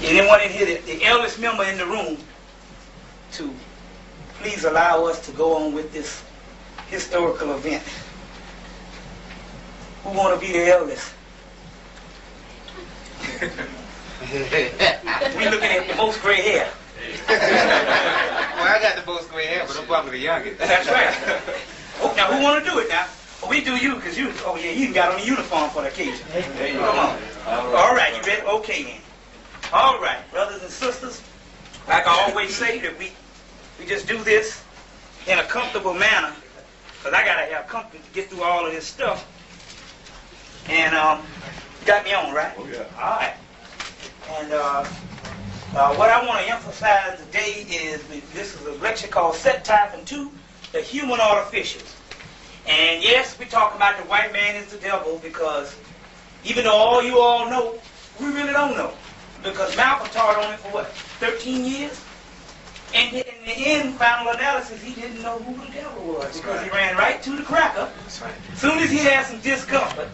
anyone in here, the eldest member in the room, to please allow us to go on with this historical event. Who want to be the eldest? We looking at the most gray hair. Well, I got the most gray hair, but I'm probably the youngest. That's right. Oh, now, who want to do it now? Well, we do you, because you, oh yeah, you got on a uniform for the occasion. Come on. All right, you ready? Okay, then. All right, brothers and sisters, like I always say, that we just do this in a comfortable manner, because I got to have comfort to get through all of this stuff. And you got me on, right? Oh, yeah. All right. And what I want to emphasize today is this is a lecture called Set Type and 2, the Human Artificials. And yes, we're talking about the white man is the devil, because even though all you all know, we really don't know. Because Malcolm taught on it for what, 13 years? And in the end, final analysis, he didn't know who the devil was, because he ran right to the cracker. That's right. As soon as he had some discomfort,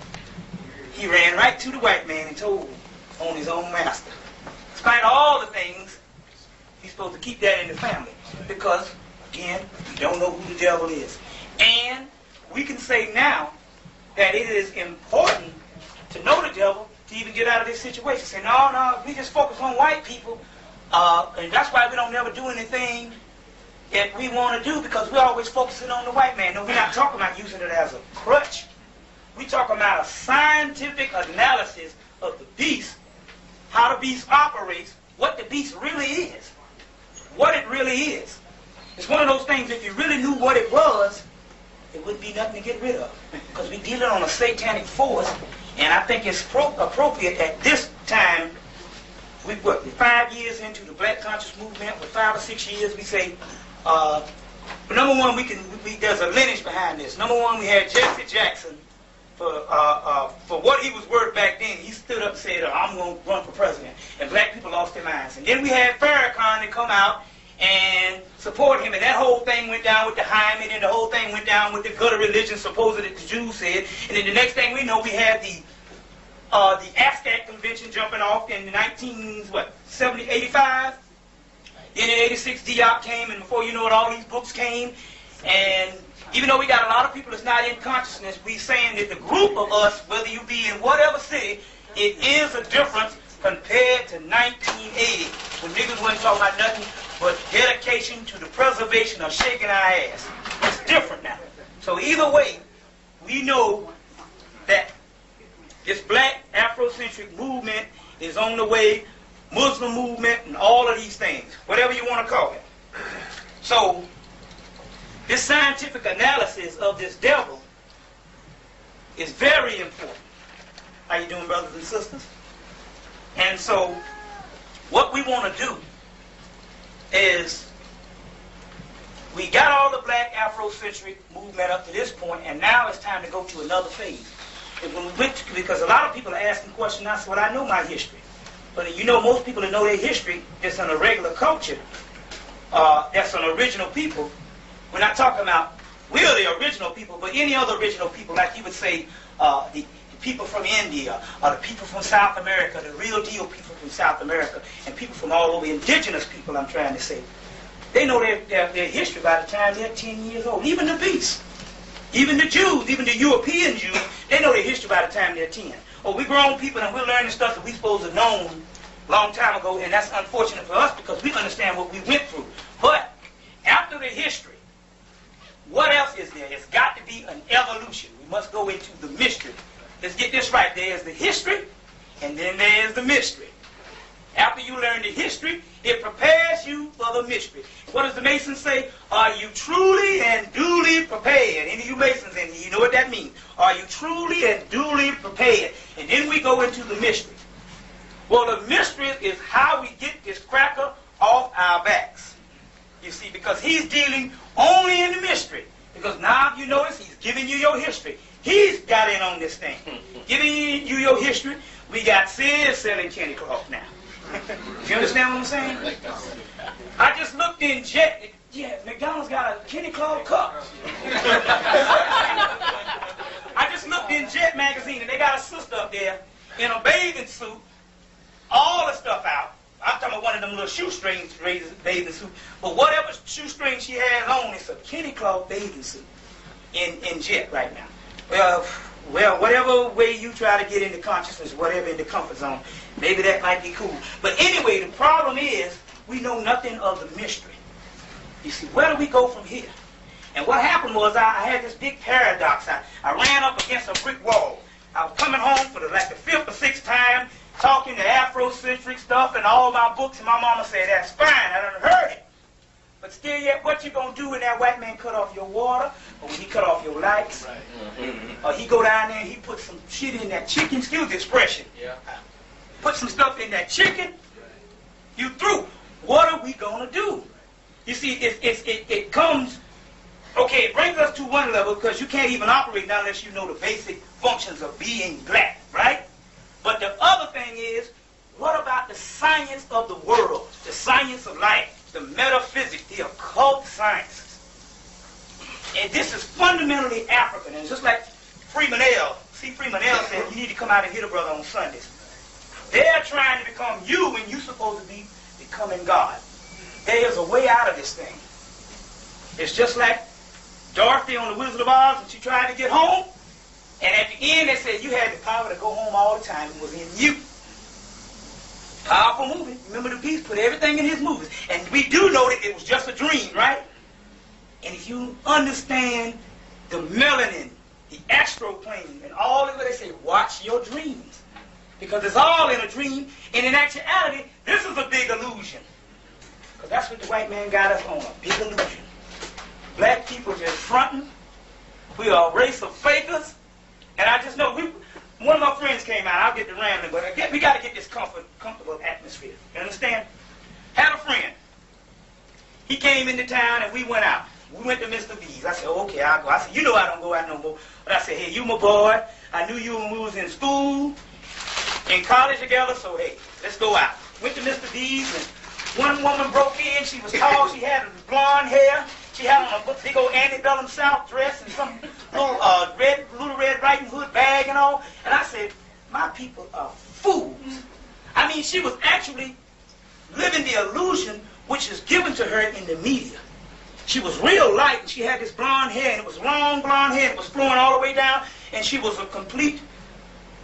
he ran right to the white man and told him on his own master. Despite all the things, he's supposed to keep that in the family. Because, again, we don't know who the devil is. And we can say now that it is important to know the devil to even get out of this situation. Say, no, we just focus on white people. And that's why we don't never do anything that we want to do, because we're always focusing on the white man. No, we're not talking about using it as a crutch. We're talking about a scientific analysis of the beast, how the beast operates, what the beast really is, what it really is. It's one of those things, if you really knew what it was, it wouldn't be nothing to get rid of, because we're dealing on a satanic force, and I think it's appropriate at this time. We're 5 years into the Black Conscious Movement. With 5 or 6 years, we say, number one, there's a lineage behind this. Number one, we had Jesse Jackson. For what he was worth back then, he stood up and said, I'm going to run for president. And black people lost their minds. And then we had Farrakhan to come out and support him. And that whole thing went down with the Hyman, and the whole thing went down with the gutter religion, supposedly the Jews said. And then the next thing we know, we had the ASCAC convention jumping off in 85. Then in 86, Diop came, and before you know it, all these books came. And even though we got a lot of people that's not in consciousness, we saying that the group of us, whether you be in whatever city, it is a difference compared to 1980, when niggas wasn't talking about nothing but dedication to the preservation of shaking our ass. It's different now. So either way, we know that this black Afrocentric movement is on the way, Muslim movement, and all of these things, whatever you want to call it. So this scientific analysis of this devil is very important. How you doing, brothers and sisters? And so what we want to do is, we got all the black Afrocentric movement up to this point, and now it's time to go to another phase. And when we went to, because a lot of people are asking questions, I said, well, I know my history. But you know, most people that know their history, it's in a regular culture. That's an original people. We're not talking about, we're the original people, but any other original people, like you would say, the people from India, or the people from South America, the real deal people from South America, and people from all over, indigenous people, I'm trying to say. They know their history by the time they're 10 years old. Even the beasts, even the Jews, even the European Jews, they know their history by the time they're 10. Or we grown people and we're learning stuff that we're supposed to have known a long time ago, and that's unfortunate for us because we understand what we went through. But after the history, what else is there? It's got to be an evolution. We must go into the mystery. Let's get this right. There's the history, and then there's the mystery. After you learn the history, it prepares you for the mystery. What does the Masons say? Are you truly and duly prepared? Any of you Masons in here, you know what that means. Are you truly and duly prepared? And then we go into the mystery. Well, the mystery is how we get this cracker off our backs. You see, because he's dealing only in the mystery. Because now, if you notice, he's giving you your history. He's got in on this thing. Giving you your history. We got Sid selling candy cloth now. You understand what I'm saying? I just looked in Jet. Yeah, McDonald's got a Kenny Claw cup. I just looked in Jet magazine, and they got a sister up there in a bathing suit, all the stuff out. know, one of them little shoestring bathing suits. But whatever shoestring she has on, it's a kitty cloth bathing suit in jet right now. Well, whatever way you try to get into consciousness, whatever in the comfort zone, maybe that might be cool. But anyway, the problem is we know nothing of the mystery. You see, where do we go from here? And what happened was I had this big paradox. I ran up against a brick wall. I was coming home for the 5th or 6th time, talking to Afrocentric stuff and all my books, and my mama said, that's fine, I done heard it. But still yet, what you gonna do when that white man cut off your water, or when he cut off your lights, or he go down there and he put some shit in that chicken, excuse the expression, put some stuff in that chicken, you through. What are we gonna do? You see, it comes, okay, it brings us to one level because you can't even operate now unless you know the basic functions of being black, right? But the other thing is, what about the science of the world, the science of life? The metaphysics, the occult sciences. And this is fundamentally African. And just like Freeman L. said, you need to come out and hit a brother on Sundays. They're trying to become you when you're supposed to be becoming God. There is a way out of this thing. It's just like Dorothy on the Wizard of Oz when she tried to get home. And at the end they said you had the power to go home all the time. It was in you. Powerful movie. Remember the piece? Put everything in his movies. And we do know that it was just a dream, right? And if you understand the melanin, the astral plane, and all of it, they say, watch your dreams. Because it's all in a dream. And in actuality, this is a big illusion. Because that's what the white man got us on, a big illusion. Black people just fronting. We are a race of fakers. And I just know, one of my friends came out. I'll get to rambling, but we got to get this comfortable atmosphere. You understand? Had a friend. He came into town and we went out. We went to Mr. V's. I said, okay, I'll go. I said, you know I don't go out no more. But I said, hey, you my boy. I knew you when we was in school, in college together, so hey, let's go out. Went to Mr. V's and one woman broke in. She was tall. She had blonde hair. She had on a big old antebellum South dress and some little red Riding Hood bag and all. And I said, my people are fools. I mean, she was actually living the illusion which is given to her in the media. She was real light, and she had this blonde hair, and it was long blonde hair, and it was flowing all the way down, and she was a complete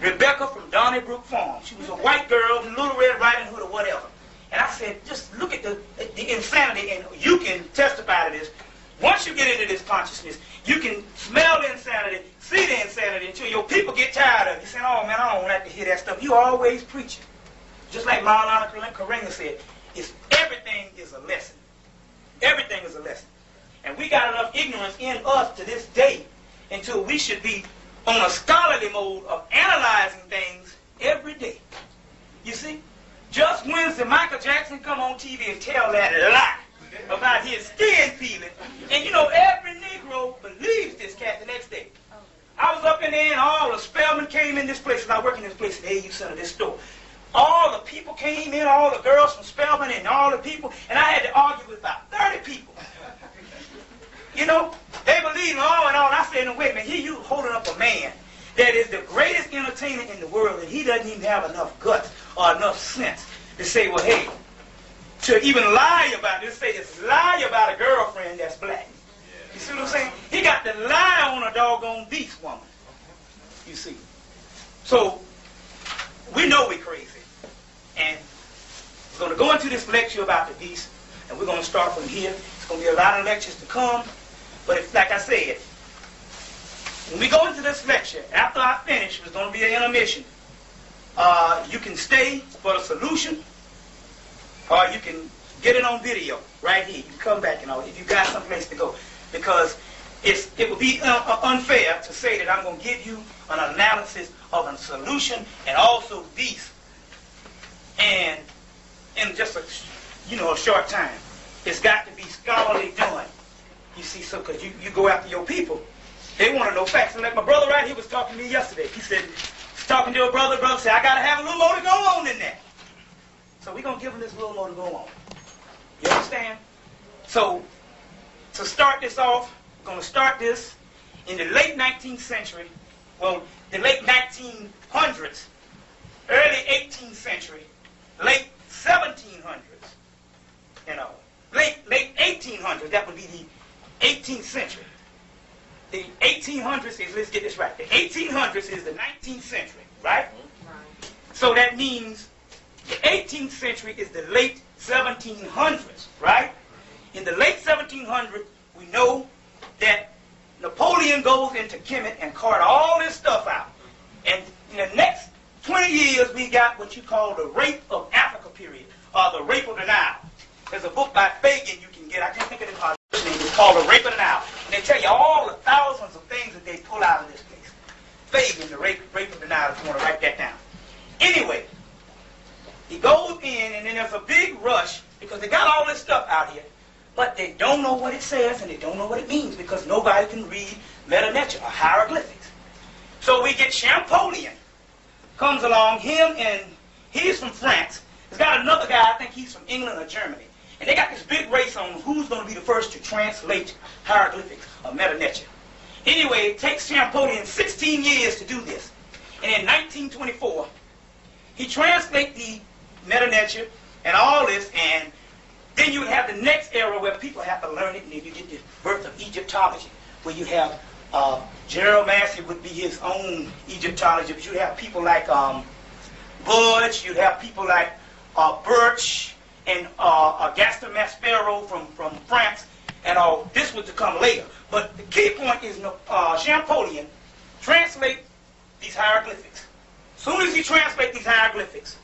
Rebecca from Donnybrook Farm. She was a white girl in Little Red Riding Hood or whatever. And I said, just look at the insanity, and you can testify to this. Once you get into this consciousness, you can smell the insanity, see the insanity, until your people get tired of it. You say, oh man, I don't like to hear that stuff. You always preaching. Just like Maulana Karenga said, everything is a lesson. Everything is a lesson. And we got enough ignorance in us to this day until we should be on a scholarly mode of analyzing things every day. You see? Just Wednesday, Michael Jackson come on TV and tell that lie about his skin peeling. And you know, every Negro believes this cat the next day. I was up in there and all the Spelman came in this place, and I work in this place at the AU Center, this store. All the people came in, all the girls from Spelman and all the people, and I had to argue with about 30 people. You know, they believe all and all. I said, no, wait a minute, here you holding up a man that is the greatest entertainer in the world, and he doesn't even have enough guts or enough sense to say, well, hey, to even lie about this, say it's lie about a girlfriend that's black. You see what I'm saying? He got to lie on a doggone beast woman. You see. So, we know we're crazy. And we're going to go into this lecture about the beast, and we're going to start from here. It's going to be a lot of lectures to come. But if, like I said, when we go into this lecture, after I finish, there's going to be an intermission. You can stay for the solution, or you can get it on video right here. You can come back and all if you got someplace to go. Because it would be unfair to say that I'm going to give you an analysis of a solution and also beast. And in just a short time. It's got to be scholarly done. You see, so because you go after your people. They want to know facts. And like my brother right here was talking to me yesterday. He said, he's talking to a brother said, I got to have a little more to go on in there. So we're going to give him this little more to go on. You understand? So, to start this off, we're going to start this in the late 19th century, well, the late 1900s, early 18th century, late 17th 1700s, you know, late 1800s. That would be the 18th century. The 1800s is, let's get this right, the 1800s is the 19th century, right? So that means the 18th century is the late 1700s, right? In the late 1700s, we know that Napoleon goes into Kemet and carted all this stuff out. And in the next 20 years, we got what you call the Rape of Africa period, or the Rape of the Nile. There's a book by Fagan you can get. I can't think of the name. It's called The Rape of the Nile. And they tell you all the thousands of things that they pull out of this place. Fagan, The Rape of the Nile, if you want to write that down. Anyway, he goes in, and then there's a big rush because they got all this stuff out here, but they don't know what it says and they don't know what it means because nobody can read Meta Neter or hieroglyphics. So we get Champollion comes along, him, and he's from France. There's got another guy, I think he's from England or Germany. And they got this big race on who's going to be the first to translate hieroglyphics or Meta Neter. Anyway, it takes Champollion 16 years to do this. And in 1924, he translates the Meta Neter and all this, and then you have the next era where people have to learn it, and then you get the birth of Egyptology, where you have Gerald Massey would be his own Egyptologist. You'd have people like Budge, you'd have people like Birch, and Gaston Maspero from France, and all this was to come later. But the key point is Champollion translate these hieroglyphics. As soon as he translates these hieroglyphics,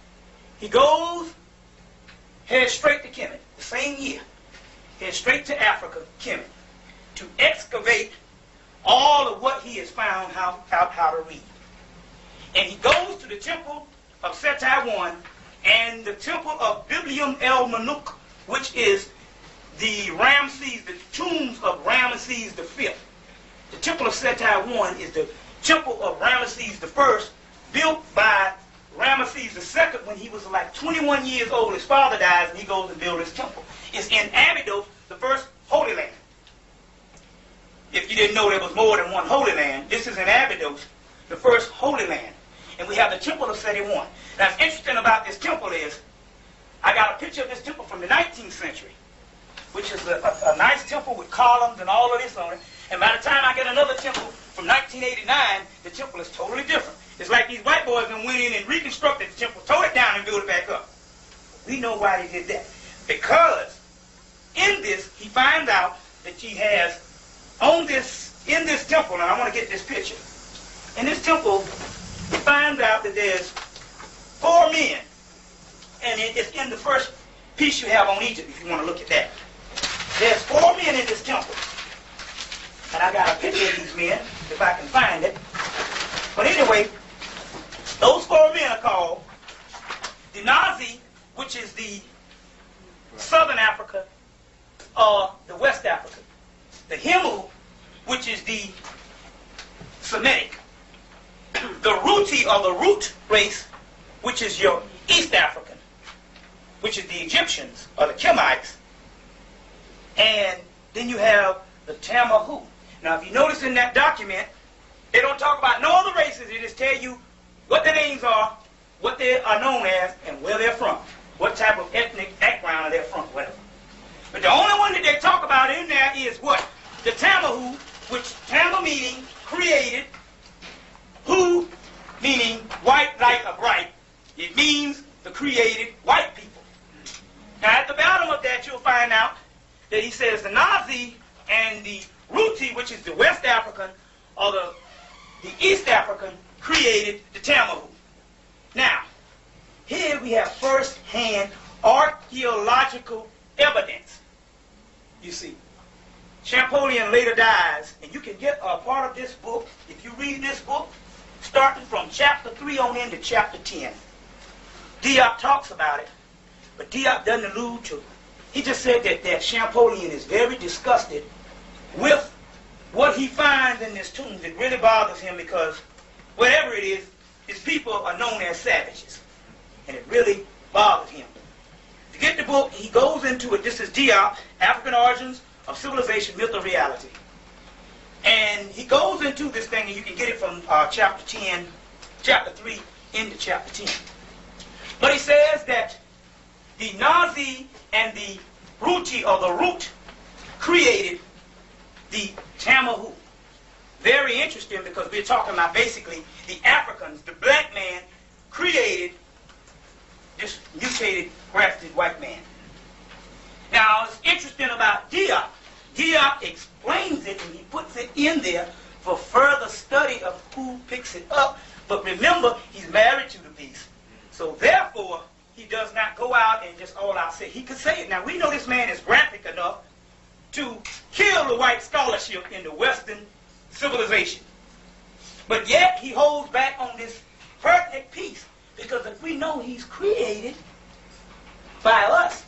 he goes, heads straight to Kemet, the same year, heads straight to Africa, Kemet, to excavate all of what he has found how to read. And he goes to the temple of Seti I and the temple of Biblium El Manuk, which is the tombs of Ramesses V. The temple of Seti I is the temple of Ramesses I, built by Ramesses II when he was like 21 years old. His father dies and he goes and builds his temple. It's in Abydos, the first Holy Land. If you didn't know there was more than one Holy Land, this is in Abydos, the first Holy Land. And we have the temple of Seti I. Now, what's interesting about this temple is, I got a picture of this temple from the 19th century, which is a nice temple with columns and all of this on it. And by the time I get another temple from 1989, the temple is totally different. It's like these white boys went in and reconstructed the temple, tore it down and built it back up. We know why they did that. Because in this, he finds out that he has, in this temple, and I want to get this picture. In this temple, he finds out that there's 4 men. And it's in the first piece you have on Egypt, if you want to look at that. There's 4 men in this temple. And I got a picture of these men, if I can find it. But anyway, those 4 men are called the Nazi, which is the Southern Africa, or the West Africa. The Hemu, which is the Semitic. The Ruti, or the Root race, which is your East African, which is the Egyptians, or the Kemites. And then you have the Tamahu. Now, if you notice in that document, they don't talk about no other races. They just tell you what their names are, what they are known as, and where they're from. What type of ethnic background they're from, whatever. But the only one that they talk about in there is what? The Tamahu, which Tama meaning created, Hu meaning white, light, or bright. It means the created white people. Now, at the bottom of that, you'll find out that he says the Nazi and the Ruti, which is the West African, or the East African, created the Tamahu. Now, here we have first-hand archaeological evidence. You see, Champollion later dies, and you can get a part of this book, if you read this book, starting from chapter 3 on into chapter 10. Diop talks about it, but Diop doesn't allude to it. He just said that Champollion is very disgusted with what he finds in this tomb. It really bothers him because whatever it is, his people are known as savages. And it really bothers him. To get the book, he goes into it. This is Diop, African Origins of Civilization, Myth or Reality. And he goes into this thing, and you can get it from chapter 3 into chapter 10. But he says that the Nazi Tazi and the Ruti, or the Root, created the Tamahu. Very interesting, because we're talking about basically the Africans. The black man created this mutated, grafted white man. Now, it's interesting about Diop. Diop explains it, and he puts it in there for further study of who picks it up. But remember, he's married to the beast. So therefore, he does not go out and just all out say. He could say it. Now, we know this man is graphic enough to kill the white scholarship in the Western civilization. But yet, he holds back on this pertinent piece. Because if we know he's created by us,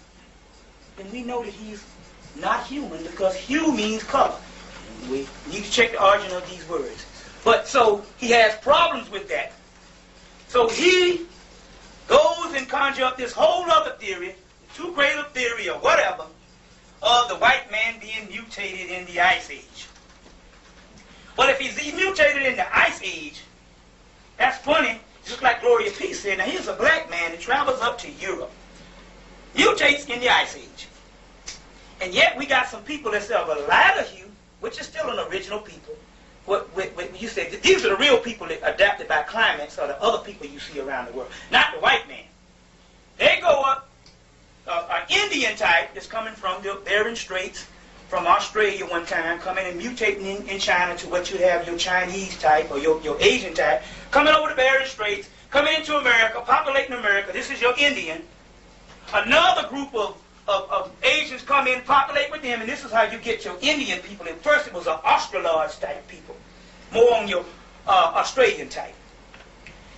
then we know that he's not human, because hue means color. We need to check the origin of these words. But so he has problems with that. So he goes and conjures up this whole other theory, the two-cradle theory or whatever, of the white man being mutated in the Ice Age. Well, if he's mutated in the Ice Age, that's funny, just like Gloria P. said. Now, here's a black man that travels up to Europe, mutates in the Ice Age. And yet we got some people that say of a lighter hue, which is still an original people. What you said, these are the real people that adapted by climates, or the other people you see around the world, not the white man. They go up, an Indian type that's coming from the Bering Straits, from Australia one time, coming and mutating in China to what you have, your Chinese type or your Asian type, coming over the Bering Straits, coming into America, populating America. This is your Indian. Another group of Asians come in, populate with them, and this is how you get your Indian people. At first it was an Australoid type people, more on your Australian type.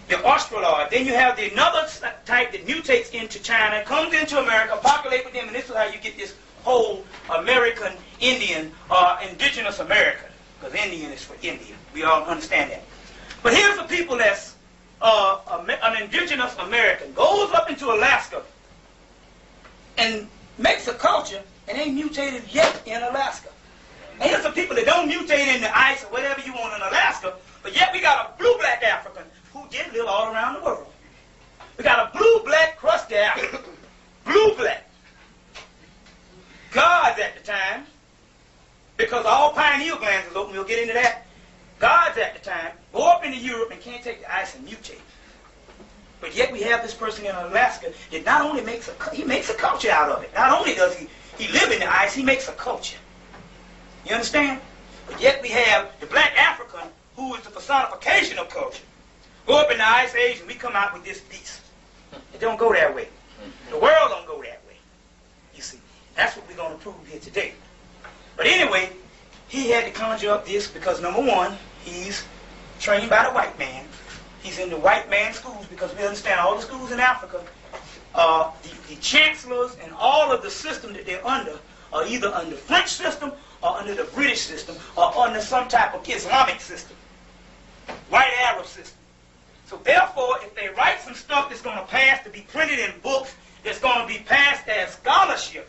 The Australoid. Then you have another type that mutates into China, comes into America, populate with them, and this is how you get this whole American Indian, indigenous American, because Indian is for India. We all understand that. But here's the people that's an indigenous American, goes up into Alaska and makes a culture and ain't mutated yet in Alaska. And here's some people that don't mutate in the ice or whatever you want in Alaska, but yet we got a blue-black African who did live all around the world. We got a blue-black crusty African, blue-black. Gods at the time, because all pineal glands is open, we'll get into that. Gods at the time go up into Europe and can't take the ice and mutate. But yet we have this person in Alaska that not only makes a culture out of it. Not only does he live in the ice, he makes a culture. You understand? But yet we have the black African, who is the personification of culture. Go up in the Ice Age and we come out with this beast. It don't go that way. The world don't go that way. You see, that's what we're going to prove here today. But anyway, he had to conjure up this because, number one, he's trained by the white man. He's in the white man schools, because we understand all the schools in Africa, the chancellors and all of the system that they're under are either under French system or under the British system or under some type of Islamic system, white Arab system. So therefore, if they write some stuff that's going to pass to be printed in books, that's going to be passed as scholarship,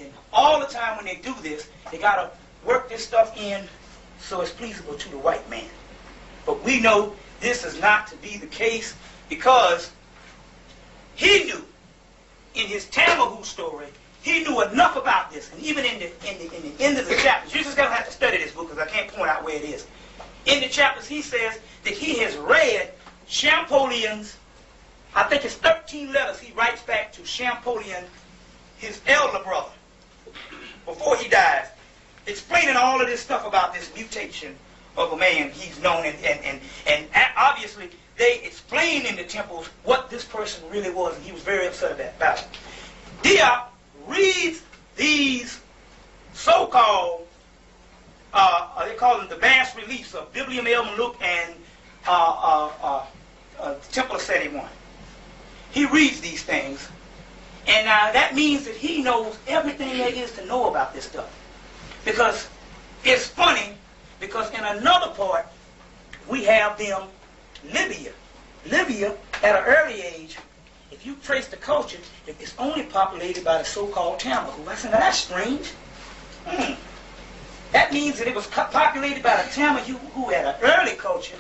and all the time when they do this, they got to work this stuff in so it's pleasable to the white man. But we know this is not to be the case, because he knew in his Tamahu story, he knew enough about this. And even in the end of the chapters, you're just going to have to study this book because I can't point out where it is. In the chapters, he says that he has read Champollion's, I think it's 13 letters he writes back to Champollion, his elder brother, before he dies, explaining all of this stuff about this mutation of a man he's known, and obviously they explained in the temples what this person really was, and he was very upset about it. Diop reads these so-called, they call them the bas reliefs of Biblium El Muluk and Temple of Seti I. He reads these things, and that means that he knows everything there is to know about this stuff. Because it's funny, because in another part, we have them, Libya. Libya, at an early age, if you trace the culture, it's only populated by the so-called Tamahu. I said, now that's strange. That means that it was populated by the Tamahu who had an early culture,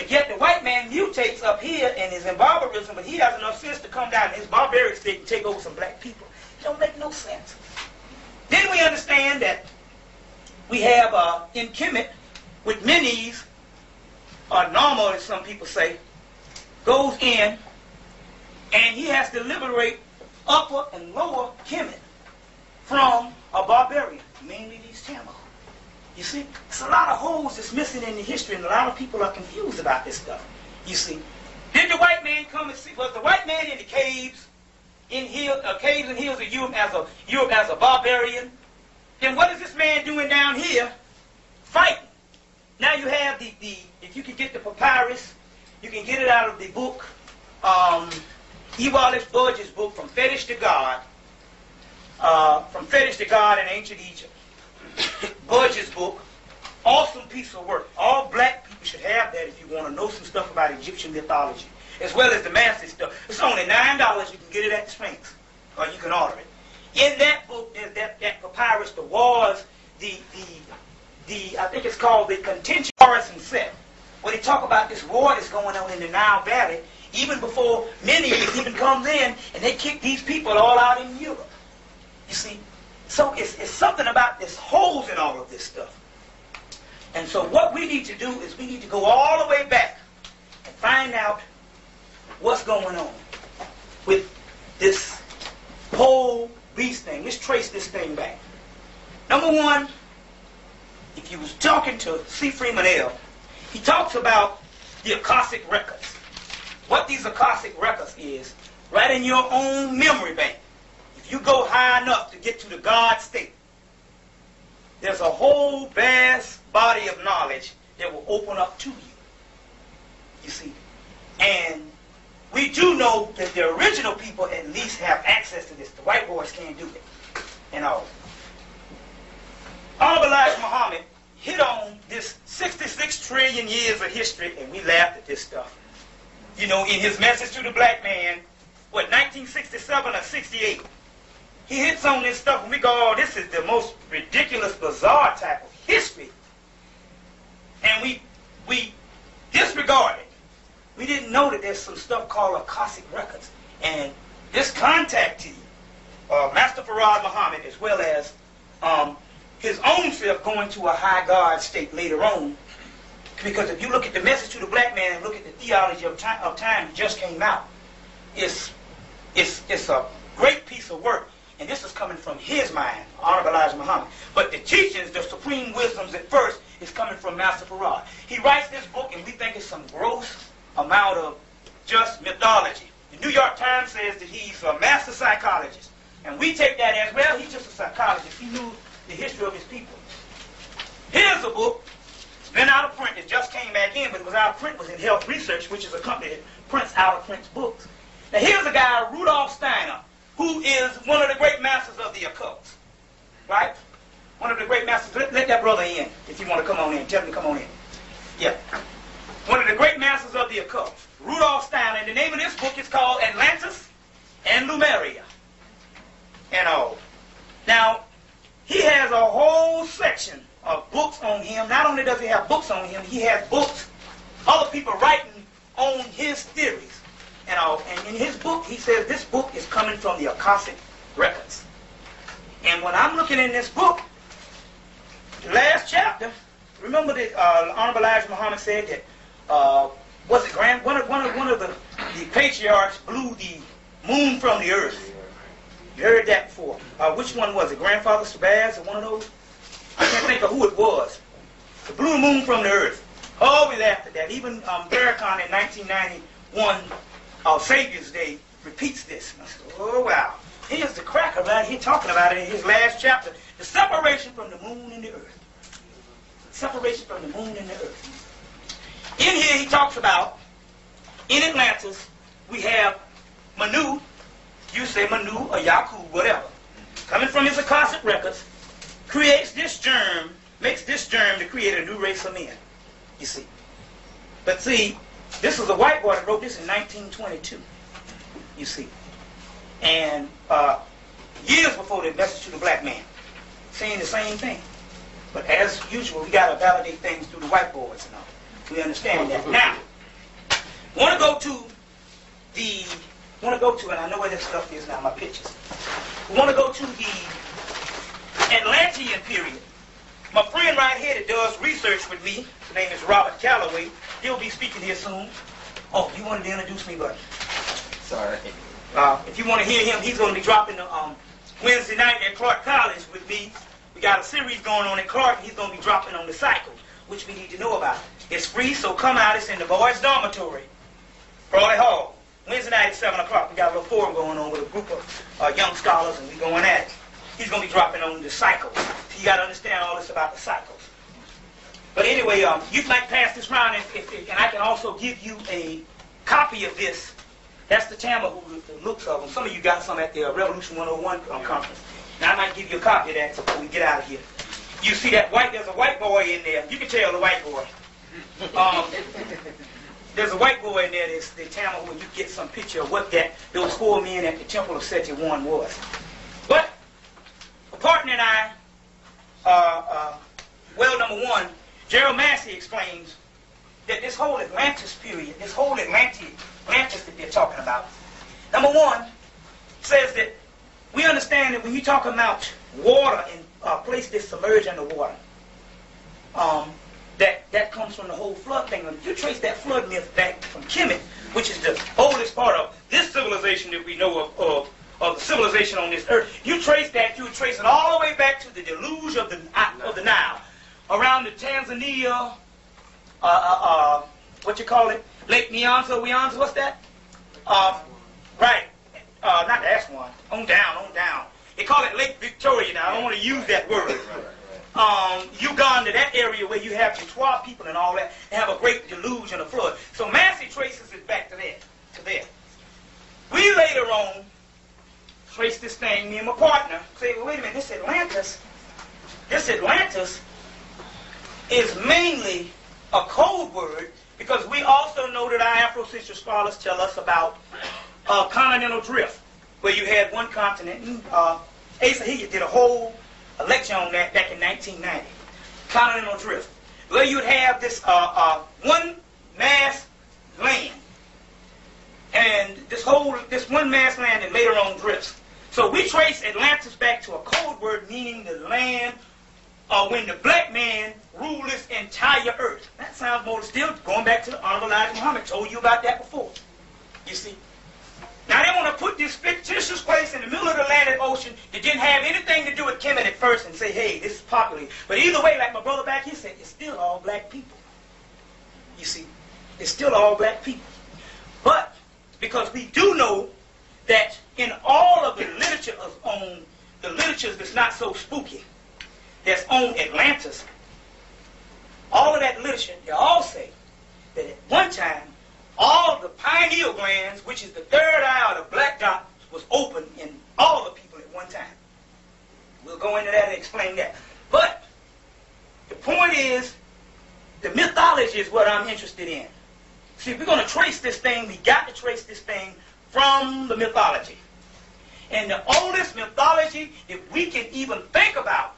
But yet the white man mutates up here and is in barbarism, but he has enough sense to come down in his barbaric state and take over some black people. It don't make no sense. Then we understand that we have in Kemet, with Menes, or Normal as some people say, goes in and he has to liberate upper and lower Kemet from a barbarian, mainly these Tamils. You see, there's a lot of holes that's missing in the history, and a lot of people are confused about this stuff. You see, did the white man come and see? Was the white man in the caves, caves and hills of Europe as a barbarian? Then what is this man doing down here, fighting? Now you have the if you can get the papyrus, you can get it out of the book, E. Wallace Budge's book, From Fetish to God in Ancient Egypt. Budge's book, awesome piece of work. All black people should have that if you want to know some stuff about Egyptian mythology, as well as the master stuff. It's only $9. You can get it at the Sphinx, or you can order it. In that book, there's that papyrus, there was the I think it's called the Contention Horus and Set, where they talk about this war that's going on in the Nile Valley, even before Menes even comes in, and they kick these people all out in Europe. You see? So it's something about this holes in all of this stuff. And so what we need to do is we need to go all the way back and find out what's going on with this whole beast thing. Let's trace this thing back. Number one, if you was talking to C. Freeman L., he talks about the Akashic records. What these Akashic records is, right in your own memory bank. If you go high enough to get to the God state, there's a whole vast body of knowledge that will open up to you. You see? And we do know that the original people at least have access to this. The white boys can't do it. And all. Honorable Elijah Muhammad hit on this 66 trillion years of history, and we laughed at this stuff. You know, in his message to the black man, 1967 or 68, he hits on this stuff, and we go, oh, this is the most ridiculous, bizarre type of history. And we disregard it. We didn't know that there's some stuff called Akashic records. And this contactee, Master Farad Muhammad, as well as his own self going to a high God state later on, because if you look at the message to the black man and look at the theology of time that just came out, it's a great piece of work. And this is coming from his mind, Honorable Elijah Muhammad. But the teachings, the supreme wisdoms at first, is coming from Master Farad. He writes this book, and we think it's some gross amount of just mythology. The New York Times says that he's a master psychologist. And we take that as, well, he's just a psychologist. He knew the history of his people. Here's a book. It's been out of print. It just came back in, but it was out of print. It was in Health Research, which is a company that prints out-of-print books. Now, here's a guy, Rudolf Steiner, who is one of the great masters of the occult. Right? One of the great masters. Let that brother in, if you want to come on in. Tell him to come on in. Yeah. One of the great masters of the occult, Rudolf Steiner. And the name of this book is called Atlantis and Lemuria. And all. Now, he has a whole section of books on him. Not only does he have books on him, he has books, other people writing on his theories. And all. And in his book, he says this book is coming from the Akashic records. And when I'm looking in this book, the last chapter, remember that Honorable Elijah Muhammad said that one of the patriarchs blew the moon from the earth. You heard that before. Which one was it? Grandfather Shabazz or one of those? I can't think of who it was. The blew the moon from the earth. Always after that. Even Farrakhan in 1991, Savior's Day, repeats this. I said, oh, wow. Here's the cracker right here talking about it in his last chapter. The separation from the moon and the earth. Separation from the moon and the earth. In here he talks about, in Atlantis, we have Manu, you say Manu or Yakub, whatever, coming from his Akashic records, creates this germ, makes this germ to create a new race of men, you see. But see, this was a white boy that wrote this in 1922, you see. And years before the message to the black man, saying the same thing. But as usual, we got to validate things through the whiteboards and all. We understand that. Now, want to go to, and I know where this stuff is now, my pictures. We want to go to the Atlantean period. My friend right here that does research with me, his name is Robert Calloway. He'll be speaking here soon. Oh, you wanted to introduce me, buddy? Sorry. If you want to hear him, he's going to be dropping the Wednesday night at Clark College with me. We got a series going on at Clark, and he's going to be dropping on the cycle, which we need to know about. It's free, so come out. It's in the boys' dormitory, Crawley Hall. Wednesday night at 7 o'clock. We got a little forum going on with a group of young scholars, and we're going at it. He's going to be dropping on the cycle. So you got to understand all this about the cycles. But anyway, you might pass this round, and I can also give you a copy of this. That's the Tama who looks of them. Some of you got some at the Revolution 101 conference. Now I might give you a copy of that before we get out of here. You see that there's a white boy in there. You can tell the white boy. There's a white boy in there that's the Tama when you get some picture of what those 4 men at the Temple of Seti I was. But a partner and I, well, number one, Gerald Massey explains that this whole Atlantis period, this whole Atlantis that they're talking about, number one, says that we understand that when you talk about water and a place that's submerged under water, that comes from the whole flood thing. If you trace that flood myth back from Kemet, which is the oldest part of this civilization that we know of the civilization on this earth, you trace it all the way back to the deluge of the Nile, around the Tanzania, what you call it, Lake Nyanza, what's that? Right, not the Aswan, on down. They call it Lake Victoria now. I don't want to use that word. Uganda, that area where you have the Twa people and all that, they have a great deluge and a flood. So Massey traces it back to there. We later on trace this thing, me and my partner, say, well, wait a minute, this Atlantis is mainly a code word because we also know that our Afrocentric scholars tell us about continental drift, where you had one continent. Asa Hilliard did a whole lecture on that back in 1990. Continental drift, where you'd have this one mass land, and this one mass land that later on drifts. So we trace Atlantis back to a code word meaning the land when the black man ruled this entire earth. That sounds more still going back to the Honorable Elijah Muhammad. Told you about that before. You see. Now they want to put this fictitious place in the middle of the Atlantic Ocean that didn't have anything to do with Kemet at first and say, hey, this is popular. But either way, like my brother back here said, it's still all black people. You see, it's still all black people. But because we do know that in all of the literature on the literatures that's not so spooky, that's on Atlantis, all of that literature, they all say that at one time, all the pineal glands, which is the third eye or the black dot, was open in all the people at one time. We'll go into that and explain that. But the point is, the mythology is what I'm interested in. See, if we're going to trace this thing, we got to trace this thing from the mythology. And the oldest mythology that we can even think about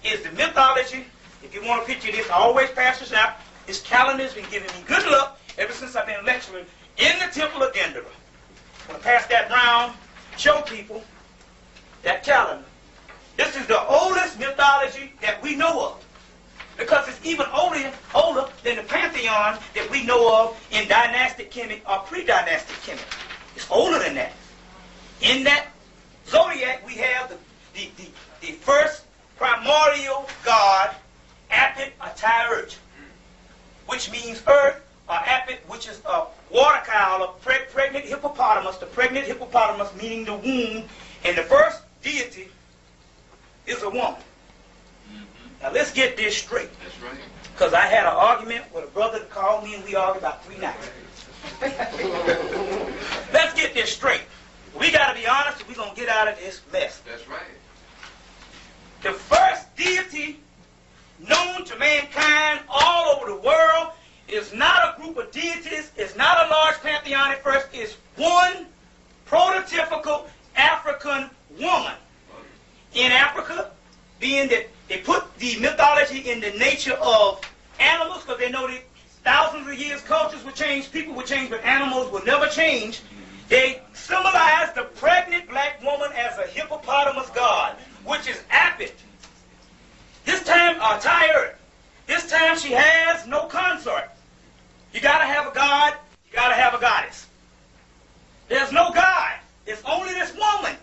is the mythology. If you want to picture this, I always pass this out. This calendar's been giving me good luck ever since I've been lecturing in the Temple of Dendera. I'm going to pass that round, show people that calendar. This is the oldest mythology that we know of, because it's even older than the pantheon that we know of in dynastic Kemet or pre-dynastic Kemet. It's older than that. In that zodiac, we have the first primordial god, Apit Atiret, which means earth, or Apit, which is a water cow, a pregnant hippopotamus, the pregnant hippopotamus meaning the womb, and the first deity is a woman. Now let's get this straight. That's right. Because I had an argument with a brother that called me and we argued about 3 nights. Let's get this straight. We got to be honest if we're going to get out of this mess. That's right. The first deity known to mankind all over the world is not a group of deities, it's not a large pantheon at first, it's one prototypical African woman. In Africa, being that they put the mythology in the nature of animals, because they know that thousands of years, cultures will change, people will change, but animals will never change. They symbolize the pregnant black woman as a hippopotamus god, which is Apit. This time, tired. This time she has no consort. You gotta have a god, you gotta have a goddess. There's no god. It's only this woman.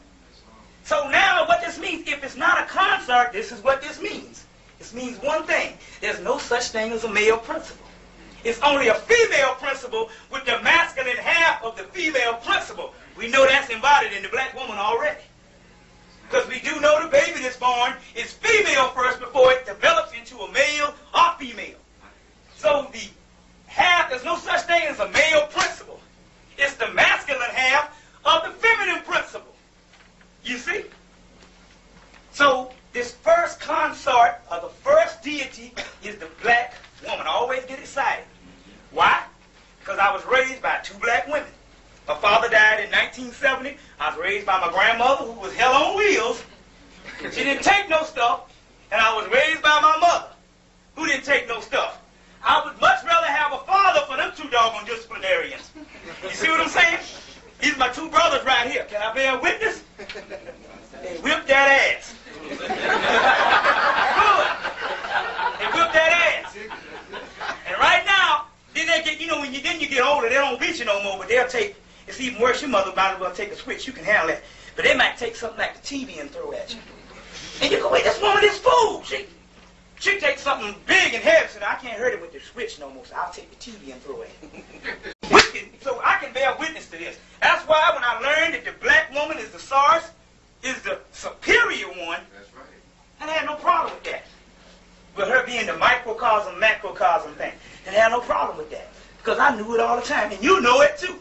So now what this means, if it's not a consort, this is what this means. This means one thing. There's no such thing as a male principle. It's only a female principle with the masculine half of the female principle. We know that's embodied in the black woman already. Because we do know the baby that's born is female first before it develops into a male or female. So the half, there's no such thing as a male principle. It's the masculine half of the feminine principle. You see? So this first consort, or the first deity, is the black woman. I always get excited. Why? Because I was raised by two black women. My father died in 1970. I was raised by my grandmother, who was hell on wheels. She didn't take no stuff. And I was raised by my mother, who didn't take no stuff. I would much rather have a father for them two doggone disciplinarians. You see what I'm saying? These are my two brothers right here. Can I bear witness? They whipped that ass. Good. They whipped that ass. And right now, then they get, you know, when you get older, they don't beat you no more, but they'll take, it's even worse, your mother might as well take a switch. You can handle that. But they might take something like the TV and throw at you. And you go, wait, this woman is fool. She takes something big and heavy, so I can't hurt it with the switch no more, so I'll take the TV and throw it. So I can bear witness to this. That's why when I learned that the black woman is the source, is the superior one, that's right. And I had no problem with that. With her being the microcosm, macrocosm thing. And I had no problem with that. Because I knew it all the time, and you know it too.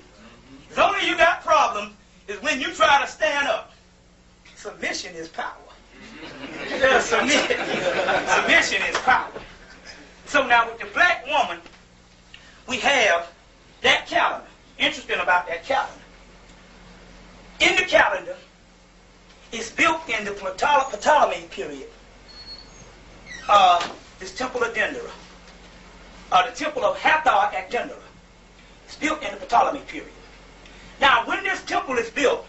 The only you got problems is when you try to stand up. Submission is power. Submission is power. So now with the black woman, we have that calendar. Interesting about that calendar. In the calendar, it's built in the Ptolemy period. This temple of Dendera. The temple of Hathor at Dendera. It's built in the Ptolemy period. Now, when this temple is built,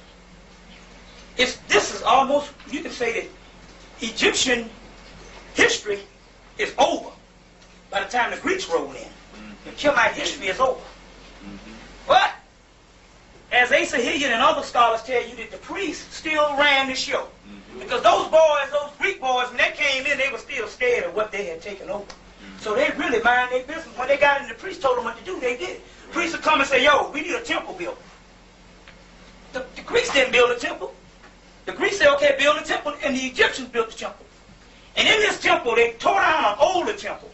this is almost, you can say that Egyptian history is over by the time the Greeks roll in. The Kemite history is over. But, as Asa Hilliard and other scholars tell you, that the priests still ran the show. Because those boys, those Greek boys, when they came in, they were still scared of what they had taken over. So they really mind their business. When they got in, the priest told them what to do, they did it. Priests would come and say, yo, we need a temple built. The Greeks didn't build a temple. The Greeks said, okay, build a temple, and the Egyptians built the temple. And in this temple, they tore down an older temple.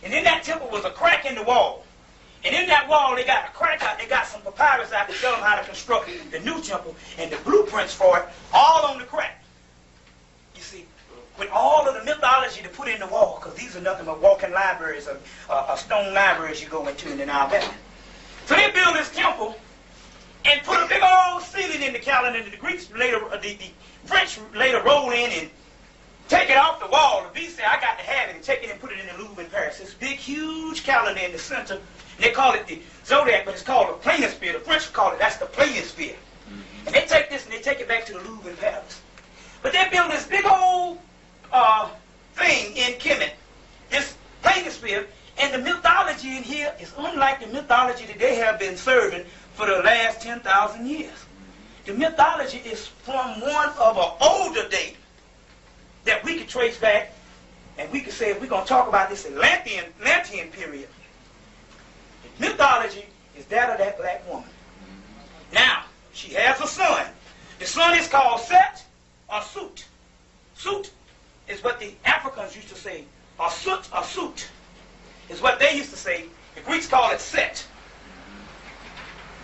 And in that temple was a crack in the wall. And in that wall, they got a crack out. They got some papyrus out to tell them how to construct the new temple, and the blueprints for it, all on the crack. You see, with all of the mythology to put in the wall, because these are nothing but walking libraries, or stone libraries you go into in Alabama. So they built this temple and put a big old ceiling in the calendar. The Greeks later, the French later roll in and take it off the wall. The beast said, I got to have it, and take it and put it in the Louvre in Paris. This big, huge calendar in the center. And they call it the zodiac, but it's called the planisphere. The French call it, that's the planisphere. And they take this and they take it back to the Louvre in Paris. But they build this big old thing in Kemet, this planisphere, and the mythology in here is unlike the mythology that they have been serving for the last 10,000 years. The mythology is from one of an older date that we could trace back, and we could say, if we're going to talk about this Atlantean period, mythology is that of that black woman. Now, she has a son. The son is called Set or Sut. Sut is what the Africans used to say, or Sut or Sut is what they used to say. The Greeks call it Set.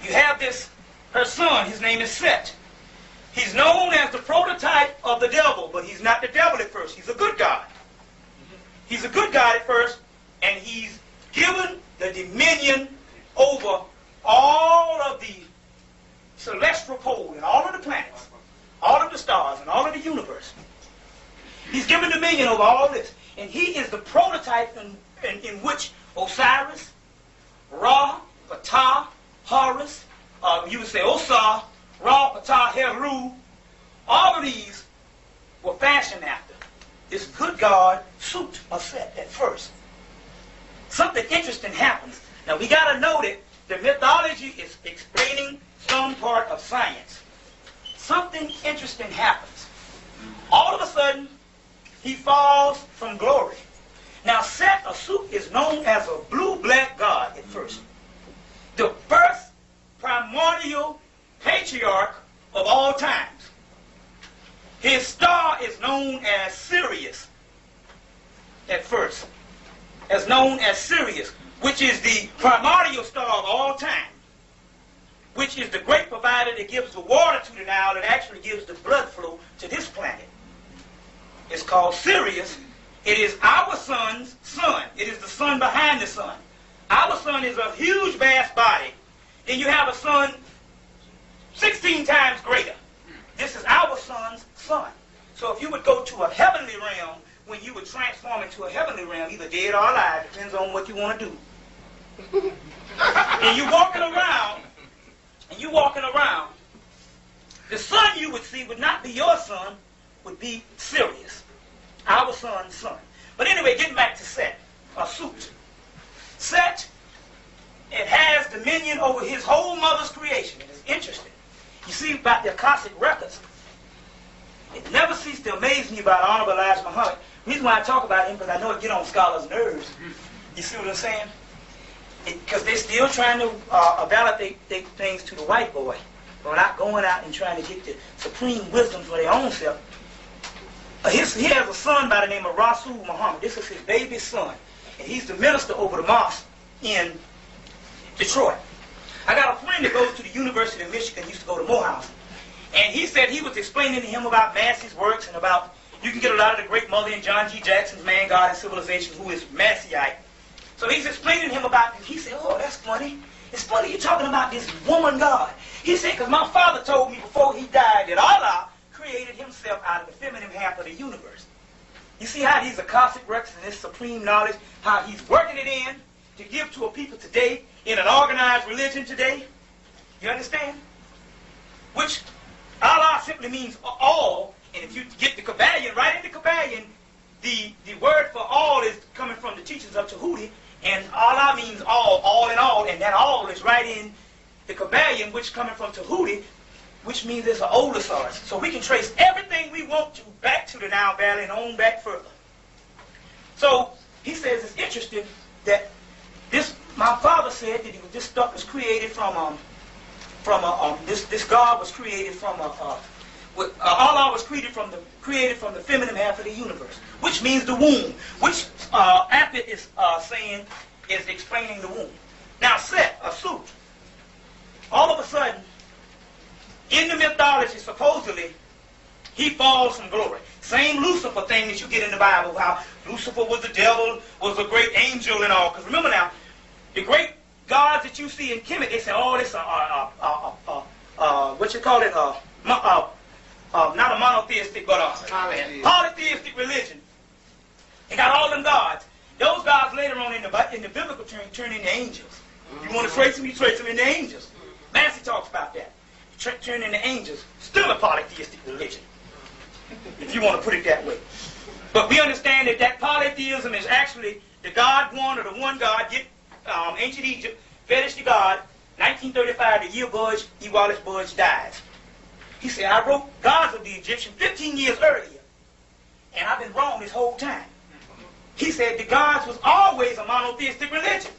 You have this, her son, his name is Set. He's known as the prototype of the devil, but he's not the devil at first. He's a good God. He's a good God at first, and he's given the dominion over all of the celestial pole and all of the planets, all of the stars and all of the universe. He's given dominion over all this. And he is the prototype in which Osiris, Ra, Ptah, Horus, you would say Osar, Ra, Ptah, Heru. All of these were fashioned after this good God, Sut, or Set, at first. Something interesting happens. Now we got to know that the mythology is explaining some part of science. Something interesting happens. All of a sudden, he falls from glory. Now Set, or Sut, is known as a blue-black god at first. The first primordial patriarch of all times. His star is known as Sirius at first. As known as Sirius, which is the primordial star of all time. Which is the great provider that gives the water to the Nile that actually gives the blood flow to this planet. It's called Sirius. It is our sun's sun. It is the sun behind the sun. Our sun is a huge, vast body. Then you have a sun 16 times greater. This is our sun's sun. So if you would go to a heavenly realm, when you would transform into a heavenly realm, either dead or alive, depends on what you want to do. And you're walking around, the sun you would see would not be your sun, would be Sirius, our sun's sun. But anyway, getting back to Set, or Sut. Set, it has dominion over his whole mother's creation. It is interesting. You see about the Akashic records, it never ceased to amaze me about Honorable Elijah Muhammad. The reason why I talk about him, because I know it get on scholars' nerves. You see what I'm saying? Because they're still trying to validate things to the white boy. But not going out and trying to get the supreme wisdom for their own self. He has a son by the name of Rasul Muhammad. This is his baby son. And he's the minister over the mosque in Detroit. I got a friend that goes to the University of Michigan, used to go to Morehouse. And he said he was explaining to him about Massey's works and about, you can get a lot of the great mother in John G. Jackson's Man, God, and Civilization, who is Masseyite. So he's explaining to him about this. He said, oh, that's funny. It's funny you're talking about this woman God. He said, because my father told me before he died that Allah created himself out of the feminine half of the universe. You see how these Akashic records and this supreme knowledge, how he's working it in to give to a people today in an organized religion today? You understand? Which Allah simply means all, and if you get the Kabbalion, right in the Kabbalion, the word for all is coming from the teachings of Tahuti, and Allah means all in all, and that all is right in the Kabbalion, which coming from Tahuti, which means it's an older source. So we can trace everything we want to back to the Nile Valley and on back further. So he says it's interesting that this, my father said that this stuff was created this God was created from Allah was created from the feminine half of the universe, which means the womb, which Apit is saying is explaining the womb. Now Set, or Sut, all of a sudden, in the mythology, supposedly, he falls from glory. Same Lucifer thing that you get in the Bible, how Lucifer was the devil, was a great angel and all. Because remember now, the great gods that you see in Kemet, they say, oh, this what you call it, not a monotheistic, but polytheistic religion. They got all them gods. Those gods later on in the biblical term turn into angels. You want to trace them, you trace them into angels. Massey talks about that. Turn into angels. Still a polytheistic religion, if you want to put it that way. But we understand that polytheism is actually the God one or the one God. Ancient Egypt, fetish to God, 1935, the year E. Wallace Budge dies. He said, I wrote Gods of the Egyptians 15 years earlier, and I've been wrong this whole time. He said the gods was always a monotheistic religion.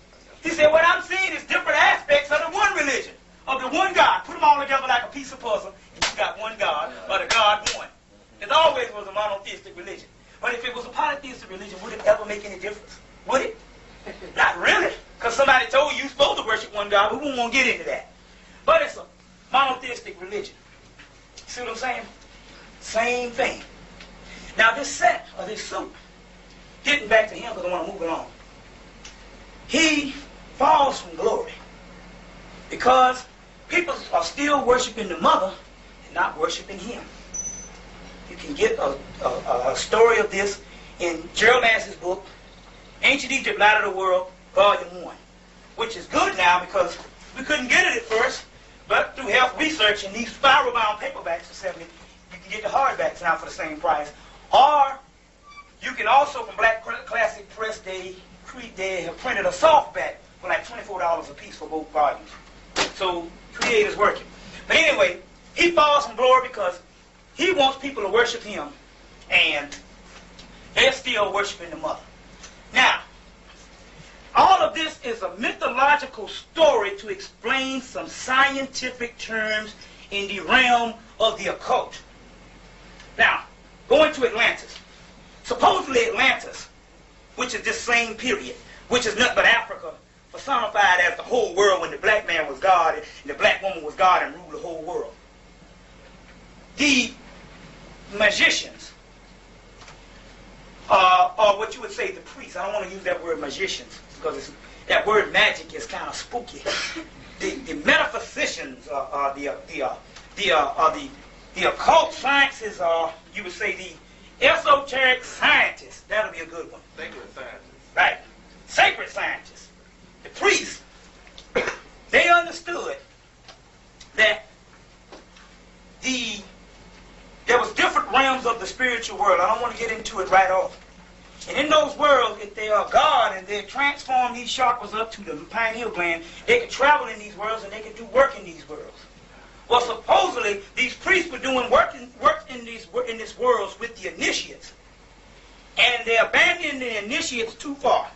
He said, what I'm seeing is different aspects of the one religion, of the one God. Put them all together like a piece of puzzle, and you got one God, or the God one. It always was a monotheistic religion. But if it was a polytheistic religion, would it ever make any difference? Would it? Not really. Because somebody told you you're supposed to worship one God, but we won't get into that. But it's a monotheistic religion. See what I'm saying? Same thing. Now this Set, or this Sut, getting back to him because I want to move it on. He falls from glory because people are still worshiping the mother and not worshiping him. You can get a story of this in Gerald Massey's book, Ancient Egypt, Light of the World, Volume 1, which is good now because we couldn't get it at first. But through health research and these spiral-bound paperbacks for 70, you can get the hardbacks now for the same price. Or you can also, from Black Classic Press, they have printed a softback for like $24 a piece for both volumes. So Creator's working. But anyway, he falls from glory because he wants people to worship him, and they're still worshiping the mother. Now, all of this is a mythological story to explain some scientific terms in the realm of the occult. Now, going to Atlantis. Supposedly Atlantis, which is this same period, which is nothing but Africa, personified as the whole world when the black man was God and the black woman was God and ruled the whole world. The magicians, or what you would say the priests, I don't want to use that word magicians because that word magic is kind of spooky. The metaphysicians, the occult sciences, you would say the esoteric scientists. That'll be a good one. Sacred scientists. Right. Sacred scientists. The priests. They understood that there was different realms of the spiritual world. I don't want to get into it right off. And in those worlds, if they are God and they transform these chakras up to the pineal gland, they could travel in these worlds and they could do work in these worlds. Well, supposedly, these priests were doing work in these worlds with the initiates. And they abandoned the initiates too far.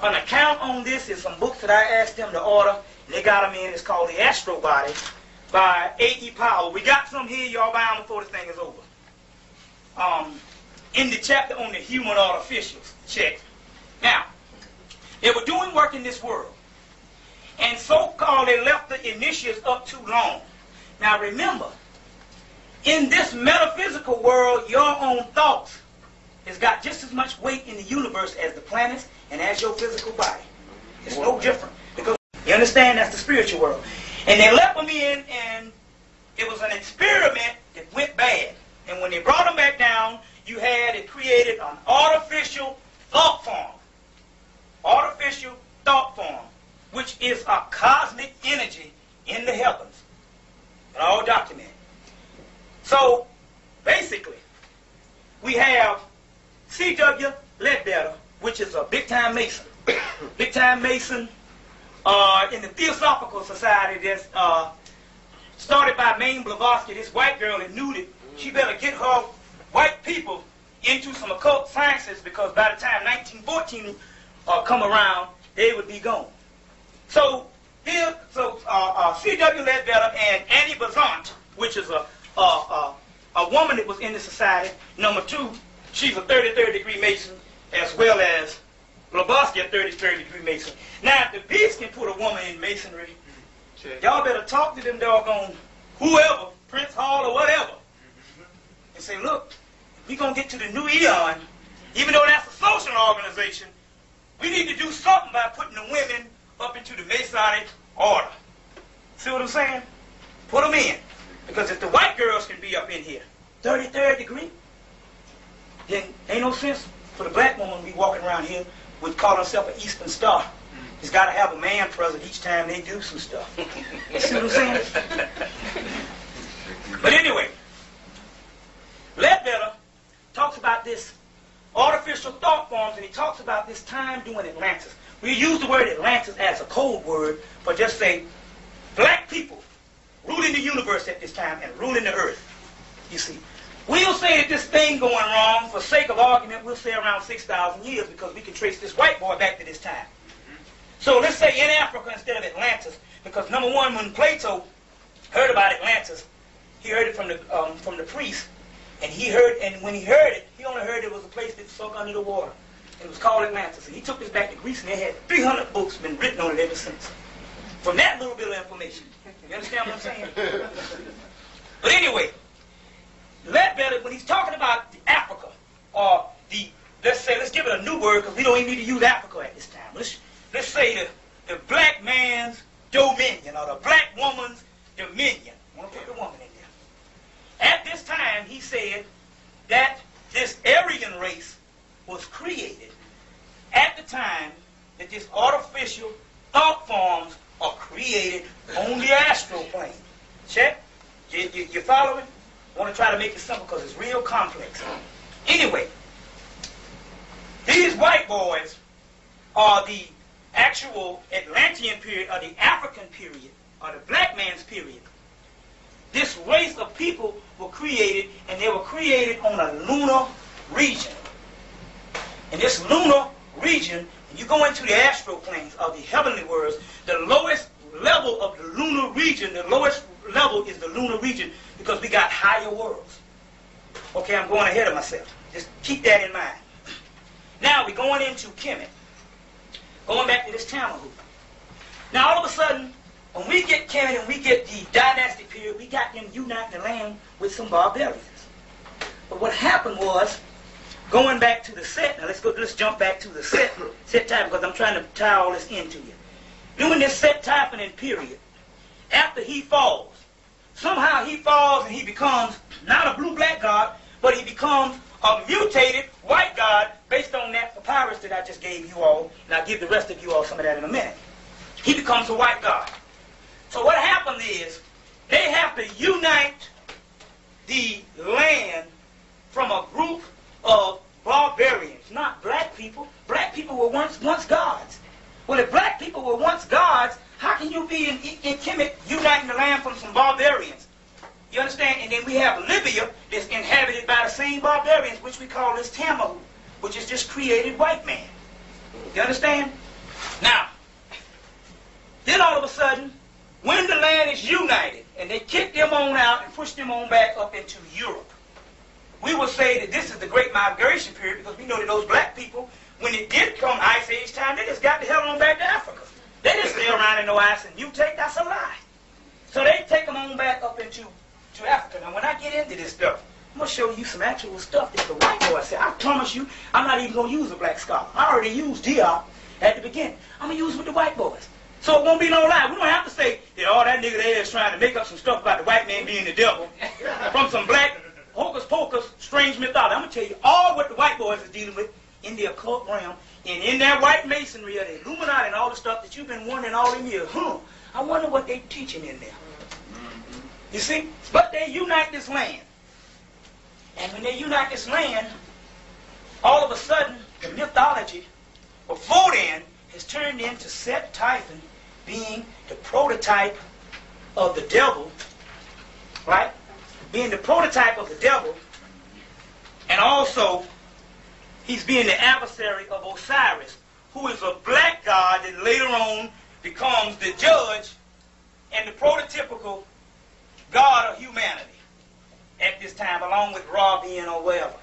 An account on this is some books that I asked them to order. They got them in. It's called The Astro Body by A.E. Powell. We got some here. Y'all buy them before this thing is over. In the chapter on the human artificials. Check. Now, they were doing work in this world. And so-called they left the initiates up too long. Now remember, in this metaphysical world, your own thoughts has got just as much weight in the universe as the planets and as your physical body. It's no different. Because you understand that's the spiritual world. And they left them in, and it was an experiment that went bad. And when they brought them back down, it created an artificial thought form. Artificial thought form, which is a cosmic energy in the heavens. And all documented. So, basically, we have C.W. Ledbetter, which is a big-time Mason. Big-time Mason in the Theosophical Society that's started by Mame Blavatsky, this white girl that knew that she better get her white people into some occult sciences because by the time 1914 come around, they would be gone. So, C.W. Ledbetter and Annie Besant, which is a woman that was in the society. Number two, she's a 33rd degree Mason, as well as Blavatsky, a 33rd degree Mason. Now, if the beast can put a woman in Masonry, y'all better talk to them doggone whoever, Prince Hall or whatever, and say, look, we're going to get to the new eon, even though that's a social organization, we need to do something by putting the women up into the Masonic order. See what I'm saying? Put them in. Because if the white girls can be up in here, 33rd degree, then ain't no sense for the black woman to be walking around here with calling herself an Eastern Star. He's got to have a man present each time they do some stuff. You see what I'm saying? But anyway, Ledbetter talks about this artificial thought forms, and he talks about this time during Atlantis. We use the word Atlantis as a code word for just say black people ruling the universe at this time and ruling the earth. You see, we'll say that this thing going wrong, for sake of argument, we'll say around 6,000 years because we can trace this white boy back to this time. So let's say in Africa instead of Atlantis, because number one, when Plato heard about Atlantis, he heard it from the priest, and when he heard it, he only heard it was a place that sunk under the water. It was called Atlantis. And he took this back to Greece, and they had 300 books been written on it ever since. From that little bit of information. You understand what I'm saying? But anyway, Ledbetter, when he's talking about Africa, or let's give it a new word, because we don't even need to use Africa at this time. Let's say the black man's dominion, or the black woman's dominion. I want to put the woman in there. At this time, he said that this Aryan race was created at the time that this artificial thought forms are created on the astral plane. Check? You following? I want to try to make it simple because it's real complex. Anyway, these white boys are the actual Atlantean period, or the African period, or the black man's period. This race of people were created, and they were created on a lunar region. In this lunar region, when you go into the astral planes of the heavenly worlds, the lowest level of the lunar region, the lowest level is the lunar region, because we got higher worlds. Okay, I'm going ahead of myself. Just keep that in mind. Now we're going into Kemet. Going back to this Tamahu. Now all of a sudden, when we get Kemet and we get the dynastic period, we got them uniting the land with some barbarians. But what happened was, going back to the set, now let's jump back to the set type, because I'm trying to tie all this into you. During this set typing period, after he falls, somehow he falls and he becomes not a blue-black god, but he becomes a mutated white god based on that papyrus that I just gave you all, and I'll give the rest of you all some of that in a minute. He becomes a white god. So what happens is, they have to unite the land from a group of barbarians, not black people. Black people were once gods. Well, if black people were once gods, how can you be in Kemet uniting the land from some barbarians? You understand? And then we have Libya that's inhabited by the same barbarians, which we call this Tamahu, which is just created white man. You understand? Now, then all of a sudden, when the land is united, and they kick them on out and push them on back up into Europe, we will say that this is the Great Migration period, because we know that those black people, when it did come Ice Age time, they just got the hell on back to Africa. They didn't stay around in no ice and mutate. That's a lie. So they take them on back up into Africa. Now, when I get into this stuff, I'm going to show you some actual stuff that the white boy said. I promise you, I'm not even going to use a black scholar. I already used Diop at the beginning. I'm going to use it with the white boys. So it won't be no lie. We don't have to say that all that nigga there is trying to make up some stuff about the white man being the devil from some black hocus pocus strange mythology. I'm going to tell you all what the white boys are dealing with in the occult realm and in that white masonry of the Illuminati and all the stuff that you've been wondering all them years. I wonder what they're teaching in there. You see? But they unite this land. And when they unite this land, all of a sudden, the mythology before then has turned into Set Typhon being the prototype of the devil, right? Being the prototype of the devil, and also he's being the adversary of Osiris, who is a black god that later on becomes the judge and the prototypical god of humanity at this time, along with Ra being or whatever.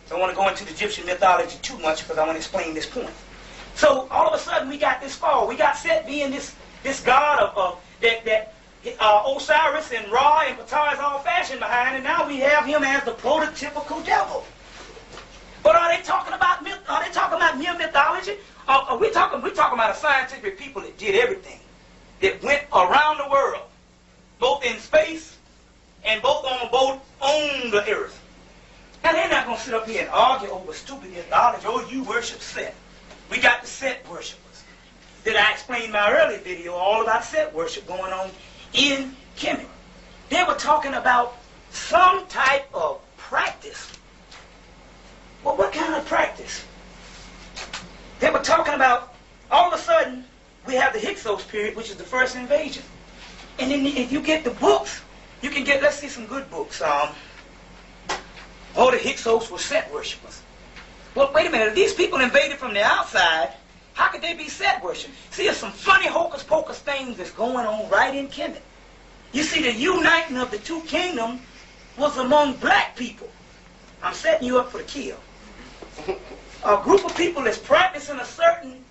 So I don't want to go into the Egyptian mythology too much because I want to explain this point. So all of a sudden we got this fall. We got Set being this god of that Osiris and Ra and Ptah is all fashioned behind, and now we have him as the prototypical devil. But are they talking about myth? Are they talking about mere mythology? Are we talking about a scientific people that did everything, that went around the world, both in space and both on the earth? Now they're not going to sit up here and argue over stupid mythology. Oh, you worship Set. We got the Set worshipers that I explained in my early video all about Set worship going on in Kemet. They were talking about some type of practice. Well, what kind of practice? They were talking about, all of a sudden, we have the Hyksos period, which is the first invasion. And then if you get the books, you can get, let's see some good books. All the Hyksos were Set worshipers. Well, wait a minute. If these people invaded from the outside, how could they be Set worship? See, there's some funny hocus-pocus things that's going on right in Kemet. You see, the uniting of the two kingdoms was among black people. I'm setting you up for the kill. A group of people is practicing a certain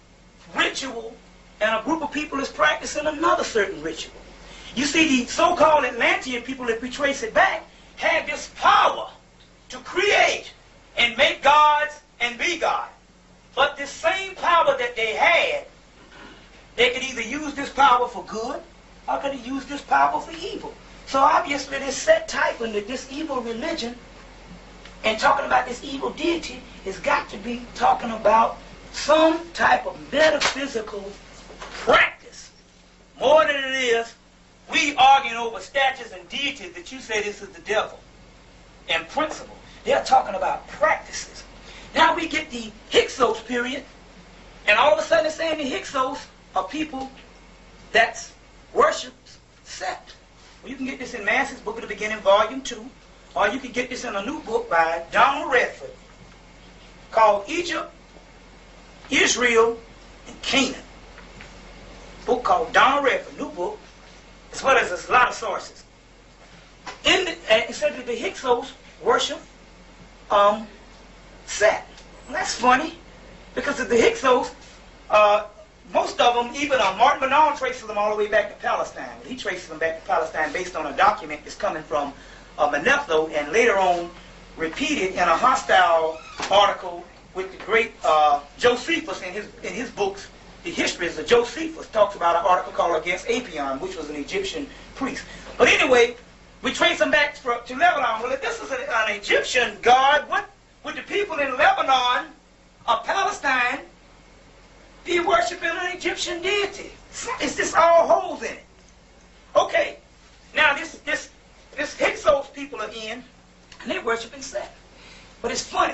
ritual, and a group of people is practicing another certain ritual. You see, the so-called Atlantean people, if we trace it back, had this power to create and make gods and be God. But this same power that they had, they could either use this power for good, or could they use this power for evil. So obviously this Set Typhon, that this evil religion, and talking about this evil deity, has got to be talking about some type of metaphysical practice more than it is we arguing over statues and deities that you say this is the devil and principle. They're talking about practices. Now we get the Hyksos period, and all of a sudden it's saying the Hyksos are people that worship Set. Well, you can get this in Massey's Book of the Beginning, Volume 2, or you can get this in a new book by Donald Redford called Egypt, Israel, and Canaan. Book called Donald Redford, new book, as well as there's a lot of sources. It said that the Hyksos worship Set. Well, that's funny, because the Hyksos, most of them, even Martin Bernard traces them all the way back to Palestine. He traces them back to Palestine based on a document that's coming from Manetho, and later on repeated in a hostile article with the great Josephus in his books. The Histories of Josephus talks about an article called Against Apion, which was an Egyptian priest. But anyway, we trace them back to Lebanon. Well, if this is an Egyptian god, what would the people in Lebanon or Palestine be worshiping an Egyptian deity? Is this all holes in it? Okay, now this Hyksos people are in, and they're worshiping Set. But it's funny.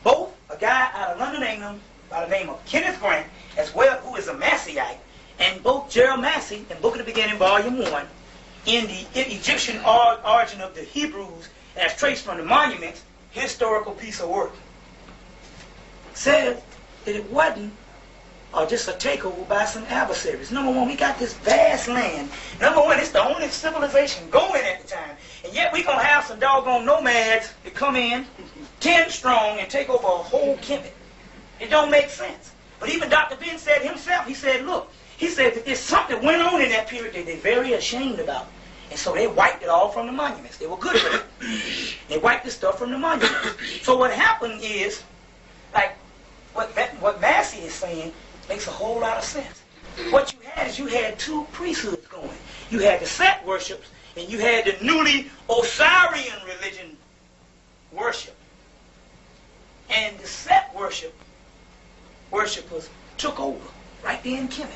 Both a guy out of London, England, by the name of Kenneth Grant, as well, who is a Masseyite, and both Gerald Massey in Book of the Beginning, Volume 1, in the Egyptian origin of the Hebrews, as traced from the monuments, historical piece of work, said that it wasn't just a takeover by some adversaries. Number one, we got this vast land. Number one, it's the only civilization going at the time. And yet we're going to have some doggone nomads that come in, 10 strong, and take over a whole Kemet. It don't make sense. But even Dr. Ben said himself, he said, look, he said that there's something that went on in that period that they're very ashamed about. And so they wiped it all from the monuments. They were good with it. They wiped the stuff from the monuments. So what happened is, like what Massey is saying makes a whole lot of sense. What you had is you had two priesthoods going. You had the Set worships, and you had the newly Osirian religion worship. And the Set worshippers took over right there in Kemet.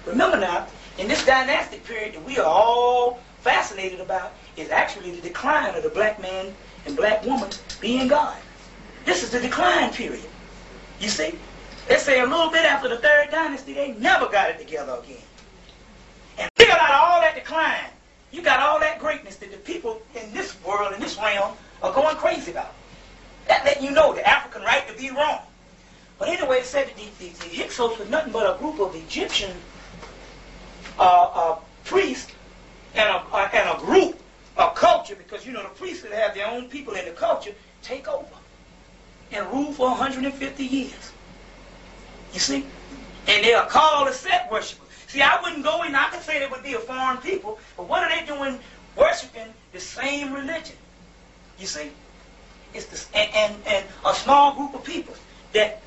Remember now, in this dynastic period that we are all fascinated about is actually the decline of the black man and black woman being God. This is the decline period. You see? They say a little bit after the third dynasty, they never got it together again. And figured out all that decline. You got all that greatness that the people in this world, in this realm, are going crazy about. That letting you know the African right to be wrong. But anyway, it said that the Hyksos was nothing but a group of Egyptian priests and a group, a culture, because you know the priests that have their own people in the culture take over and rule for 150 years. You see? And they are called the Set worshippers. See, I wouldn't go in, I could say they would be a foreign people, but what are they doing worshiping the same religion? You see? It's this, and a small group of people that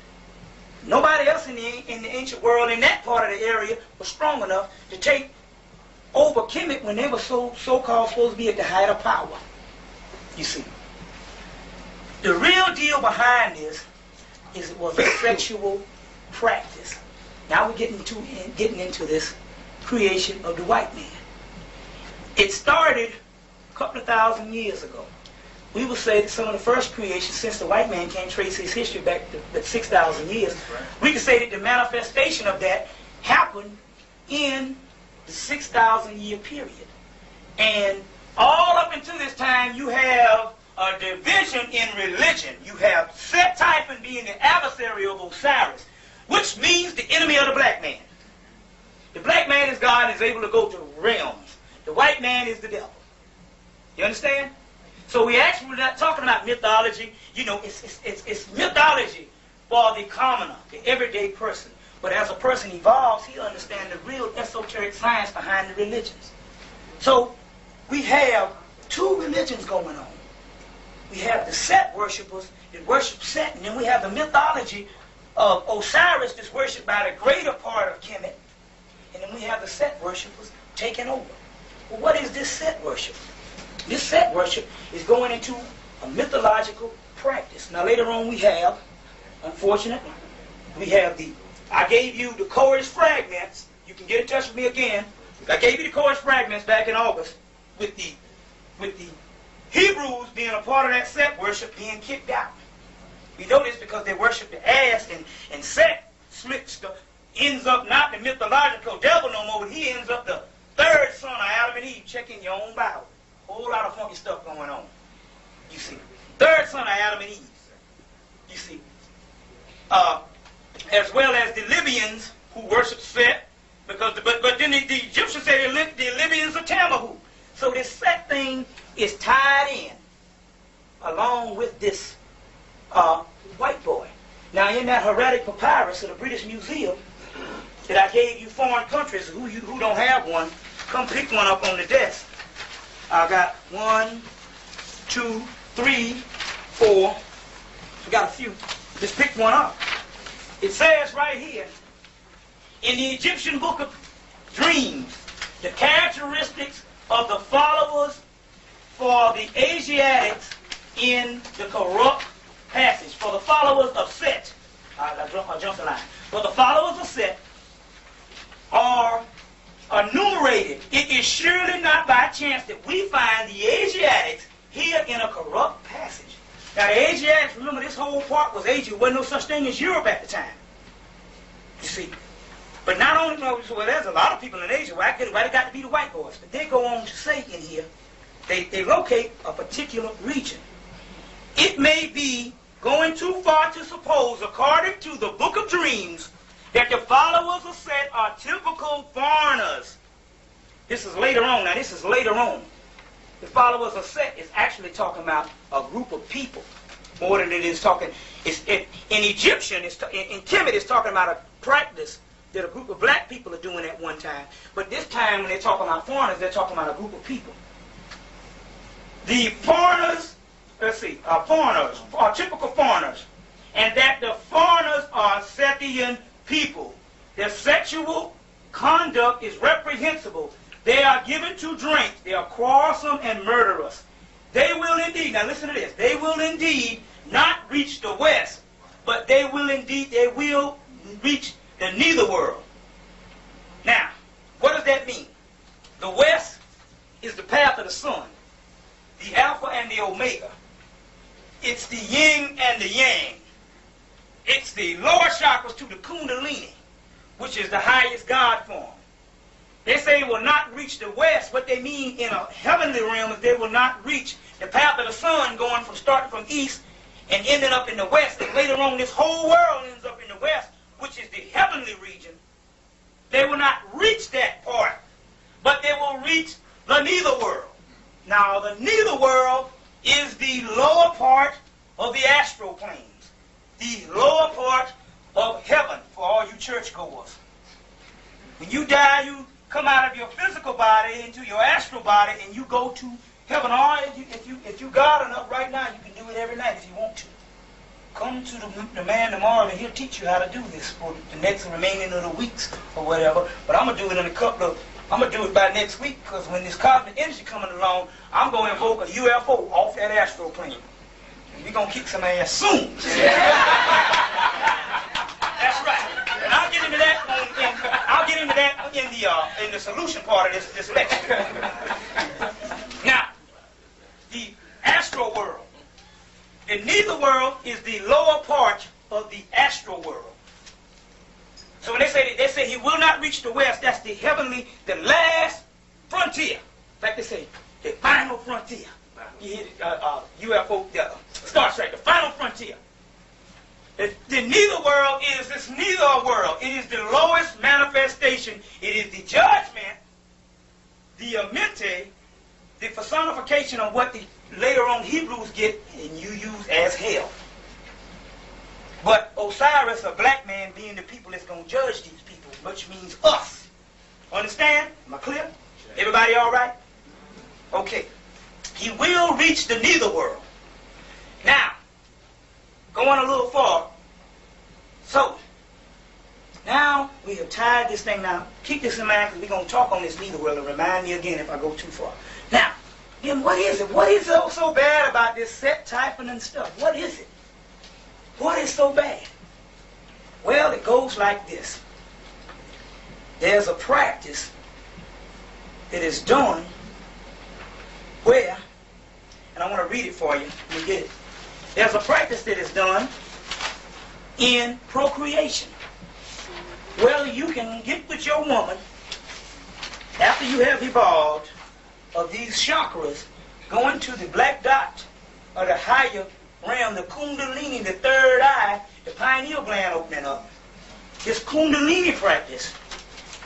nobody else in the ancient world in that part of the area was strong enough to take over Kemet when they were so-called supposed to be at the height of power. You see? The real deal behind this is it was a sexual practice. Now we're getting into this creation of the white man. It started a couple of thousand years ago. We would say that some of the first creations, since the white man can't trace his history back to 6,000 years, right, we could say that the manifestation of that happened in the 6,000 year period. And all up until this time, you have a division in religion. You have Set Typhon being the adversary of Osiris, which means the enemy of the black man. The black man is God and is able to go to realms. The white man is the devil. You understand? So we're not talking about mythology. You know, it's mythology for the commoner, the everyday person. But as a person evolves, he understands the real esoteric science behind the religions. So we have two religions going on. We have the Set worshippers that worship Set, and then we have the mythology of Osiris that's worshipped by the greater part of Kemet, and then we have the Set worshippers taking over. Well, what is this Set worship? This Set worship is going into a mythological practice. Now later on we have, unfortunately, I gave you the chorus fragments You can get in touch with me again. I gave you the chorus fragments back in August with the Hebrews being a part of that Set worship being kicked out. We know this because they worship the ass, and Set ends up not the mythological devil no more, but he ends up the third son of Adam and Eve. Check in your own Bible. Whole lot of funky stuff going on. You see. Third son of Adam and Eve. You see. As well as the Libyans who worship Set, because but then the Egyptians say the Libyans are Tamahu. So this Set thing is tied in along with this white boy. Now in that Hieratic Papyrus of the British Museum that I gave you foreign countries who don't have one, come pick one up on the desk. I got 1, 2, 3, 4. I got a few. Just pick one up. It says right here in the Egyptian Book of Dreams, the characteristics of the followers for the Asiatics in the corrupt passage. For the followers of Set, I jumped the line. For the followers of Set are enumerated. It is surely not by chance that we find the Asiatics here in a corrupt passage. Now the Asiatics, remember this whole part was Asia. There wasn't no such thing as Europe at the time. You see. But not only, well, there's a lot of people in Asia. Why they got to be the white boys? But they go on to say in here, they locate a particular region. It may be going too far to suppose, according to the Book of Dreams, that the followers of Set are typical foreigners. This is later on. Now, this is later on. The followers of Set is actually talking about a group of people more than it is talking. In Egyptian, in Kemet, it's talking about a practice that a group of black people are doing at one time. But this time, when they're talking about foreigners, they're talking about a group of people. The foreigners, foreigners are typical foreigners, and that the foreigners are Sethian people. Their sexual conduct is reprehensible. They are given to drink. They are quarrelsome and murderous. They will indeed, now listen to this, they will indeed not reach the west, but they will reach the neither world. Now, what does that mean? The west is the path of the sun, the alpha and the omega. It's the yin and the yang. It's the lower chakras to the kundalini, which is the highest God form. They say they will not reach the west. What they mean in a heavenly realm is they will not reach the path of the sun going from starting from east and ending up in the west. And later on, this whole world ends up in the west, which is the heavenly region. They will not reach that part, but they will reach the neither world. Now, the neither world is the lower part of the astral planes, the lower part of heaven for all you churchgoers. When you die, you come out of your physical body into your astral body, and you go to heaven. Or if you God enough right now, you can do it every night if you want to. Come to the man tomorrow, and he'll teach you how to do this for the next remaining of the weeks or whatever. But I'm gonna do it in I'm gonna do it by next week, because when this cosmic energy coming along, I'm gonna invoke a UFO off that astral plane. We're gonna kick some ass soon. That's right. And I'll get into that in the solution part of this lecture. Now, the astral world. The neither world is the lower part of the astral world. So when they say he will not reach the west, that's the heavenly, the last frontier. Like they say, the final frontier. You hear UFO, Star Trek, the final frontier. The neither world is this neither world. It is the lowest manifestation. It is the judgment, the amente, the personification of what the later on Hebrews get and you use as hell. But Osiris, a black man, being the people that's going to judge these people, which means us. Understand? Am I clear? Everybody all right? Okay. He will reach the neither world. Now, going a little far. So, now we have tied this thing down. Keep this in mind, because we're going to talk on this neither world, and remind me again if I go too far. Now, then what is it? What is so bad about this Set typing and stuff? What is it? What is so bad? Well, it goes like this. there's a practice that is done where, and I want to read it for you. Let me get it. There's a practice that is done in procreation. Well, you can get with your woman after you have evolved of these chakras going to the black dot or the higher realm, the kundalini, the third eye, the pineal gland opening up. This kundalini practice,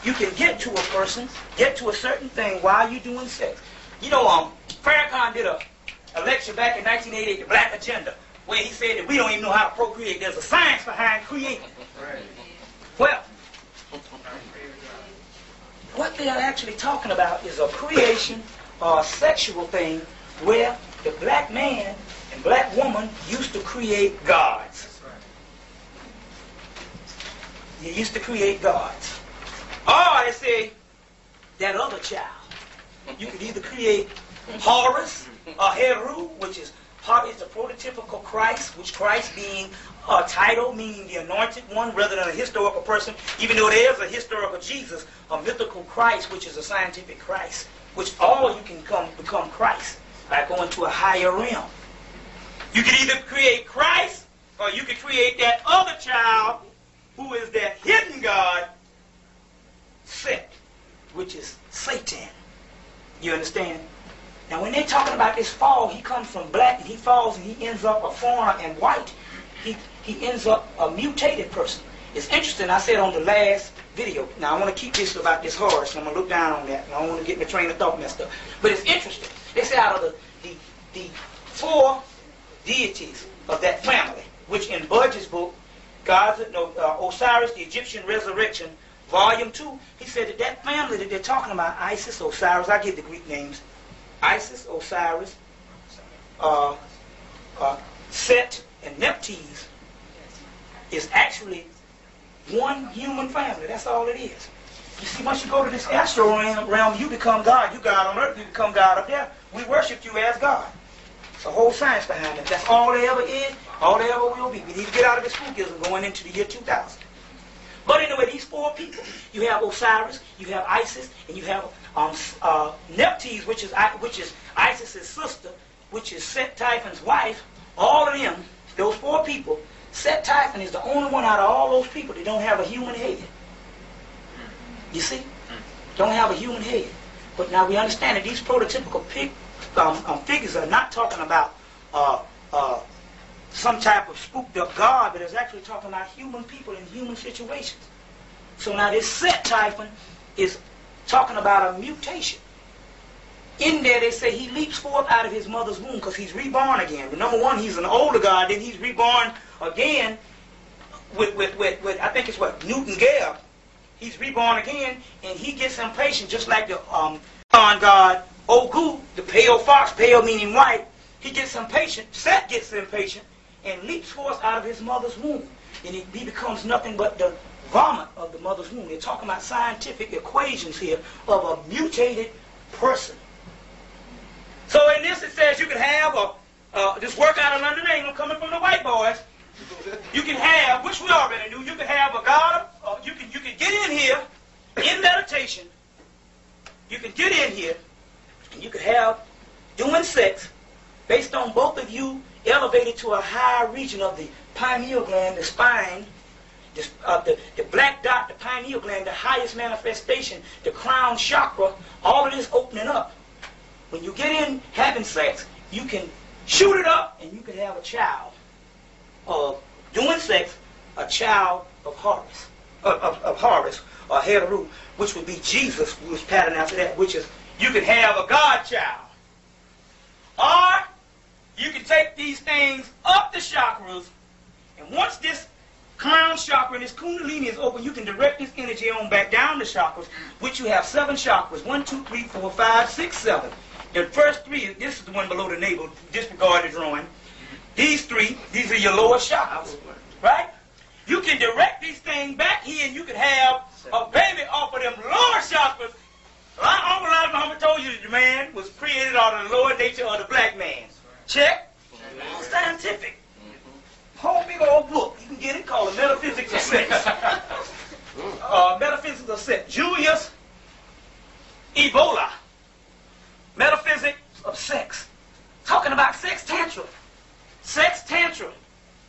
you can get to a person, get to a certain thing while you're doing sex. You know, Farrakhan did a lecture back in 1988, The Black Agenda, where he said that we don't even know how to procreate. There's a science behind creating. Well, what they are actually talking about is a creation or a sexual thing where the black man and black woman used to create gods. You used to create gods. Or they say that other child. You could either create Horus or Heru, which is the prototypical Christ, which Christ being a title, meaning the anointed one, rather than a historical person, even though there is a historical Jesus, a mythical Christ, which is a scientific Christ, which all you can become Christ by going to a higher realm. You can either create Christ, or you can create that other child, who is that hidden God, Set, which is Satan. You understand? Now when they're talking about this fall, he comes from black and he falls and he ends up a foreigner and white. He ends up a mutated person. It's interesting, I said on the last video, now I want to keep this about this horse, and I'm going to look down on that, and I don't want to get my train of thought messed up. But it's interesting. They say out of the four deities of that family, which in Budge's book, Osiris, the Egyptian Resurrection, Volume 2, he said that family that they're talking about, Isis, Osiris, I give the Greek names, Isis, Osiris, Set, and Nephthys, is actually one human family. That's all it is. You see, once you go to this astral realm, you become God. You God on earth, you become God up there. We worship you as God. It's a whole science behind it. That's all there ever is, all there ever will be. We need to get out of this spookism going into the year 2000. But anyway, these four people, you have Osiris, you have Isis, and you have Nephthys, which is Isis' sister, which is Set Typhon's wife. All of them, those four people, Set Typhon is the only one out of all those people that don't have a human head. You see? Don't have a human head. But now we understand that these prototypical figures are not talking about some type of spooked up God, but it's actually talking about human people in human situations. So now this Set Typhon is talking about a mutation. In there they say he leaps forth out of his mother's womb because he's reborn again. Number one, he's an older God, then he's reborn again with I think it's what, Newton Gale. He's reborn again, and he gets impatient, just like the God, Ogu, the pale fox, pale meaning white. He gets impatient, Set gets impatient, and leaps forth out of his mother's womb. And he becomes nothing but the vomit of the mother's womb. They're talking about scientific equations here of a mutated person. So in this it says you can have this workout in London England coming from the white boys. You can have, which we already knew, you can have a God, you can get in here in meditation. You can get in here and you can have doing sex based on both of you elevated to a higher region of the pineal gland, the spine, the black dot, the pineal gland, the highest manifestation, the crown chakra, all of this opening up. When you get in having sex, you can shoot it up and you can have a child of doing sex, a child of Horus, or Heru, which would be Jesus, who was patterned after that, which is you can have a God child. Or you can take these things up the chakras, and once this crown chakra and this kundalini is open, you can direct this energy on back down the chakras, which you have 7 chakras, 1, 2, 3, 4, 5, 6, 7. The first 3, this is the one below the navel, disregard the drawing. These 3, these are your lower chakras, right? You can direct these things back here, and you can have a baby off of them lower chakras. Uncle Muhammad told you that the man was created out of the lower nature of the black man. Check? All scientific. Whole big old book. You can get it called Metaphysics of Sex. Metaphysics of Sex. set. Julius Evola, Metaphysics of Sex. Talking about sex tantrum. Sex tantrum.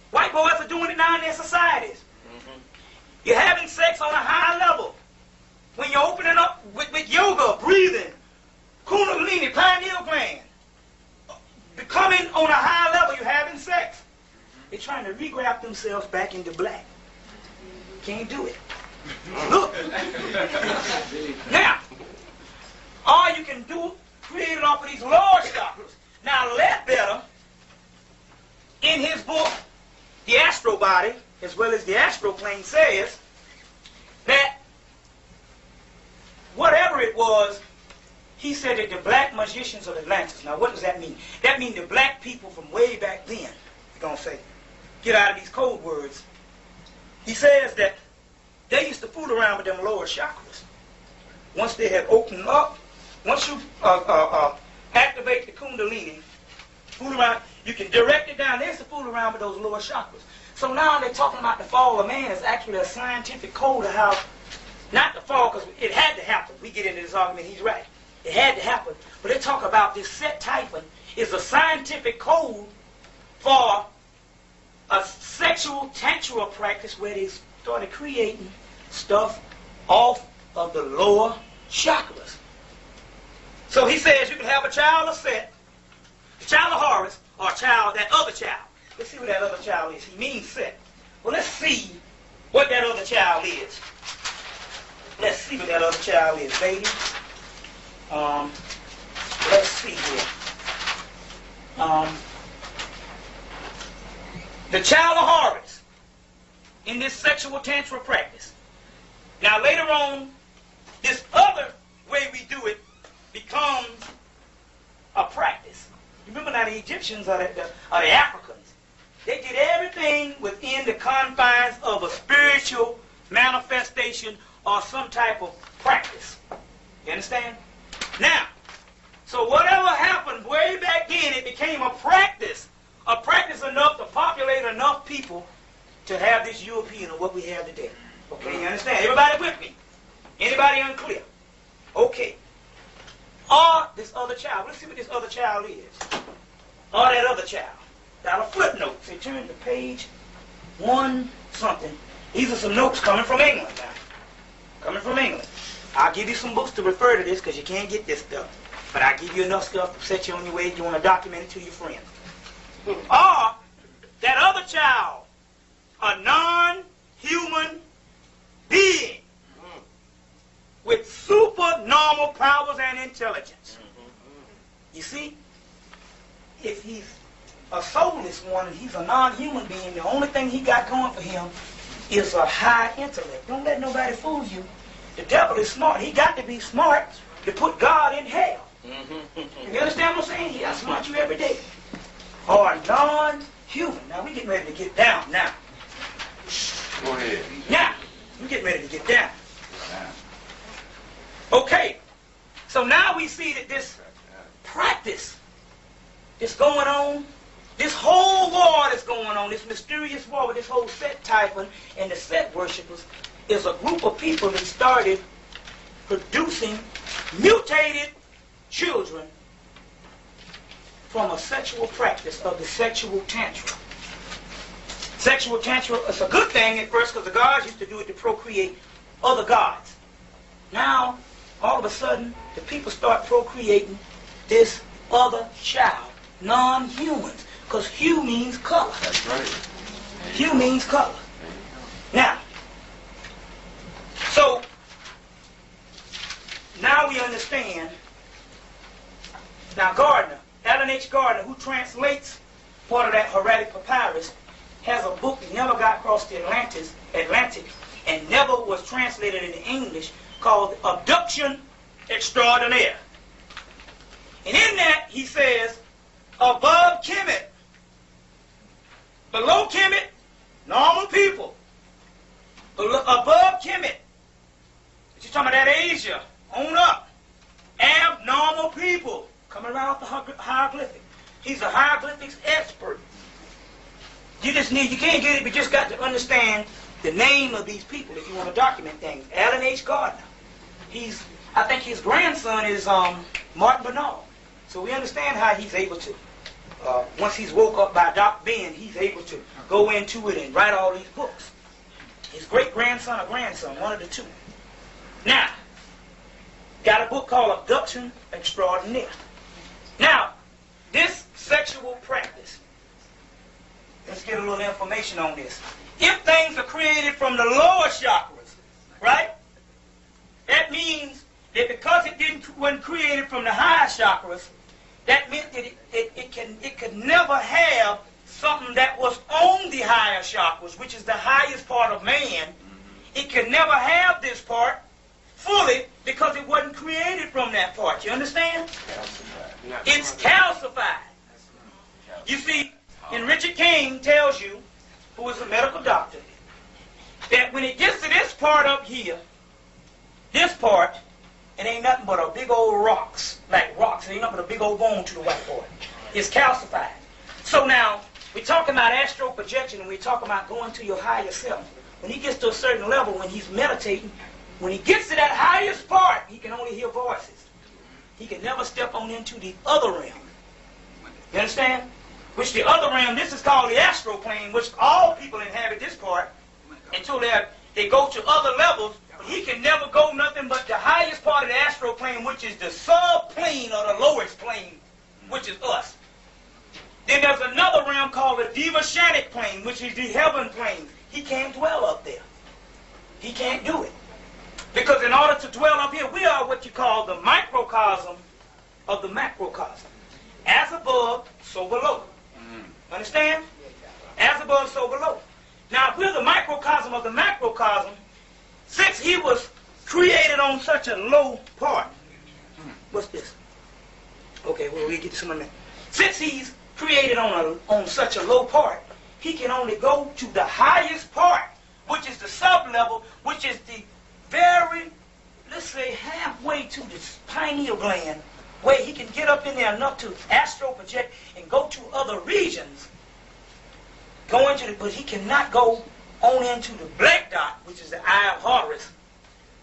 White boys are doing it now in their societies. You're having sex on a high level. When you're opening up with yoga, breathing, kundalini, pineal gland, becoming on a high level, you're having sex. They're trying to regraft themselves back into black. Can't do it. Look. Now, all you can do, create it off of these large chakras. Now, Ledbetter, in his book, The Astro Body, as well as the Astro Plane, says that whatever it was, he said that the black magicians of Atlantis. Now, what does that mean? That means the black people from way back then, you're going to say, get out of these code words. He says that they used to fool around with them lower chakras. Once they had opened up, once you activate the kundalini, fool around, you can direct it down. They used to fool around with those lower chakras. So now they're talking about the fall of man is actually a scientific code of how, not the fall, because it had to happen. We get into this argument, he's right. It had to happen. But they talk about this set typhon is a scientific code for a sexual tantra practice where they started creating stuff off of the lower chakras. So he says you can have a child of Set, a child of Horus, or a child, that other child. Let's see what that other child is. He means Set. Well, let's see what that other child is. Let's see what that other child is, baby. Let's see here. The child of Horus in this sexual tantra practice. Now later on, this other way we do it becomes a practice. Remember now, the Egyptians or the Africans, they did everything within the confines of a spiritual manifestation or some type of practice. You understand? Now, so whatever happened way back then, it became a practice enough to populate enough people to have this European or what we have today. Okay, you understand? Everybody with me? Anybody unclear? Okay. Or this other child. Let's see what this other child is. Or that other child. Got a footnote. Say, turn to page 1 something. These are some notes coming from England now. Coming from England. I'll give you some books to refer to this because you can't get this stuff. But I'll give you enough stuff to set you on your way if you want to document it to your friends. Or that other child, a non-human being with supernormal powers and intelligence. You see, if he's a soulless one and he's a non-human being, the only thing he got going for him is a high intellect. Don't let nobody fool you. The devil is smart. He got to be smart to put God in hell. You understand what I'm saying? He'll smart you every day. Or non-human. Now we're getting ready to get down now. Go ahead. Now, we're getting ready to get down. Okay. So now we see that this practice is going on. This whole war that's going on, this mysterious war with this whole Set typhon and the Set worshippers, is a group of people that started producing mutated children from a sexual practice of the sexual tantra. Sexual tantra is a good thing at first because the gods used to do it to procreate other gods. Now, all of a sudden, the people start procreating this other child, non-humans, because hue means color. That's right. Hue means color. Now, so, now we understand. Now Gardner, Alan H. Gardner, who translates part of that Hieratic Papyrus, has a book that never got across the Atlantic and never was translated into English called Abduction Extraordinaire. And in that he says, above Kemet, below Kemet, normal people. Above Kemet, she's talking about that Asia, on up, abnormal people. Coming around the hieroglyphic. He's a hieroglyphics expert. You can't get it, but you just got to understand the name of these people if you want to document things. Alan H. Gardner. I think his grandson is Martin Bernard. So we understand how he's able to, once he's woke up by Dr. Ben, he's able to go into it and write all these books. His great-grandson or grandson, one of the two. Now, got a book called Abduction Extraordinaire. Now, this sexual practice, let's get a little information on this. If things are created from the lower chakras, right? That means that because it wasn't created from the higher chakras, that meant that it could never have something that was on the higher chakras, which is the highest part of man. It could never have this part fully because it wasn't created from that part. You understand? It's calcified. You see, and Richard King tells you, who is a medical doctor, that when it gets to this part up here, this part, it ain't nothing but a big old rocks, like rocks. It ain't nothing but a big old bone to the white boy. It's calcified. So now, we're talking about astral projection, and we're talking about going to your higher self. When he gets to a certain level, when he's meditating, when he gets to that highest part, he can only hear voices. He can never step on into the other realm. You understand? Which the other realm, this is called the astral plane, which all people inhabit this part until they go to other levels. But he can never go nothing but the highest part of the astral plane, which is the subplane or the lowest plane, which is us. Then there's another realm called the Devashanic plane, which is the heaven plane. He can't dwell up there. He can't do it. Because in order to dwell up here, we are what you call the microcosm of the macrocosm. As above, so below. Understand? As above, so below. Now, if we're the microcosm of the macrocosm, since he was created on such a low part, what's this? Okay, well, we'll get to some of that. Since he's created on such a low part, he can only go to the highest part, which is the sub-level, which is the very, let's say, halfway to the pineal gland, where he can get up in there enough to astral project and go to other regions. But he cannot go on into the black dot, which is the eye of Horus,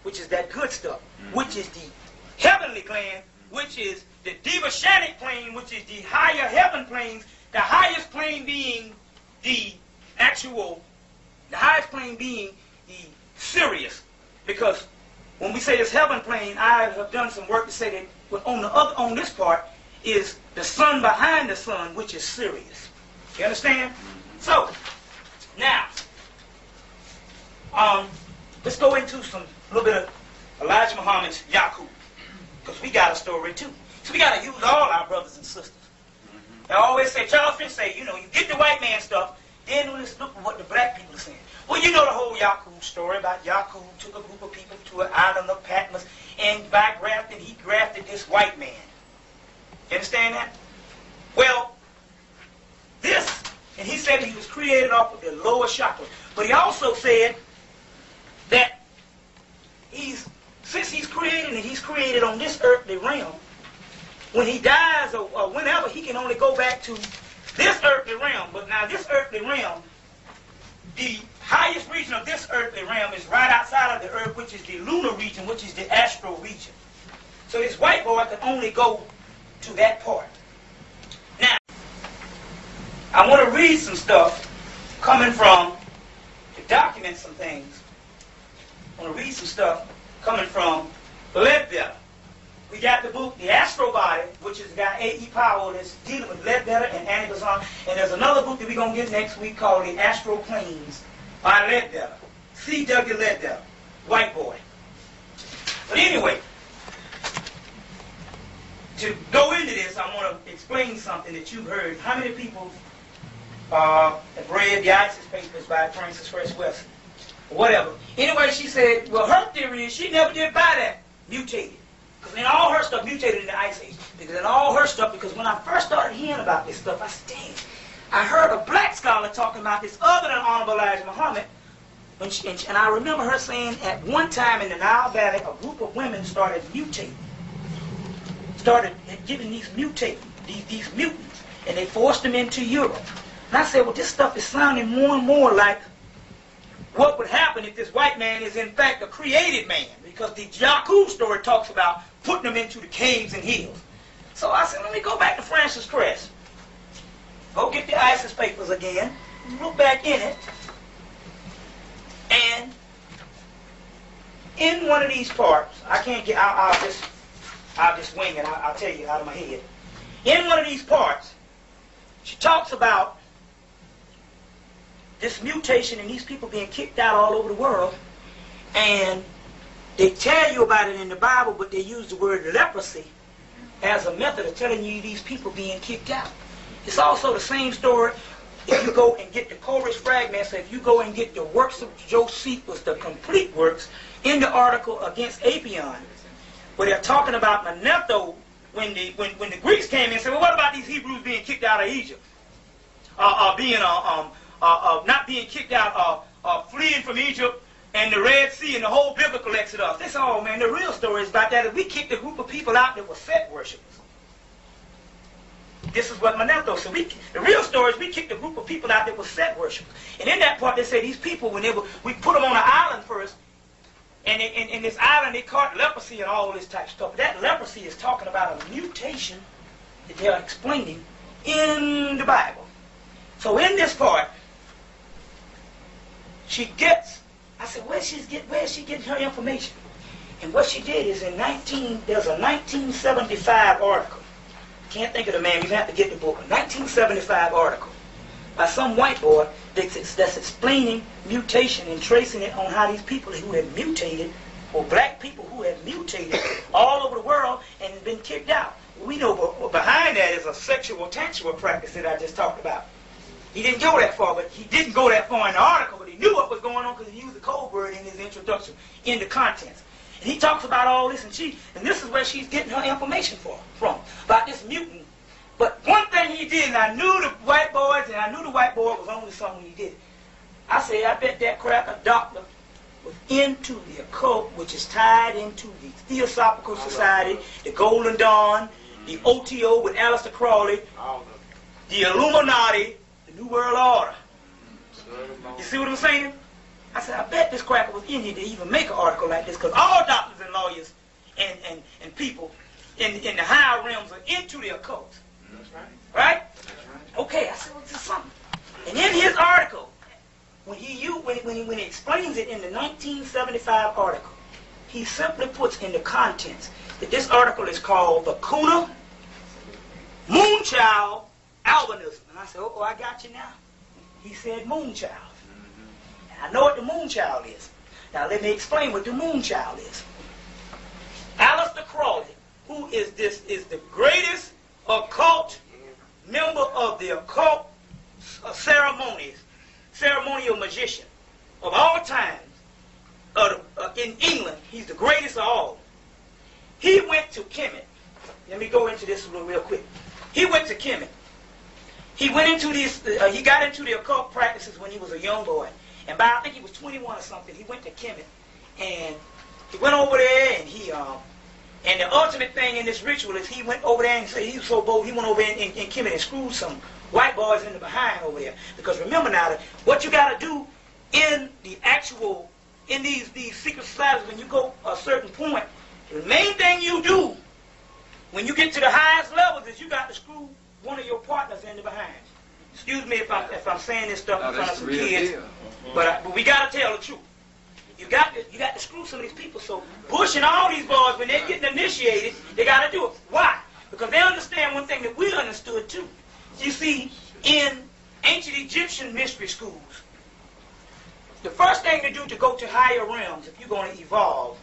which is that good stuff, which is the heavenly gland, which is the Devashanic plane, which is the higher heaven planes, the highest plane being the highest plane being the Sirius. Because when we say this heaven plane, I have done some work to say that on this part is the sun behind the sun, which is Sirius. You understand? So, now, let's go into a little bit of Elijah Muhammad's Yaqub, because we got a story too. So we got to use all our brothers and sisters. They always say, Charles Fish say, you get the white man stuff, then let's look at what the black people are saying. Well, you know the whole Yaqub story about Yaqub took a group of people to an island of Patmos, and by grafting, he grafted this white man. You understand that? Well, and he said he was created off of the lower chakra. But he also said that since he's created and he's created on this earthly realm, when he dies or whenever, he can only go back to this earthly realm. But now this earthly realm, the highest region of this earthly realm is right outside of the earth, which is the lunar region, which is the astral region. So this white boy can only go to that part. Now, I want to read some stuff coming from, to document some things. I want to read some stuff coming from Ledbetter. We got the book, The Astral Body, which has got A.E. Powell that's dealing with Ledbetter and Annie Besant. And there's another book that we're going to get next week called The Astral Planes by Ledbetter. C.W. Ledbetter, white boy. But anyway, to go into this, I want to explain something that you've heard. How many people have read the ISIS papers by Frances Fresh West? Whatever. Anyway, she said, well, her theory is she never did buy that mutated. Because in all her stuff mutated in the Ice Age. Because in all her stuff, because when I first started hearing about this stuff, I said, dang, I heard a black scholar talking about this other than Honorable Elijah Muhammad. And I remember her saying at one time in the Nile Valley, a group of women started mutating. Started getting these mutants. And they forced them into Europe. And I said, well, this stuff is sounding more and more like what would happen if this white man is in fact a created man, because the Yakub story talks about putting them into the caves and hills. So I said, let me go back to Francis Cress. Go get the ISIS papers again, look back in it, and in one of these parts, I can't get, I'll just wing it, I'll tell you out of my head. In one of these parts, she talks about this mutation and these people being kicked out all over the world, and they tell you about it in the Bible, but they use the word leprosy as a method of telling you these people being kicked out. It's also the same story if you go and get the Coleridge fragments, if you go and get the works of Josephus, the complete works, in the article against Apion, where they're talking about Manetho when the Greeks came in and said, well, what about these Hebrews being kicked out of Egypt? Not being kicked out, fleeing from Egypt and the Red Sea and the whole biblical Exodus. They said, oh man, the real story is about that. Is we kicked a group of people out that were Set worshippers. This is what Manetho said. The real story is we kicked a group of people out that were Set worshippers. And in that part they say these people, we put them on an island first, and in this island they caught leprosy and all this type of stuff. That leprosy is talking about a mutation that they are explaining in the Bible. So in this part, she gets, I said, where is she getting her information? And what she did is there's a 1975 article. Can't think of the man, you have to get the book. A 1975 article by some white boy that's explaining mutation and tracing it on how these people who have mutated, or black people who have mutated all over the world and been kicked out. We know behind that is a sexual tantra practice that I just talked about. He didn't go that far, but he didn't go that far in the article, but he knew what was going on because he used the code word in his introduction, in the contents. And he talks about all this, and this is where she's getting her information from, about this mutant. But one thing he did, and I knew the white boys, and I knew the white boy was only something when he did it. I said, I bet that crap a doctor was into the occult, which is tied into the Theosophical Society, the Golden Dawn, the OTO with Aleister Crowley, the Illuminati, the New World Order. You see what I'm saying? I said, I bet this cracker was in here to even make an article like this, because all doctors and lawyers and people in the higher realms are into the occult. That's right. Right? That's right. Okay, I said, well, this is something. And in his article, when he explains it in the 1975 article, he simply puts in the contents that this article is called the Kuna Moonchild Albinism. And I said, oh, I got you now. He said Moonchild. I know what the Moonchild is. Now let me explain what the Moonchild is. Aleister Crowley, who is the greatest occult member of the occult ceremonial magician of all times in England. He's the greatest of all. He went to Kemet. Let me go into this real quick. He went to Kemet. He went into these. He got into the occult practices when he was a young boy. And by, I think he was 21 or something, he went to Kemet, and he went over there, and and the ultimate thing in this ritual is he went over there and said he was so bold, he went over in Kemet and screwed some white boys in the behind over there. Because remember now, what you got to do in these secret societies, when you go a certain point, the main thing you do when you get to the highest levels is you got to screw one of your partners in the behind. Excuse me if I'm saying this stuff in front of some kids, but we got to tell the truth. You got to screw some of these people. So Bush and all these boys, when they're getting initiated, they got to do it. Why? Because they understand one thing that we understood too. You see, in ancient Egyptian mystery schools, the first thing to do to go to higher realms, if you're going to evolve,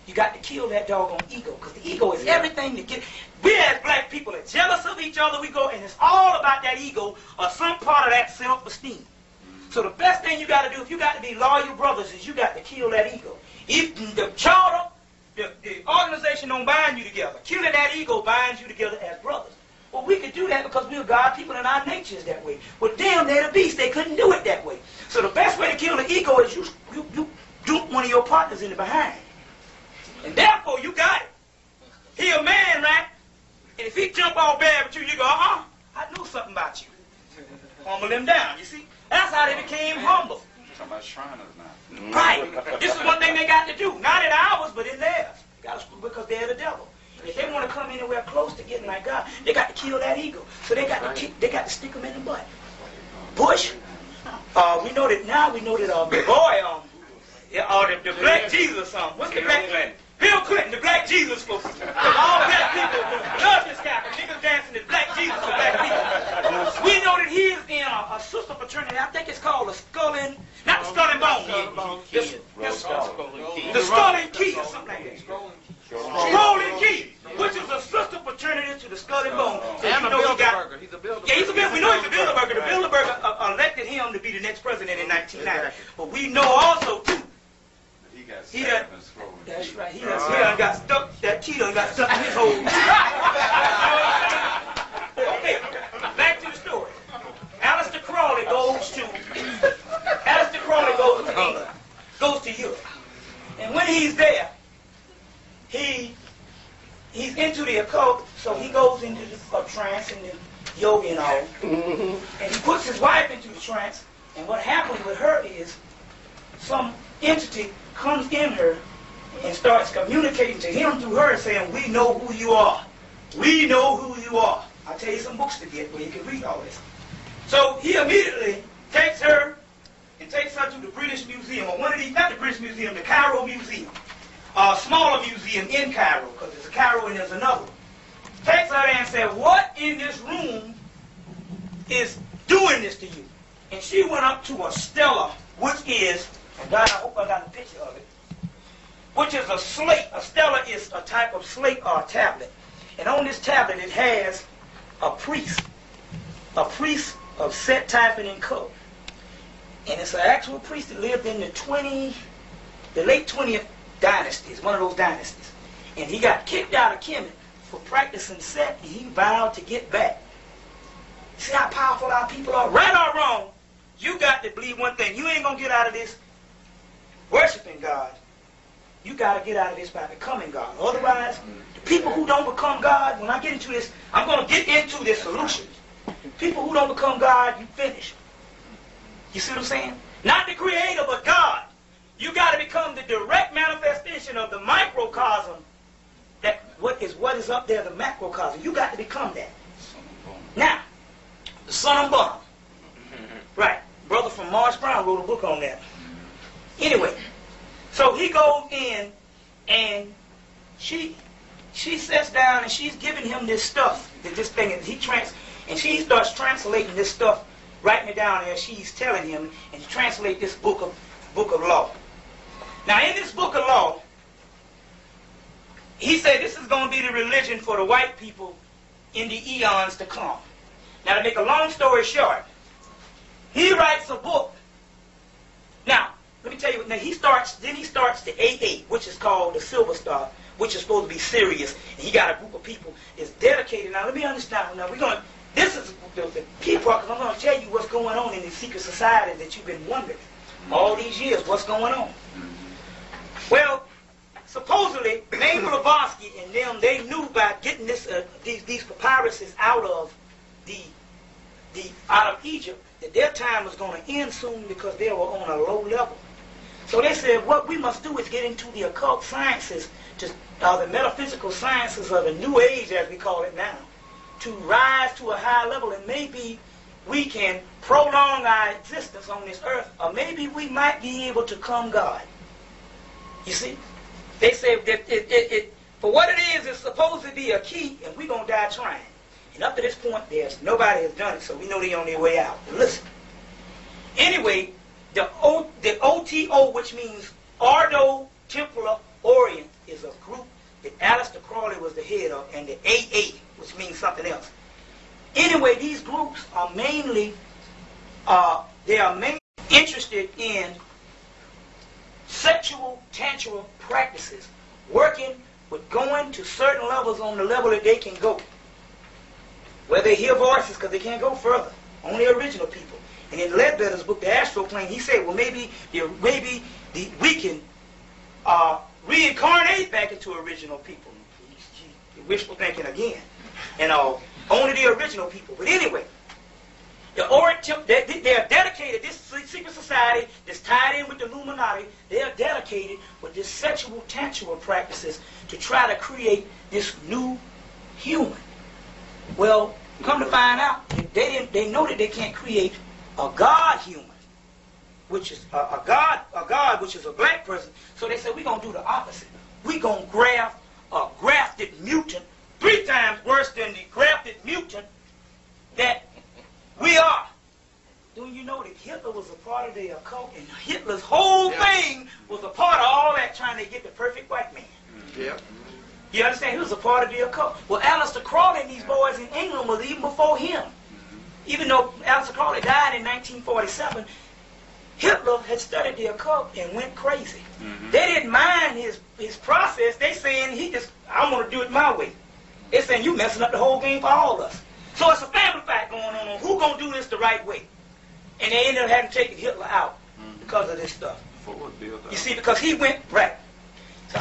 you got to kill that doggone ego, because the ego is everything to get. We as black people are jealous of each other. We go, and it's all about that ego or some part of that self-esteem. So the best thing you got to do, if you got to be loyal brothers, is you got to kill that ego. If the charter, the organization don't bind you together. Killing that ego binds you together as brothers. Well, we could do that because we're God people and our nature is that way. Well, damn, they're the beast. They couldn't do it that way. So the best way to kill the ego is you dupe one of your partners in the behind. And therefore, you got it. He a man, right? And if he jump all bad with you, you go, I knew something about you. Humble him down, you see? That's how they became humble. Talking about Shriners now. Right. This is one thing they got to do. Not in ours, but in theirs. Because they're the devil. If they want to come anywhere close to getting like God, they got to kill that ego. So they got to stick them in the butt. Bush, we know that the black Jesus song. What's the black Clinton? Bill Clinton, the black Jesus for all black people love this guy. Niggas dancing as black Jesus for black people. We know that he is in a sister fraternity. I think it's called the Skull and, not the Skull and Bone. The Skull and Key or something like that. Skull and Key, which is a sister fraternity to the Skull and Bone. So And you a know he got, Bilderberger. He's a Bilderberger. yeah, we know he's a Bilderberger. The Bilderberger elected him to be the next president in 1990. But we know also too. He got That's right. He done got stuck. That key done got stuck in his hole. Okay, back to the story. Aleister Crowley goes to England, goes to Europe, and when he's there, he's into the occult, so he goes into the trance and the yoga and all, and he puts his wife into the trance. And what happens with her is some entity comes in her and starts communicating to him through her, saying, "We know who you are. We know who you are." I'll tell you some books to get where you can read all this. So he immediately takes her and takes her to the British Museum, or one of these, not the British Museum, the Cairo Museum, a smaller museum in Cairo, because there's a Cairo and there's another one. Takes her there and said, "What in this room is doing this to you?" And she went up to a stela, which is, and God, I hope I got a picture of it, which is a slate. A stela is a type of slate or a tablet. And on this tablet it has a priest of set typing and code. And it's an actual priest that lived in the late 20th dynasty. It's one of those dynasties. And he got kicked out of Kemet for practicing set, and he vowed to get back. See how powerful our people are? Right or wrong, you got to believe one thing. You ain't going to get out of this worshiping God. You got to get out of this by becoming God. Otherwise, the people who don't become God, when I get into this, I'm going to get into this solution. People who don't become God, you finish. You see what I'm saying? Not the creator, but God. You got to become the direct manifestation of the microcosm. That what is up there, the macrocosm. You got to become that. Now, the Son of Bonham. Right. Brother from Marsh Brown wrote a book on that. Anyway, so he goes in and she sits down and she's giving him this stuff, this thing, and she starts translating this stuff, writing it down as she's telling him, and to translate this book of law. Now in this book of law, he said this is going to be the religion for the white people in the eons to come. Now to make a long story short, he writes a book. Now, let me tell you, now he starts the AA, which is called the Silver Star, which is supposed to be serious. And he got a group of people that's dedicated. Now let me understand. Now this is the key part, because I'm going to tell you what's going on in these secret societies that you've been wondering all these years, what's going on. Well, supposedly, Maine Blavatsky and them, they knew by getting these papyruses out of Egypt that their time was going to end soon because they were on a low level. So they said, what we must do is get into the occult sciences, the metaphysical sciences of the New Age, as we call it now, to rise to a high level, and maybe we can prolong our existence on this earth, or maybe we might be able to become God. You see? They say that for what it is, it's supposed to be a key, and we're going to die trying. And up to this point, nobody has done it, so we know they're on their way out. Listen. Anyway, the OTO, which means Ordo Templar Orient, is a group that Aleister Crowley was the head of, and the AA, which means something else. Anyway, these groups are mainly interested in sexual tantra practices, working with going to certain levels on the level that they can go. Where they hear voices because they can't go further. Only original people. And in Ledbetter's book, The Astral Plane, he said, well, maybe we can reincarnate back into original people. Wishful thinking again. And only the original people. But anyway, The Orient, they are dedicated, this secret society that's tied in with the Illuminati, they are dedicated with this sexual tantra practices to try to create this new human. Well, come to find out, they know that they can't create a God human, which is a God which is a black person. So they said, we're going to do the opposite. We're going to graft a grafted mutant 3 times worse than the grafted mutant that we are. Do you know that Hitler was a part of the occult, and Hitler's whole thing was a part of all that, trying to get the perfect white man? Yeah. You understand? He was a part of the occult. Well, Aleister Crowley and these boys in England was even before him. Even though Aleister Crowley died in 1947, Hitler had studied the occult and went crazy. They didn't mind his process. They saying I want to do it my way. They're saying you messing up the whole game for all of us. So it's a family fight going on who gonna do this the right way. And they ended up having to take Hitler out because of this stuff. Ford built the You see, because he went right. So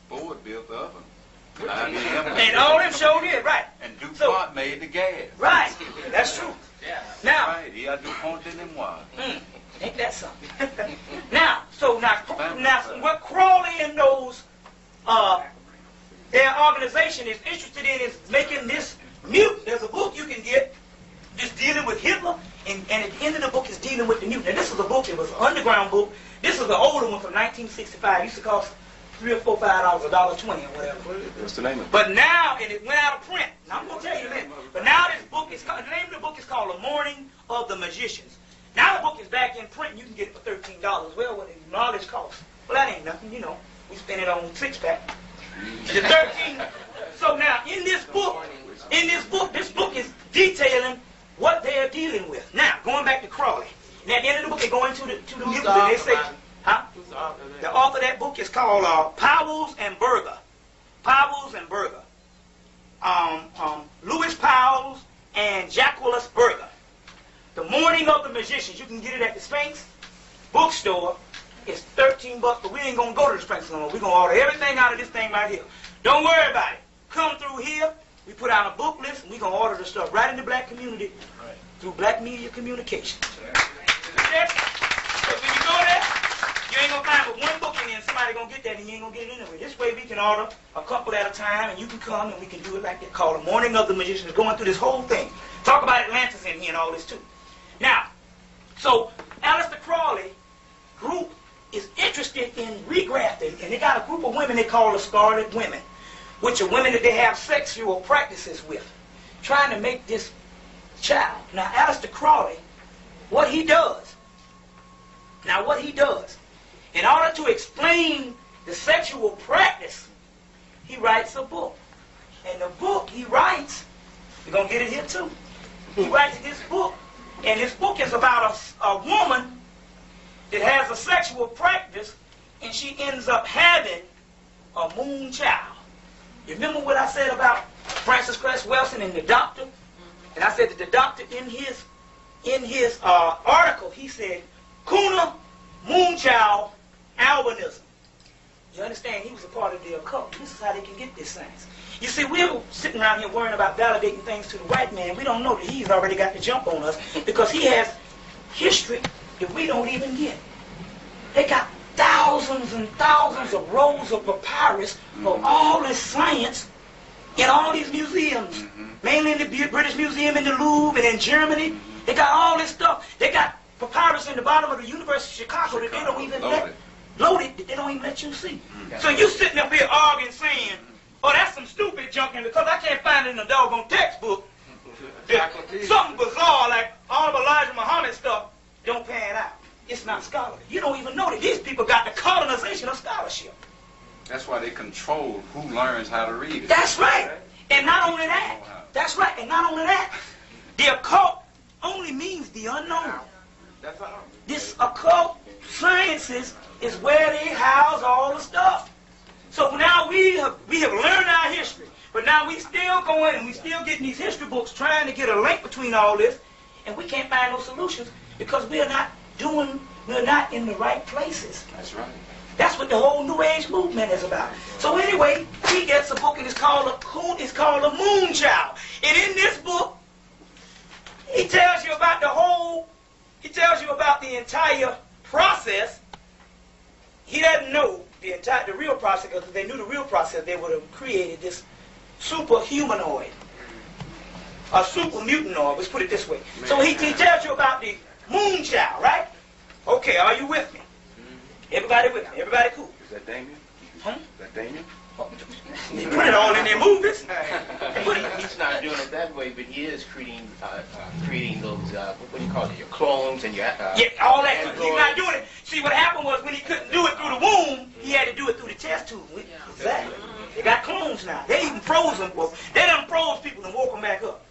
Ford built the oven. And all them showed it, right. And DuPont made the gas. Right. That's true. Yeah. Now, Right, he had DuPont de Nemours. ain't that something? now what Crowley and those, their organization is interested in is making this mutant. There's a book you can get just dealing with Hitler, and at the end of the book is dealing with the mutant. And this was a book, it was an underground book. This was the older one from 1965. It used to cost $3 or $4, $5, $1.20 or whatever. What's the name of it? But now, and it went out of print. Now I'm going to tell you that. But now this book is called, the name of the book is called The Morning of the Magicians. Now the book is back in print, and you can get it for $13. Well, what does knowledge cost? Well, that ain't nothing, you know. We spend it on 6-pack. The 13. So now, this book is detailing what they're dealing with. Now, going back to Crowley. And at the end of the book, they go into the music, and they say, the author of that book is called Powell and Berger. Powell and Berger. Louis Powell and Jacques Berger. The Morning of the Magicians. You can get it at the Sphinx bookstore. It's $13, but we ain't going to go to the Sphinx no more. We're going to order everything out of this thing right here. Don't worry about it. Come through here. We put out a book list, and we're going to order the stuff right in the black community through Black Media Communication. But when you go there, you ain't going to find but one book in there, and somebody going to get that, and you ain't going to get it anyway. This way we can order a couple at a time, and you can come, and we can do it like that, called The Morning of the Magicians, going through this whole thing. Talk about Atlantis in here and all this, too. Now, so Aleister Crowley group is interested in regrafting, and they got a group of women they call the Scarlet Women, which are women that they have sexual practices with, trying to make this child. Now, Aleister Crowley, what he does, in order to explain the sexual practice, he writes a book. And the book he writes, we're going to get it here too. He writes this book, and this book is about a woman that has a sexual practice, and she ends up having a moon child. You remember what I said about Francis Cress Welsing and the doctor? And I said that the doctor in his article, he said, Kuna Moonchild albinism. You understand? He was a part of the occult. This is how they can get these things. You see, we're sitting around here worrying about validating things to the white man. We don't know that he's already got the jump on us because he has history that we don't even get. They got thousands and thousands of rolls of papyrus of all this science in all these museums, mainly in the British Museum in the Louvre and in Germany. They got all this stuff. They got papyrus in the bottom of the University of Chicago that they don't even loaded that they don't even let you see. So you sitting up here arguing, saying, "Oh, that's some stupid junk," and because I can't find it in the doggone textbook, something bizarre like all of Elijah Muhammad stuff don't pan out. It's not scholarly. You don't even know that these people got the colonization of scholarship. That's why they control who learns how to read it. That's right. And not only that, that's right. And not only that, the occult only means the unknown. That's all. This occult sciences is where they house all the stuff. So now we have learned our history, but now we still going and we still getting these history books trying to get a link between all this, and we can't find no solutions because we're not in the right places. That's right. That's what the whole New Age movement is about. So anyway, he gets a book and it's called A Moon Child. And in this book, he tells you about the entire process, he doesn't know the real process, because if they knew the real process, they would have created this superhumanoid, a super mutanoid, let's put it this way. So he tells you about the moon child, right? Okay, are you with me? Everybody with me? Everybody cool? Is that Damien? Huh? Is that Damien? They put it all in their movies. He's not doing it that way, but he is creating those, what do you call it, your clones and your... Yeah, all that. He's not doing it. See, what happened was when he couldn't do it through the womb, he had to do it through the test tube. Exactly. They got clones now. They even froze them. They done froze people and woke them back up.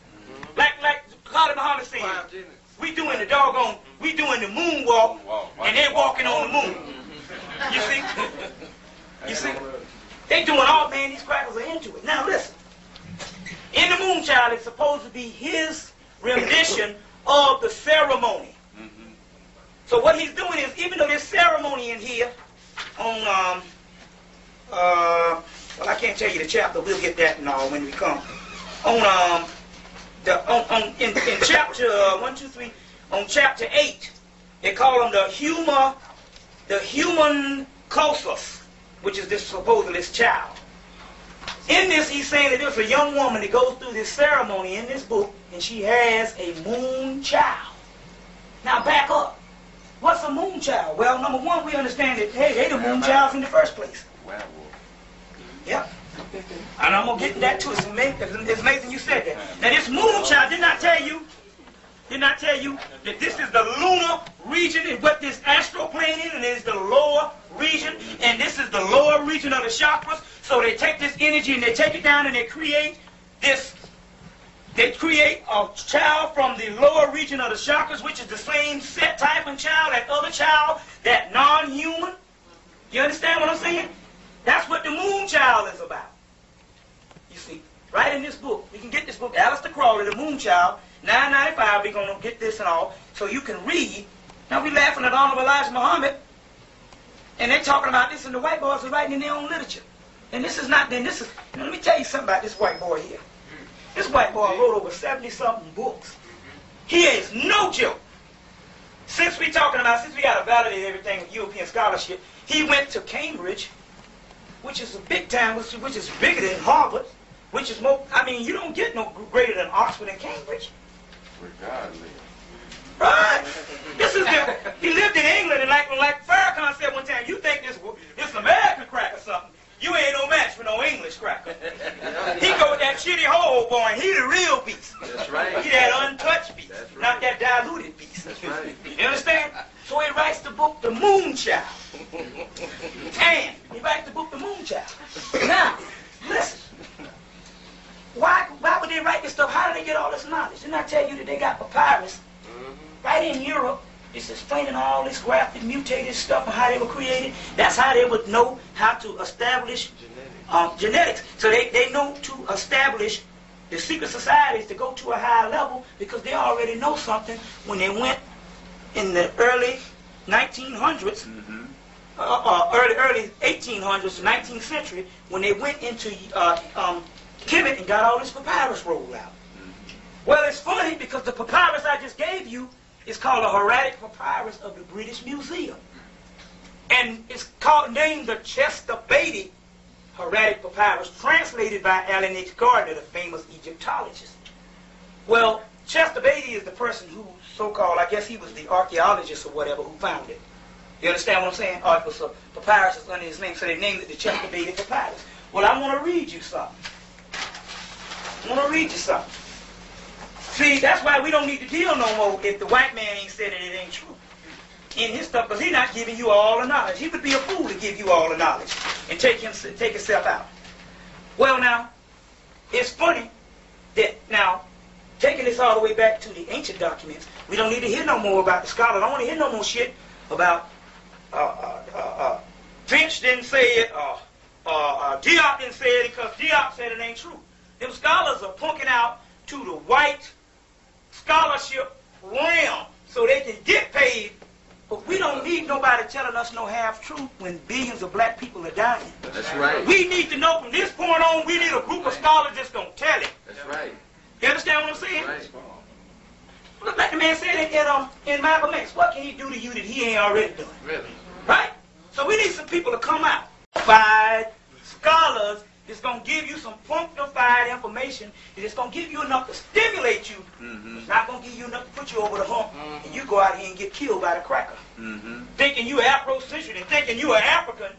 Like Khalid Muhammad said, we doing the moonwalk, and they walking on the moon. You see? You see? They doing all, man, these crackers are into it. Now listen, in the moon child, it's supposed to be his rendition of the ceremony. So what he's doing is, even though there's ceremony in here on, well, I can't tell you the chapter, we'll get that and all when we come. In chapter 1, 2, 3, on chapter 8, they call them the human causus, which is this supposedly this child. In this, he's saying that there's a young woman that goes through this ceremony in this book, and she has a moon child. Now back up. What's a moon child? Well, number one, we understand that, hey, they the moon childs in the first place. Werewolf. Yep. And I'm going to get that too. It's amazing you said that. Now this moon child did not tell you that this is the lunar region and what this astral plane is, and it is the lower region, and this is the lower region of the chakras. So they take this energy and they take it down and they create this. They create a child from the lower region of the chakras, which is the same set type of child, that other child, that non-human. You understand what I'm saying? That's what the moon child is about. You see, right in this book, we can get this book, Aleister Crowley, The Moon Child, $9.95. We're going to get this and all, so you can read. Now we're laughing at Honorable Elijah Muhammad, and they're talking about this, and the white boys are writing in their own literature. And this is not, then this is, let me tell you something about this white boy here. This white boy wrote over 70-something books. He is no joke. Since we got to validate everything with European scholarship, he went to Cambridge, which is a big town, which is bigger than Harvard, which is more, I mean, you don't get no greater than Oxford and Cambridge. Regardless. Right? He lived in England, and like Farrakhan said one time, you think this American crack or something, you ain't no match for no English cracker. He go with that shitty whole boy, and he the real beast. That's right. He that untouched beast, That's right. Not that diluted beast. That's right. You understand? So he writes the book, The Moon Child. And he writes the book, The Moon Child. Now, listen. Why would they write this stuff? How do they get all this knowledge? Didn't I tell you that they got papyrus right in Europe? It's explaining all this grafted, mutated stuff and how they were created. That's how they would know how to establish genetics. So they know to establish the secret societies to go to a higher level, because they already know something when they went in the early 1900s, early 1800s, 19th century, when they went into Kemet and got all this papyrus rolled out. Well, it's funny because the papyrus I just gave you is called a Hieratic Papyrus of the British Museum. And it's named the Chester Beatty Hieratic Papyrus, translated by Alan H. Gardner, the famous Egyptologist. Well, Chester Beatty is the person who, so-called, I guess he was the archaeologist or whatever, who found it. You understand what I'm saying? It was a papyrus is under his name, so they named it the Chester Beatty Papyrus. Well, I want to read you something. See, that's why we don't need to deal no more if the white man ain't said that it ain't true in his stuff, because he's not giving you all the knowledge. He would be a fool to give you all the knowledge and take himself out. Well, now, it's funny that now, taking this all the way back to the ancient documents, we don't need to hear no more about the scholars. I don't want to hear no more shit about Finch didn't say it, Diop didn't say it because Diop said it ain't true. Them scholars are punking out to the white scholarship realm so they can get paid, but we don't need nobody telling us no half-truth when billions of black people are dying. That's right. We need to know from this point on, we need a group of scholars that's going to tell it. That's right. You understand what I'm saying? Right. Look like the man said in Malcolm X. What can he do to you that he ain't already done? Really? Right? So we need some people to come out. By scholars that's going to give you some punctified information that's going to give you enough to stimulate you. It's not going to give you enough to put you over the hump and you go out here and get killed by the cracker. Thinking you Afrocentric and thinking you are African,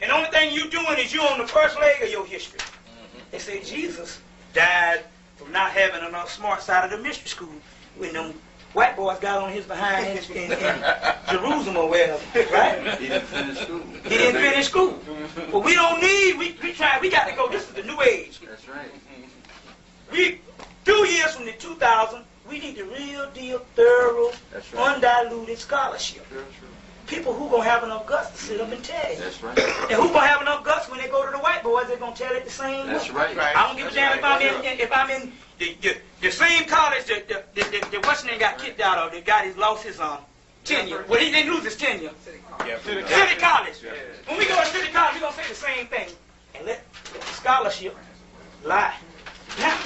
and the only thing you doing is you on the first leg of your history. They say Jesus died from not having enough smart side of the mystery school when them white boys got on his behind in Jerusalem or wherever, right? He didn't finish school. He didn't finish school. But we don't need, we got to go, this is the new age. That's right. 2 years from the 2000, we need the real deal, thorough, That's right. undiluted scholarship. Sure. People who going to have enough guts to sit up and tell you. That's right. And who going to have enough guts when they go to the white boys, they're going to tell it the same way. That's right. I don't give a damn if I'm in the same college that what's name got kicked out of, that lost his tenure. Well, he didn't lose his tenure. City College. Yeah. When we go to City College, we're going to say the same thing. And let the scholarship lie. Now,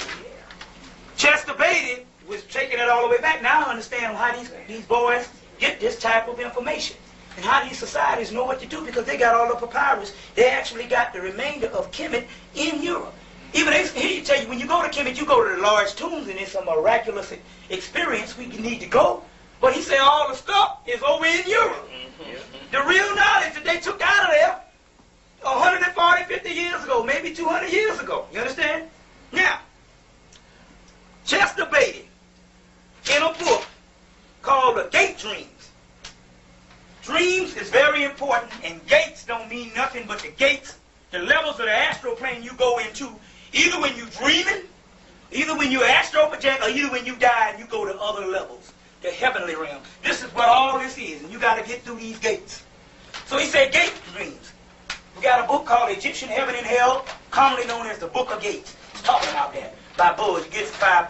Chester Beatty was taking it all the way back. Now I understand how these boys get this type of information. And how these societies know what to do because they got all the papyrus. They actually got the remainder of Kemet in Europe. Even he tell you, when you go to Kemet, you go to the large tombs and it's a miraculous experience. We need to go. But he said all the stuff is over in Europe. The real knowledge that they took out of there 140, 50 years ago, maybe 200 years ago. You understand? Now, Chester Beatty, in a book called The Gate Dreams. Dreams is very important, and gates don't mean nothing but the gates, the levels of the astral plane you go into, either when you're dreaming, either when you're astral project, or either when you die and you go to other levels, the heavenly realm. This is what all this is, and you got to get through these gates. So he said gate dreams. We got a book called Egyptian Heaven and Hell, commonly known as the Book of Gates. It's talking about that. By Buzz, you get it for $5.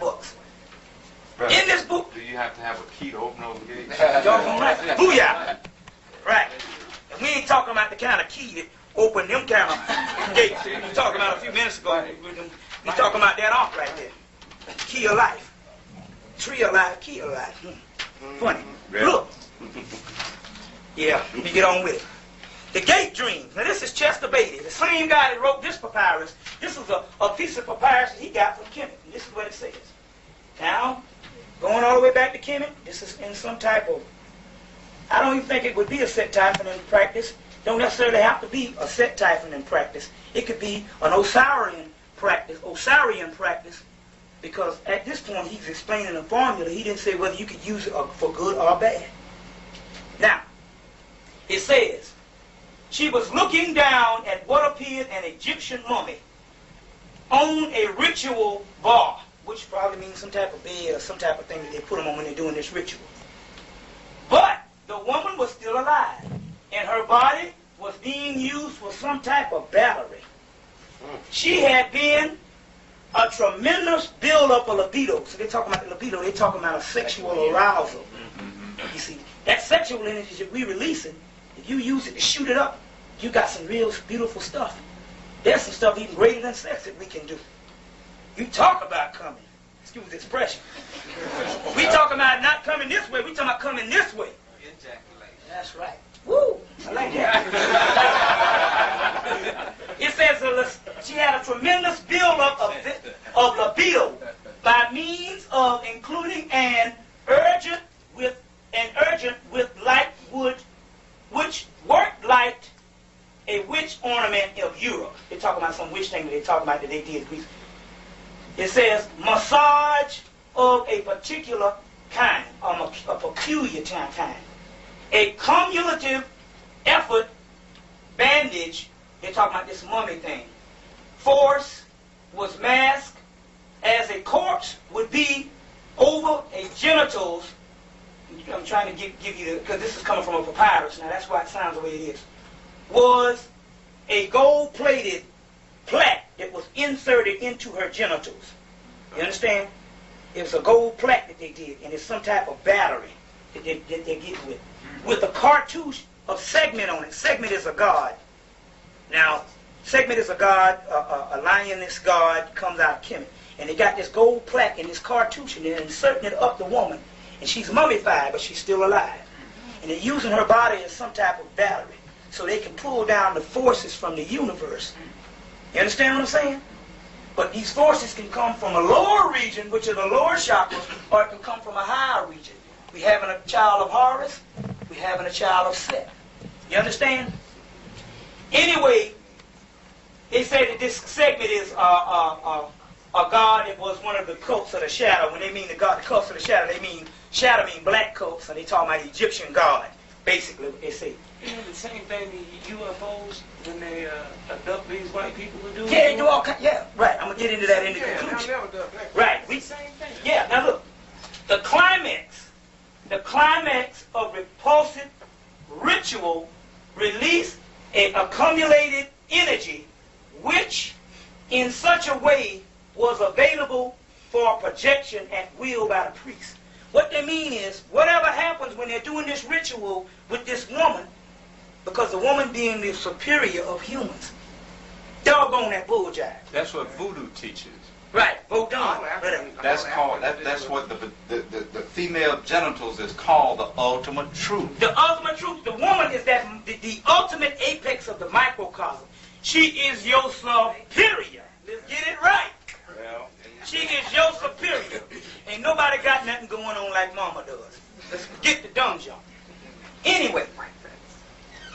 Brother, In this book, do you have to have a key to open those gates? y'all right. Booyah. Right. And we ain't talking about the kind of key that open them kind of gates that we were talking about a few minutes ago. We talking about that off right there. Key of life. Tree of life, key of life. Funny. Look. Yeah, let me get on with it. The Gate Dreams. Now this is Chester Beatty, the same guy that wrote this papyrus. This was a piece of papyrus that he got from Kemet. And this is what it says. Now, going all the way back to Kemet, this is in some type of, I don't even think it would be a set typhon in practice. Don't necessarily have to be a set typhon in practice. It could be an Osirian practice, because at this point he's explaining the formula. He didn't say whether you could use it for good or bad. Now, it says, she was looking down at what appeared an Egyptian mummy on a ritual bar, which probably means some type of bed or some type of thing that they put them on when they're doing this ritual. But the woman was still alive, and her body was being used for some type of battery. She had been a tremendous build-up of libido. So they're talking about the libido, they're talking about a sexual arousal. You see, that sexual energy that we releasing, if you use it to shoot it up, you got some real beautiful stuff. There's some stuff even greater than sex that we can do. You talk about coming. Excuse the expression. We talk about not coming this way, we talking about coming this way. That's right. Woo! I like that. It says she had a tremendous buildup of libido by means of including an urgent with light wood, which worked like a witch ornament of Europe. They're talking about some witch thing that they're talking about that they did. It says massage of a particular kind, a peculiar kind. A cumulative effort bandage, they're talking about this mummy thing. Force was masked as a corpse would be over a genitals. I'm trying to give you, because this is coming from a papyrus, now that's why it sounds the way it is. Was a gold-plated plaque that was inserted into her genitals. You understand? It was a gold plaque that they did, and it's some type of battery that they get with a cartouche of Segment on it. Segment is a god. Now, Segment is a god, a lioness god, comes out of Kemet. And they got this gold plaque and this cartouche, and they're inserting it up the woman. And she's mummified, but she's still alive. And they're using her body as some type of battery so they can pull down the forces from the universe. You understand what I'm saying? But these forces can come from a lower region, which is the lower chakras, or it can come from a higher region. We having a child of Horus, we having a child of Set. You understand? Anyway, they say that this segment is a god that was one of the cults of the shadow. When they mean the cults of the shadow, they mean shadow mean black cults, and they talking about the Egyptian god, basically what they say. You know the same thing the UFOs when they abduct these white people who do. Yeah, they do all kinds. Yeah, right. I'm gonna get into that in the Yeah, conclusion. never done that. Right. The same thing. Yeah. Now look, the climax of repulsive ritual release an accumulated energy, which, in such a way, was available for projection at will by the priest. What they mean is, whatever happens when they're doing this ritual with this woman, because the woman being the superior of humans, doggone that bull jive. That's what voodoo teaches. Right, voodoo. That's called, that's what the female genitals is called the ultimate truth. The ultimate truth, the woman is that the ultimate apex of the microcosm. She is your superior. Let's get it right. Well, She is your superior. Ain't nobody got nothing going on like mama does. Let's forget the dumb jump. Anyway,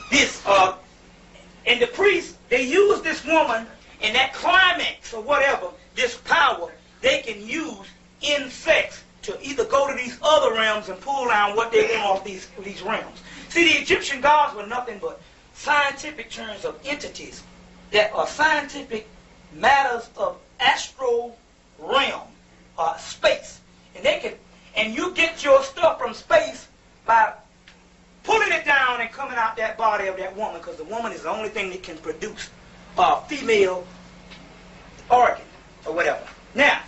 this, and the priests, they use this woman in that climax or whatever, this power, they can use in sex to either go to these other realms and pull down what they want off these realms. See, the Egyptian gods were nothing but scientific terms of entities that are scientific matters of astral realm, space. And they can, and you get your stuff from space by pulling it down and coming out that body of that woman, because the woman is the only thing that can produce a female organ or whatever. Now,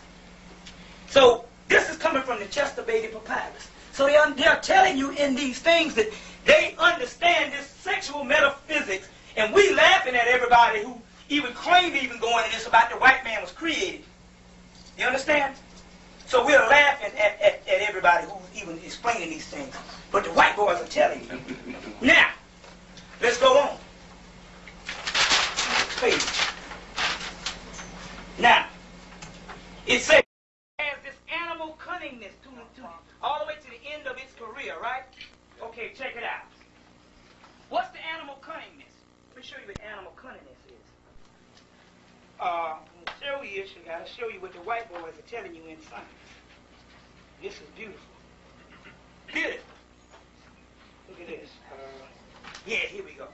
so this is coming from the Chester Beatty Papyrus. So they are telling you in these things that they understand this sexual metaphysics, and we laughing at everybody who even claim to even go into this about the white man was created. You understand? So we're laughing at everybody who's even explaining these things. But the white boys are telling you. Now, let's go on. Next page. Now, it says it has this animal cunningness to all the way to the end of its career, right? Okay, check it out. What's the animal cunningness? Let me show you what animal cunningness is. Show you, I gotta show you what the white boys are telling you in science. This is beautiful. Beautiful. Look at this. Yeah, here we go.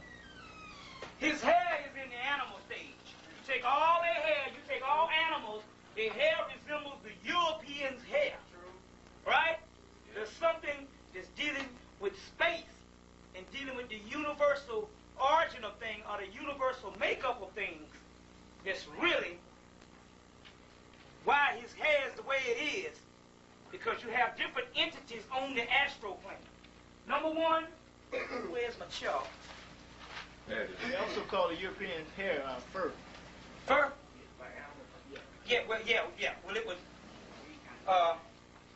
His hair is in the animal stage. You take all their hair, you take all animals, their hair resembles the European's hair. Right? There's something that's dealing with space and dealing with the universal origin of things, or the universal makeup of things, that's really why his hair is the way it is, because you have different entities on the astral plane. Number one, where's my chalk? They also call the European hair fur. Fur? Yeah, well, well, it was,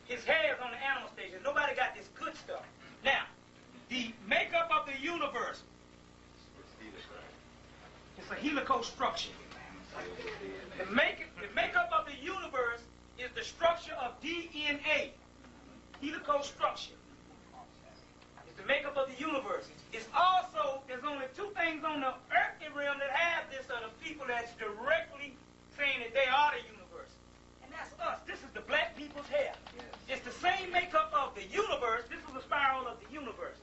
his hair is on the animal stage, and nobody got this good stuff. Now, the makeup of the universe, it's a helical structure. The makeup of the universe is the structure of DNA. Helical structure. It's the makeup of the universe. It's also, there's only two things on the earthly realm that have this, are the people that's directly saying that they are the universe. And that's us. This is the black people's hair. It's the same makeup of the universe. This is the spiral of the universe.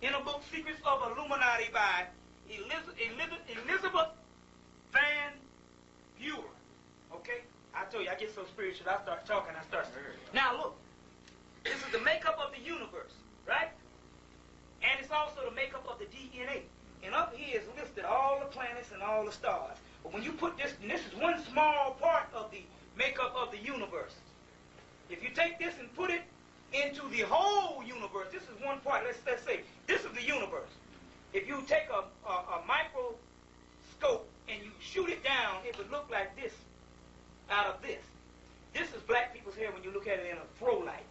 In a book, Secrets of Illuminati by Elizabeth Van Buren. Okay? I told you, I get so spiritual, I start talking, Now look, this is the makeup of the universe, right? And it's also the makeup of the DNA. And up here is listed all the planets and all the stars. But when you put this, and this is one small part of the makeup of the universe. If you take this and put it into the whole universe, this is one part. Let's say, this is the universe. If you take a microscope and you shoot it down, it would look like this out of this. This is black people's hair when you look at it in a fro light.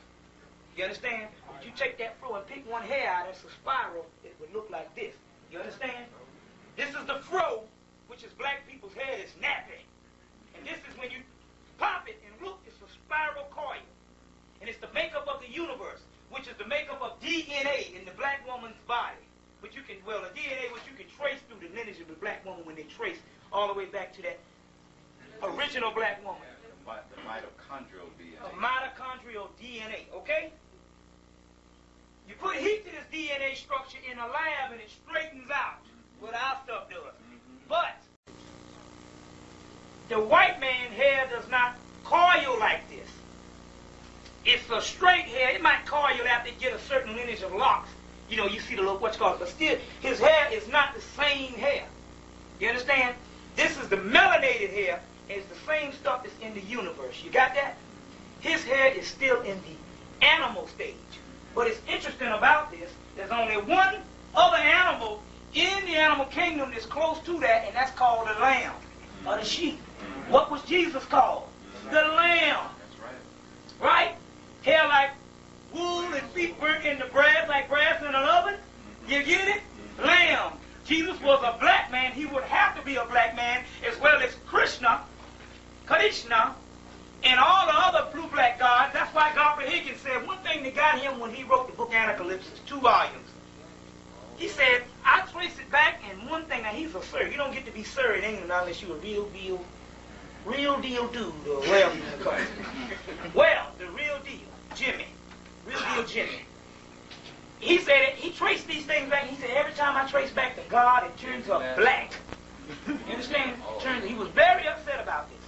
You understand? If you take that fro and pick one hair out, it's a spiral, it would look like this. You understand? This is the fro, which is black people's hair that's nappy. And this is when you pop it and look, it's a spiral coil. And it's the makeup of the universe, which is the makeup of DNA in the black woman's body. Which you can, well, the DNA which you can trace through the lineage of the black woman when they trace all the way back to that original black woman. The mitochondrial DNA. A mitochondrial DNA, okay? You put heat to this DNA structure in a lab and it straightens out what our stuff does. But the white man's hair does not coil like this. It's a straight hair. It might coil after it get a certain lineage of locks. You know, you see the little, what's called, but still, his hair is not the same hair. You understand? This is the melanated hair, and it's the same stuff that's in the universe. You got that? His hair is still in the animal stage. What is interesting about this, there's only one other animal in the animal kingdom that's close to that, and that's called the lamb, or the sheep. What was Jesus called? The lamb. That's right. Right? Hair like wool and feet burnt in the brass like brass in an oven. You get it? Lamb. Jesus was a black man. He would have to be a black man as well as Krishna, and all the other blue black gods. That's why Godfrey Higgins said one thing that got him when he wrote the book Anacalypsis, 2 volumes. He said, I trace it back, and one thing, now he's a sir. You don't get to be sir in England unless you're a real deal dude, or whatever you want to call it. Well, the real deal, Jimmy. Real deal Jimmy. He said, he traced these things back. He said, every time I trace back to God, it turns up black. You understand? He was very upset about this.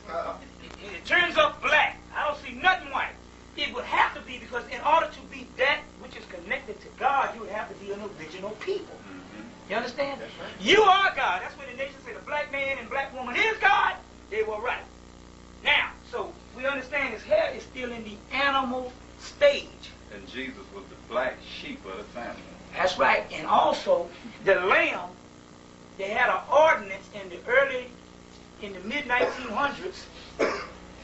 It turns up black. I don't see nothing white. It would have to be, because in order to be that which is connected to God, you would have to be an original people. You understand? That's right. You are God. That's when the nation said the black man and black woman is God. They were right. Now, so we understand his hair is still in the animal stage. And Jesus was the black sheep of the family. That's right. And also, the lamb, they had an ordinance in the mid-1900s,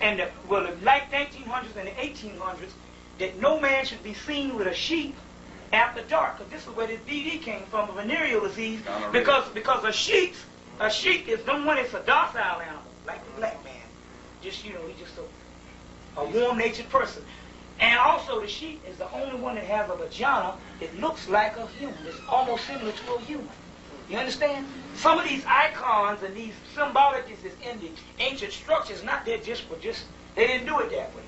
and the late 1900s and the 1800s, that no man should be seen with a sheep after dark. Because this is where this DD came from, a venereal disease. Because a sheep is the one that's a docile animal, like the black man. Just, you know, he's just a warm-natured person. And also the sheep is the only one that has a vagina that looks like a human. It's almost similar to a human. You understand? Some of these icons and these symbologies that's in the ancient structures, not there just for they didn't do it that way.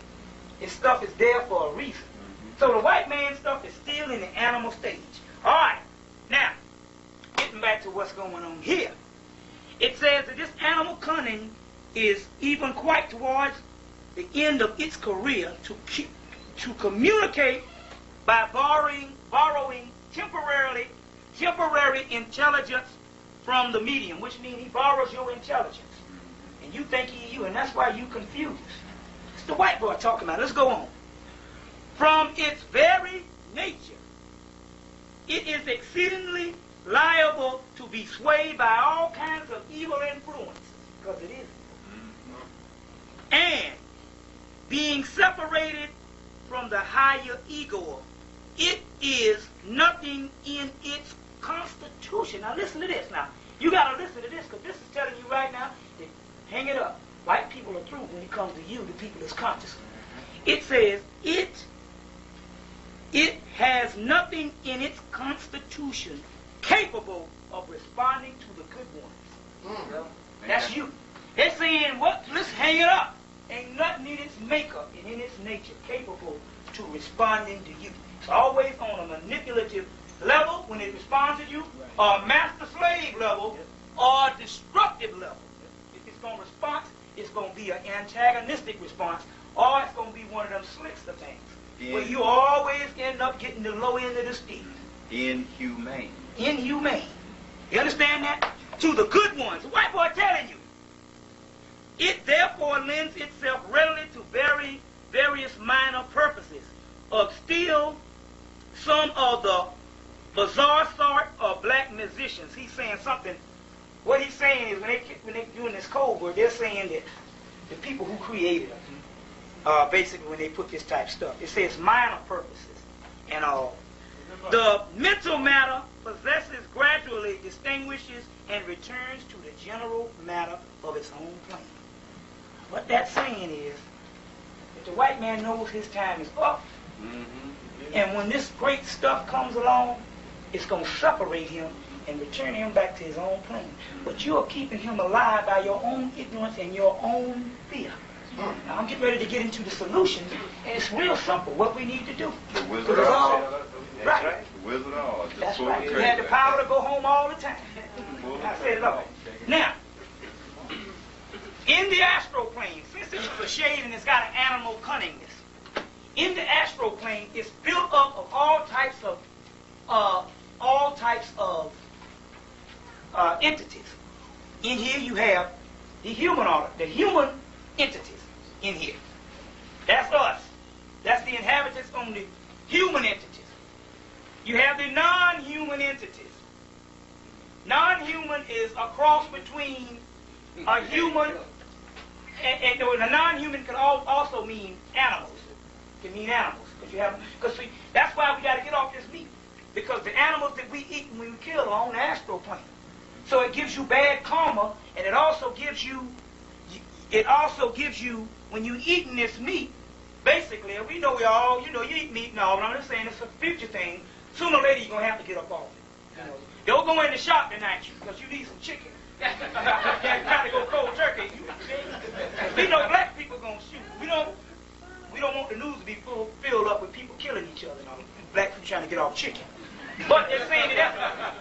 This stuff is there for a reason. So the white man stuff is still in the animal stage. All right. Now, getting back to what's going on here. It says that this animal cunning is even quite towards the end of its career to communicate by borrowing temporary intelligence from the medium, which means he borrows your intelligence. And you think he you, and that's why you confused. It's the white boy talking about. Let's go on. From its very nature, it is exceedingly liable to be swayed by all kinds of evil influences, because it is. And being separated from the higher ego, it is nothing in its constitution. Now listen to this now. You got to listen to this, because this is telling you right now that hang it up. White people are through when it comes to you, the people that's conscious. It says it has nothing in its constitution capable of responding to the good ones. That's you. They're saying, what? Let's hang it up. Ain't nothing in its makeup and in its nature capable to responding to you. It's always on a manipulative level when it responds to you, or a master-slave level, or a destructive level. If it's going to respond, it's going to be an antagonistic response, or it's going to be one of them slickster things, where you always end up getting the low end of the stick. Inhumane. Inhumane. You understand that? To the good ones. The white boy telling you. It therefore lends itself readily to various minor purposes of still some of the bizarre sort of black musicians. He's saying something. What he's saying is when they're doing this code word, they're saying that the people who created us basically when they put this type of stuff. It says minor purposes and all. The mental matter possesses, gradually distinguishes, and returns to the general matter of its own plane. What that's saying is that the white man knows his time is up, and when this great stuff comes along, it's going to separate him and return him back to his own plane. But you are keeping him alive by your own ignorance and your own fear. Now I'm getting ready to get into the solutions, and it's real simple what we need to do. The Wizard of Oz. Right. The Wizard of Oz. That's right. You had the power to go home all the time. I said, look. Now, in the astral plane, since it's a shade and it's got an animal cunningness, in the astral plane, it's built up of all types of entities. In here you have the human order, the human entities in here. That's us. That's the inhabitants on the human entities. You have the non-human entities. Non-human is a cross between a human and a non-human can also mean animals. It can mean animals. Because that's why we got to get off this meat. Because the animals that we eat when we kill are on the astral plane. So it gives you bad karma, and it also gives you, when you're eating this meat, basically, and we know you eat meat and all, but I'm just saying it's a future thing. Sooner or later you're going to have to get up off it. Don't go in the shop tonight because you need some chicken. You're trying to go cold turkey. We know black people going to shoot. We don't want the news to be filled up with people killing each other. Black people trying to get off chicken. But they're saying that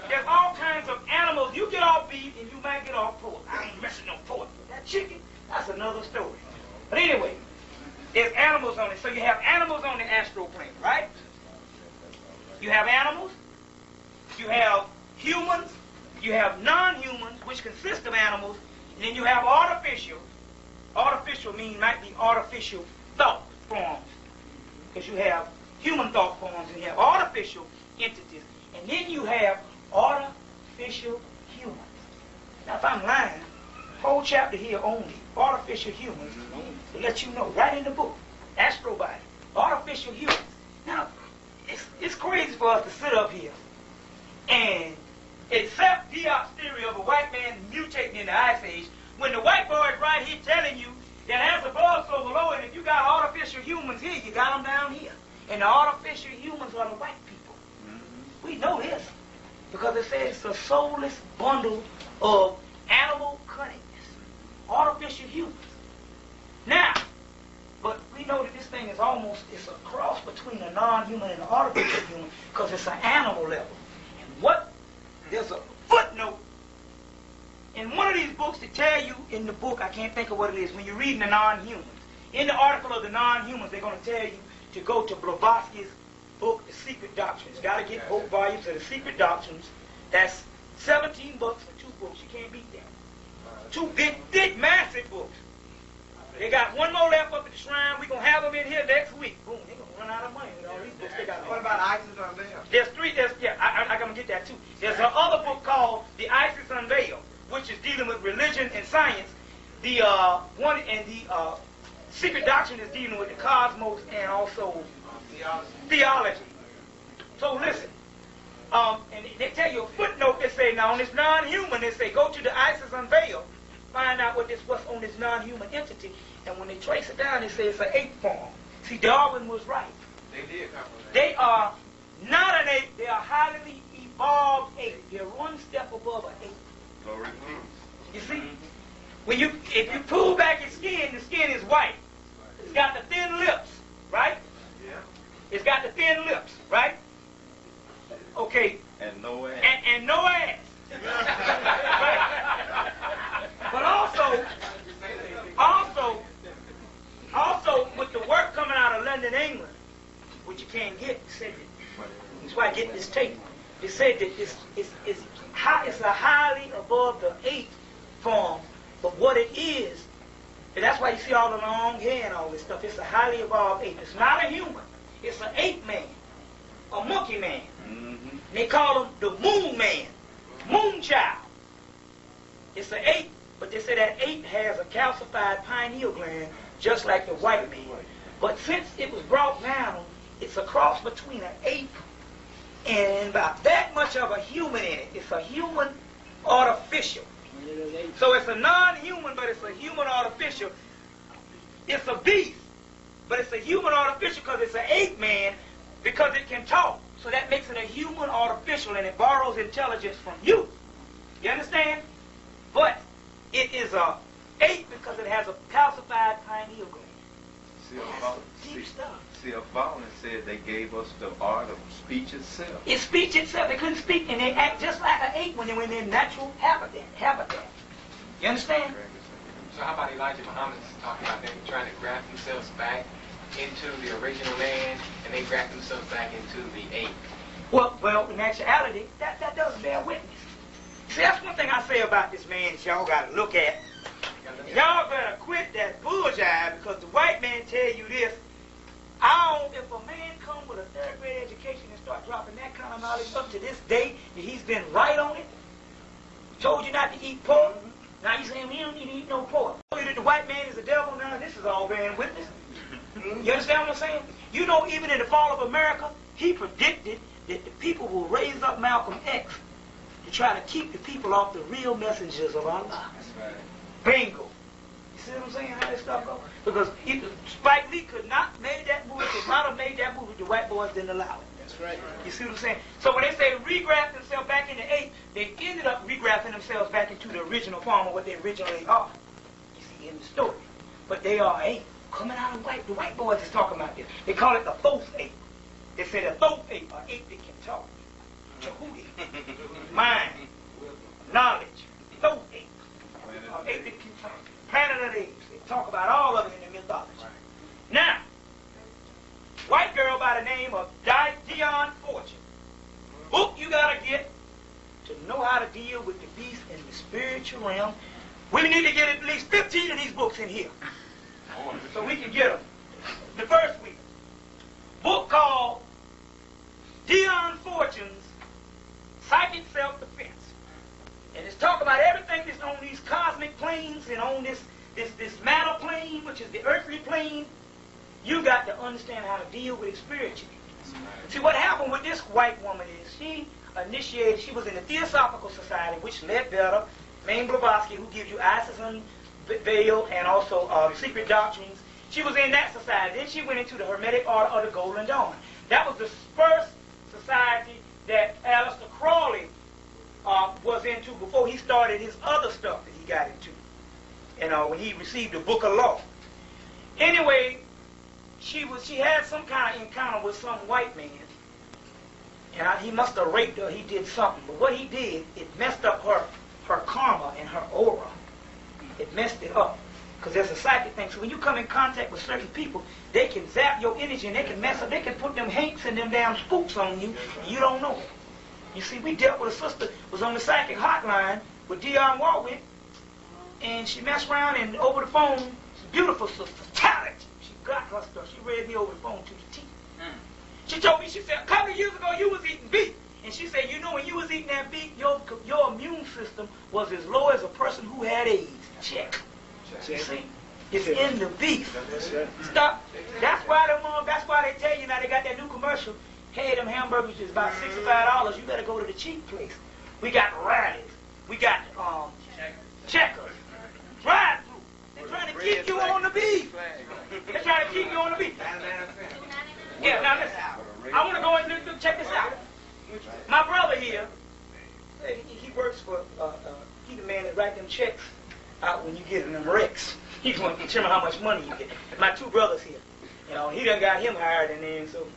there's all kinds of animals. You get off beef and you might get off pork. I ain't messing no pork. That chicken, that's another story. But anyway, there's animals on it. So you have animals on the astral plane, right? You have animals. You have humans. You have non-humans, which consist of animals. And then you have artificial. Artificial might be artificial thought forms. Because you have human thought forms and you have artificial entities. And then you have artificial humans. Now if I'm lying, whole chapter here only, artificial humans, to let you know, right in the book, Astro Body, artificial humans. Now, it's crazy for us to sit up here and accept Diop's theory of a white man mutating in the Ice Age when the white boy is right here telling you that as above, so below, and if you got artificial humans here, you got them down here. And the artificial humans are the white people. We know this because it says it's a soulless bundle of animal cunningness. Artificial humans. Now, but we know that this thing is it's a cross between a non-human and an artificial human because it's an animal level. And there's a footnote in one of these books to tell you in the book, I can't think of what it is, when you're reading the non-humans. In the article of the non-humans, they're going to tell you to go to Blavatsky's book, The Secret Doctrines. Got to get both volumes of The Secret Doctrines. That's $17 for 2 books. You can't beat them. 2 big, massive books. They got one more left up at the shrine. We're going to have them in here next week. Boom, they're going to run out of money with all these books they got. What about Isis Unveiled? There's 3, I'm going to get that too. There's another book called The Isis Unveiled, which is dealing with religion and science. The Secret Doctrine is dealing with the cosmos and also theology. So listen, and they tell you a footnote. They say now on this non-human, they say go to the Isis Unveiled, find out what's on this non-human entity. And when they trace it down, they say it's an ape form. See, Darwin was right. They did come from that. They are not an ape. They are highly evolved ape. They're one step above an ape. Glory. You see, if you pull back your skin, the skin is white. It's got the thin lips, right? Yeah. It's got the thin lips, right? Okay. And no ass. And no ass. Right? But also with the work coming out of London, England, which you can't get, that's why I get this tape. They said that it's a highly above the ape form, but what it is, and that's why you see all the long hair and all this stuff. It's a highly evolved ape. It's not a human. It's an ape man, a monkey man. Mm-hmm. They call him the moon man, moon child. It's an ape, but they say that ape has a calcified pineal gland just like the white man. But since it was brought down, it's a cross between an ape and about that much of a human in it. It's a human artificial. So it's a non-human, but it's a human artificial. It's a beast, but it's a human artificial because it's an ape man, because it can talk. So that makes it a human artificial, and it borrows intelligence from you. You understand? But it is a ape because it has a calcified pineal gland. Deep stuff. See, Baldwin said they gave us the art of speech itself. It's speech itself. They couldn't speak, and they act just like an ape when they were in their natural habitat. You understand? So how about Elijah Muhammad's talking about them trying to graft themselves back into the original man, and they graft themselves back into the ape? Well, in actuality, that doesn't bear witness. See, that's one thing I say about this man that y'all got to look at. Y'all better quit that bulljive, because the white man tell you this. If a man come with a third grade education and start dropping that kind of knowledge up to this day, that he's been right on it, told you not to eat pork, now you saying we don't need to eat no pork. Told you that the white man is the devil, now this is all bearing witness. You understand what I'm saying? You know, even in the fall of America, he predicted that the people will raise up Malcolm X to try to keep the people off the real messengers of our lives. Bingo. You see what I'm saying, how this stuff goes? Because Spike Lee could not have made that movie if the white boys didn't allow it. That's right. You see what I'm saying? So when they say regraft themselves back into ape, they ended up regrafting themselves back into the original form of what they originally are. You see in the story. But they are ape. Coming out of the white boys is talking about this. They call it the fourth ape. They say the fourth ape, or ape that can talk. Jehuti. Mind. Knowledge. Fourth ape. Or ape that can talk. Planet of the Apes. They talk about all of it in the mythology. Now, white girl by the name of Dion Fortune. Book you gotta get to know how to deal with the beast in the spiritual realm. We need to get at least 15 of these books in here, so we can get them. The first week, book called Dion Fortune's Psychic Self-Defense. And it's talking about everything that's on these cosmic planes and on this matter plane, which is the earthly plane. You got to understand how to deal with it spiritually. See, what happened with this white woman is she was in the Theosophical Society, which led Beta, Maine Blavatsky, who gives you Isis and Baal and also secret doctrines. She was in that society. Then she went into the Hermetic Order of the Golden Dawn. That was the first society that Aleister Crowley was into before he started his other stuff that he got into. When he received the Book of Law. Anyway, she had some kind of encounter with some white man. And he must have raped her. He did something. But what he did, it messed up her karma and her aura. It messed it up. Because there's a psychic thing. So when you come in contact with certain people, they can zap your energy and they can mess up. They can put them hanks and them damn spooks on you, and you don't know it. You see, we dealt with a sister was on the psychic hotline with Dionne Warwick, and she messed around and over the phone, beautiful sister, talented. She got her stuff. She read me over the phone to the teeth. She told me, she said, a couple of years ago you was eating beef. And she said, you know, when you was eating that beef, your immune system was as low as a person who had AIDS. Check. You see? It's in the beef. Stop. That's why they tell you now they got that new commercial. Hey, them hamburgers is about $65. You better go to the cheap place. We got Rallies. We got Checkers. Drive-through. They're trying to keep you on the beef. They're trying to keep you on the beef. Yeah, now listen. I want to go and check this out. My brother here, he works for, he's the man that writes them checks out when you get them wrecks. He's going to determine how much money you get. My two brothers here, he done got him hired, and then so,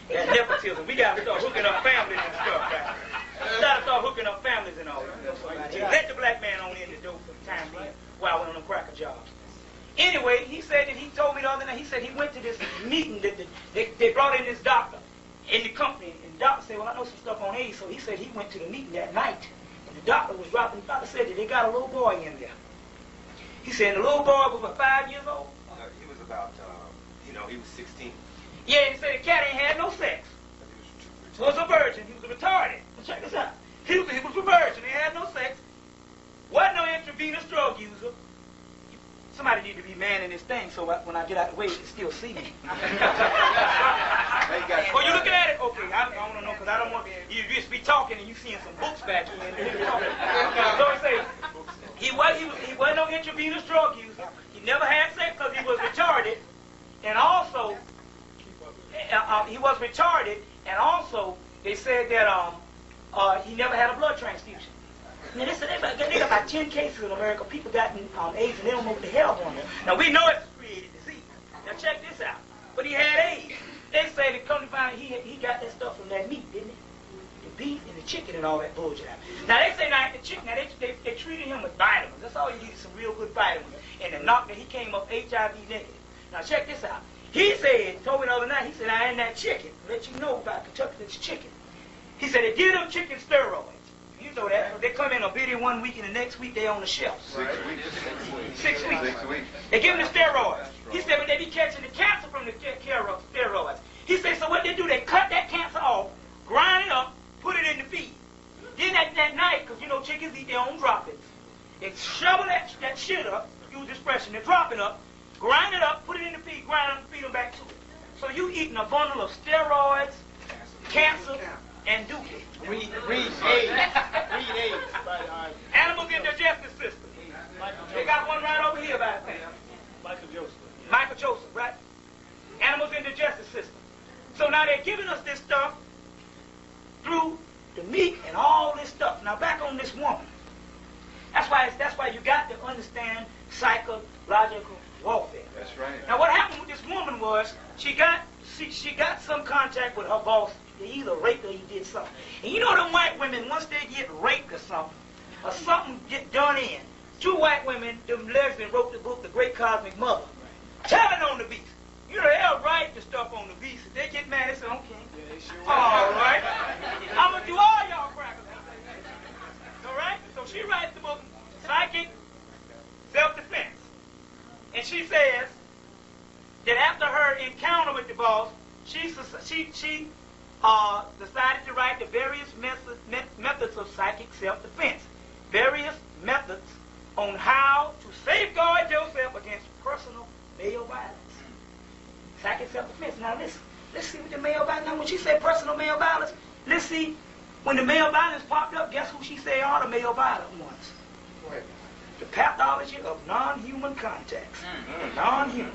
that nepotism. We got to start hooking up families and stuff, right? We got to start hooking up families and all that. Let the black man on in the door for the time being while we're on them cracker jobs. Anyway, he said that he told me the other night, he said he went to this meeting that they brought in this doctor in the company, and the doctor said, well, I know some stuff on AIDS, so he said he went to the meeting that night, and the doctor said that they got a little boy in there. He said the little boy was about 5 years old? He was about, he was 16. Yeah, he said the cat ain't had no sex. He was a virgin. He was a retarded. Well, check this out. He was a virgin. He had no sex. Wasn't no intravenous drug user. Somebody need to be manning this thing so when I get out of the way, you can still see me. They got- Oh, you looking at it? Okay, I want to know because I don't want you just be talking and you seeing some books back here. So it says he wasn't no intravenous drug user. He never had sex because he was retarded, and also he was retarded, and also they said that he never had a blood transfusion. Now they said they got about 10 cases in America. People got AIDS and they don't know what the hell going on. Now we know it's a created disease. Now check this out. But he had AIDS. They say that come to find he got that stuff from that meat, didn't he? The beef and the chicken and all that bullshit. Now they say now the chicken. Now they treated him with vitamins. That's all you need is some real good vitamins. And the knock that he came up HIV negative. Now check this out. He said, told me the other night. He said I had that chicken. Let you know about Kentucky's chicken. He said they give them chicken steroids. You know that. So they come in a biddy 1 week and the next week they on the shelf. 6 weeks. 6 weeks. 6 weeks. They give them the steroids. He said, but they be catching the cancer from the steroids. He said, so what they do, they cut that cancer off, grind it up, put it in the feed. Then that night, because you know chickens eat their own droppings, they shovel that shit up, use expression, they drop it up, grind it up, put it in the feed, grind it up, feed them back to it. So you eating a bundle of steroids, cancer, and dookie. Read AIDS. Animals in their digestive system. They got one right over here about that. Michael Joseph, right? Animals in the digestive system. So now they're giving us this stuff through the meat and all this stuff. Now back on this woman. That's why you got to understand psychological warfare. That's right. Now what happened with this woman was she got some contact with her boss. He either raped or he did something. And you know them white women, once they get raped or something get done in. 2 white women, them lesbians wrote the book, The Great Cosmic Mother. Telling on the beast. You know, they'll write the stuff on the beast. If they get mad, they say, okay. All right. I'm going to do all y'all crackers. All right? So she writes the book, Psychic Self-Defense. And she says that after her encounter with the boss, she decided to write the various methods of psychic self-defense. Various methods on how to safeguard yourself against personal male violence. Psychic self-defense. Now listen. Let's see what the male violence. Now when she said personal male violence, let's see. When the male violence popped up, guess who she said are the male violent ones? The pathology of non-human contacts. Non-human.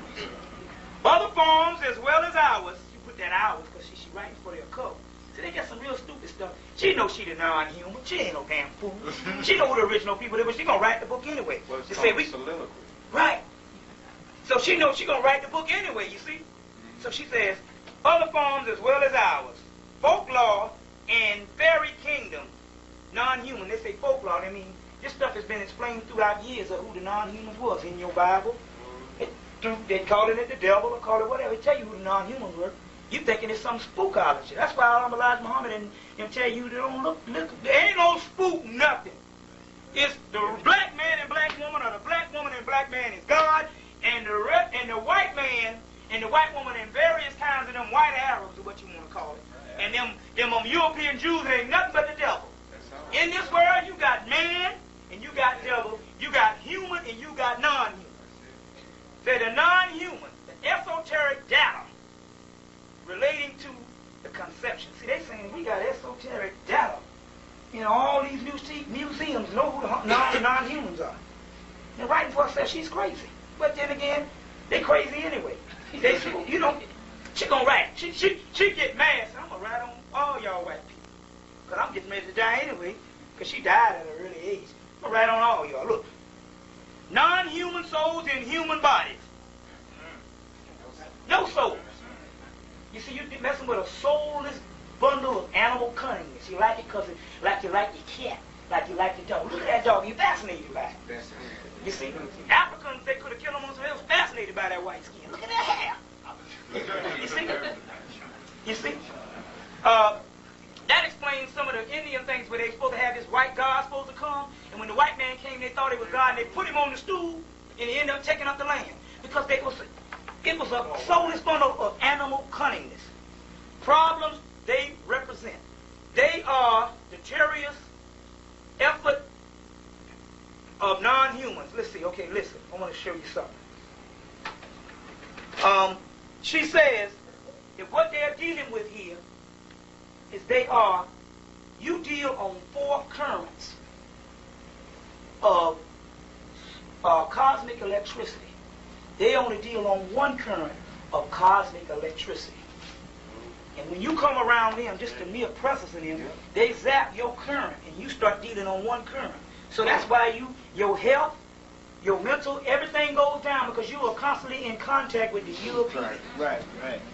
Other forms as well as ours. You put that ours because she writing for their code. So they got some real stupid stuff. She knows she the non-human. She ain't no damn fool. She know who the original people is, but she gonna write the book anyway. Well, it's They called say soliloquy. right. So she knows she gonna write the book anyway, you see? So she says, other forms as well as ours. Folklore and fairy kingdom. Non-human. They say folklore, I mean, this stuff has been explained throughout years of who the non-humans was in your Bible. They call it the devil or call it whatever. They tell you who the non-humans were. You thinking it's some spookology. That's why Elijah Muhammad and tell you they don't look. There ain't no spook, nothing. It's the black man and black woman, or the black woman and black man is God, and the white man and the white woman and various kinds of them white Arabs, or what you want to call it, and them European Jews ain't nothing but the devil. In this world, you got man and you got devil, you got human and you got non-human. So the non-human, the esoteric data relating to the conception. See, they saying we got esoteric data. You know, all these museums know who the non-humans are. And writing for herself, she's crazy. But then again, they crazy anyway. They, you know, she gonna write. She get mad. So I'm gonna write on all y'all white people. Because I'm getting ready to die anyway. Because she died at an early age. I'm gonna write on all y'all. Look. Non-human souls in human bodies. No souls. You see, you're messing with a soulless bundle of animal cunningness. You like it because like you like your cat, like you like your dog. Look at that dog. You're fascinated by it. You see, Africans, they could have killed them on something else, fascinated by that white skin. Look at that hair. You see? You see? That explains some of the Indian things where they supposed to have this white God supposed to come, and when the white man came, they thought it was God, and they put him on the stool, and he ended up taking up the land. Because it was a soulless bundle of animal cunningness. Problems they represent. They are the deleterious effort of non-humans. Let's see. Okay, listen. I want to show you something. she says that what they're dealing with here is you deal on 4 currents of cosmic electricity. They only deal on 1 current of cosmic electricity. And when you come around them, just the mere presence of them, they zap your current, and you start dealing on 1 current. So that's why your health, your mental, everything goes down, because you are constantly in contact with the European. Right.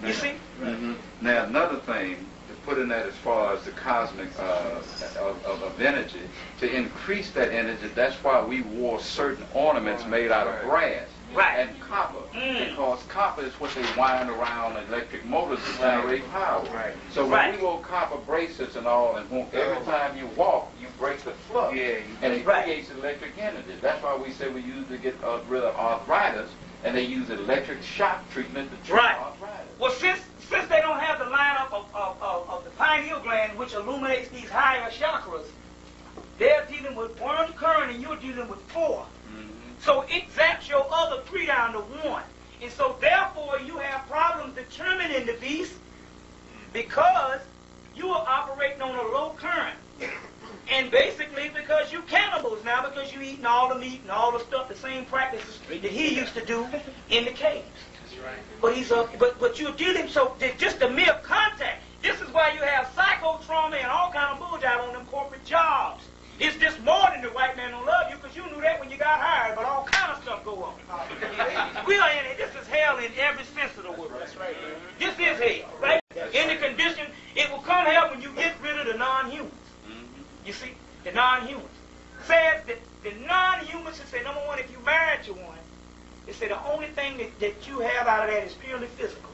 You see? Mm-hmm. Now, another thing to put in that as far as the cosmic of energy, to increase that energy, that's why we wore certain ornaments made out of brass. Right. And copper, because copper is what they wind around electric motors to generate power. Right. So when we wore copper bracelets and all, and every time you walk, you break the flux, and it creates electric energy. That's why we say we usually get rid of arthritis, and they use electric shock treatment to treat arthritis. Well, since they don't have the lineup of the pineal gland, which illuminates these higher chakras, they're dealing with 1 current, and you're dealing with 4. So it zaps your other 3 down to 1. And so therefore you have problems determining the beast, because you are operating on a low current. And basically because you cannibals now, because you eating all the meat and all the stuff, the same practices that he used to do in the caves. That's right. But you're dealing, so just the mere contact. This is why you have psychotrauma and all kind of bullshit on them corporate jobs. It's just more than the white man don't love you, because you knew that when you got hired, but all kind of stuff go on. We are in it. This is hell in every sense of the word. That's right. This is hell, right? In the condition, it will come hell when you get rid of the non-humans. You see, the non-humans. Says that the non-humans, it say, number 1, if you married to one, it say the only thing that you have out of that is purely physical.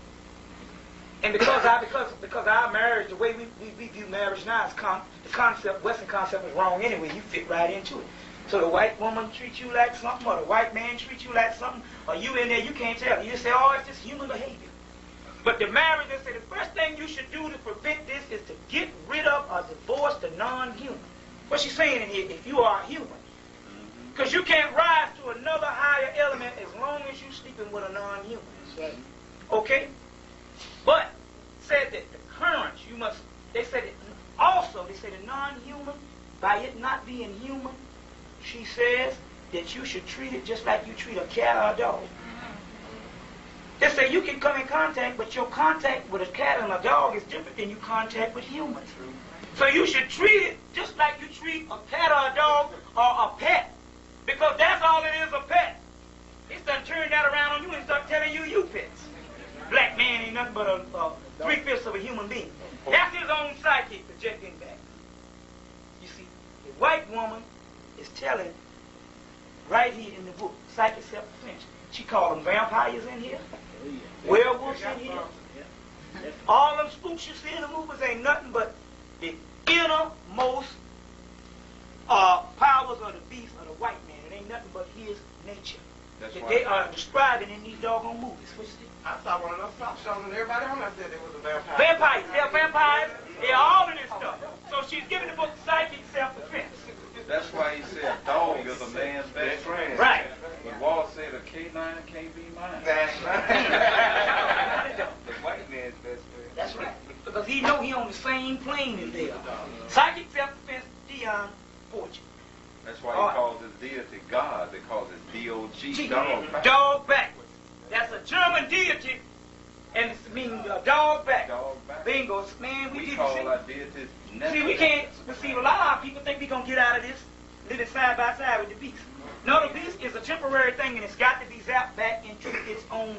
And because our marriage, the way we view marriage now, is the concept, Western concept is wrong anyway. You fit right into it. So the white woman treats you like something, or the white man treats you like something, or you in there, you can't tell. You just say, oh, it's just human behavior. But the marriage, they say, the first thing you should do to prevent this is to get rid of or divorce the non-human. What she's saying in here, if you are human. Because you can't rise to another higher element as long as you're sleeping with a non-human. Okay? But said that the currents, they said it also, they said the non-human, by it not being human, she says that you should treat it just like you treat a cat or a dog. They say you can come in contact, but your contact with a cat and a dog is different than you contact with humans. So you should treat it just like you treat a cat or a dog or a pet. Because that's all it is, a pet. It's done turned that around on you and start telling you pets. Black man ain't nothing but a 3/5 of a human being. That's his own psyche projecting back. You see, the white woman is telling right here in the book, Psychic Self-Defense. She called them vampires in here, werewolves in here. All them spooks you see in the movies ain't nothing but the innermost powers of the beast of the white man. It ain't nothing but his nature that they are describing in these doggone movies. What you see? I saw one of those talk shows and everybody on there said they was a vampire. Vampires. They're vampires. They're all in this stuff. So she's giving the book Psychic Self-Defense. That's why he said a dog is a man's best friend. Right. But Walt said a canine can't be mine. That's right. The white man's best friend. That's right. Because he know he on the same plane as they are. Psychic Self-Defense, Dion Fortune. That's why he calls his deity God, because it's D-O-G, dog. Dog backwards. That's a German deity, and it means dog back. Dog back. Bingo. Man, We call our deities see, we can't. See, a lot of our people think we're going to get out of this living side by side with the beast. No, the beast is a temporary thing, and it's got to be zapped back into its own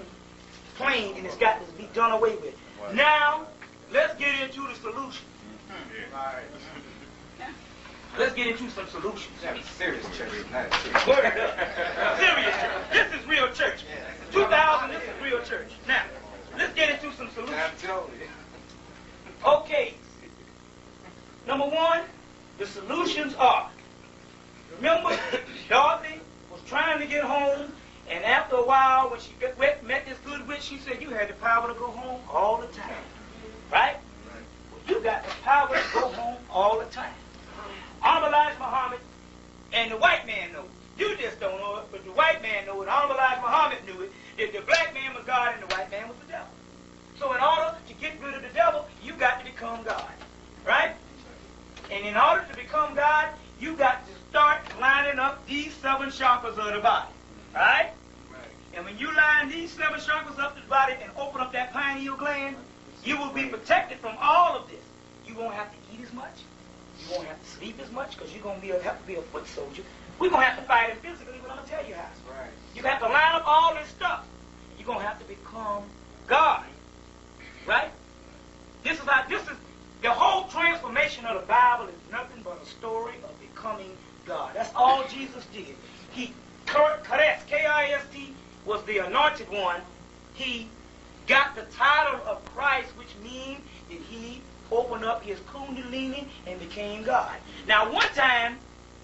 plane, and it's got to be done away with. Wow. Now, let's get into the solution. Let's get into some solutions. That's a serious church, not a church. Word up. Serious church. This is real church. 2000, this is real church. Now, let's get into some solutions. I'm telling you. Okay. Number 1, the solutions are, remember, Dorothy was trying to get home, and after a while, when she met this good witch, she said, you had the power to go home all the time. Right? Well, you got the power to go home all the time. Honorable Elijah Muhammad and the white man know it. You just don't know it, but the white man know it. Honorable Elijah Muhammad knew it, that the black man was God and the white man was the devil. So in order to get rid of the devil, you got to become God. Right? And in order to become God, you got to start lining up these 7 chakras of the body. Right? And when you line these 7 chakras up the body and open up that pineal gland, you will be protected from all of this. You won't have to eat as much. You won't have to sleep as much because you're going to have to be a foot soldier. We're going to have to fight it physically, but I'm going to tell you how. Right. You have to line up all this stuff. You're going to have to become God. Right? This is the whole transformation of the Bible is nothing but a story of becoming God. That's all Jesus did. Christ, K-I-S-T, was the anointed one. He got the title of Christ, which means that he opened up his kundalini and became God. Now, one time,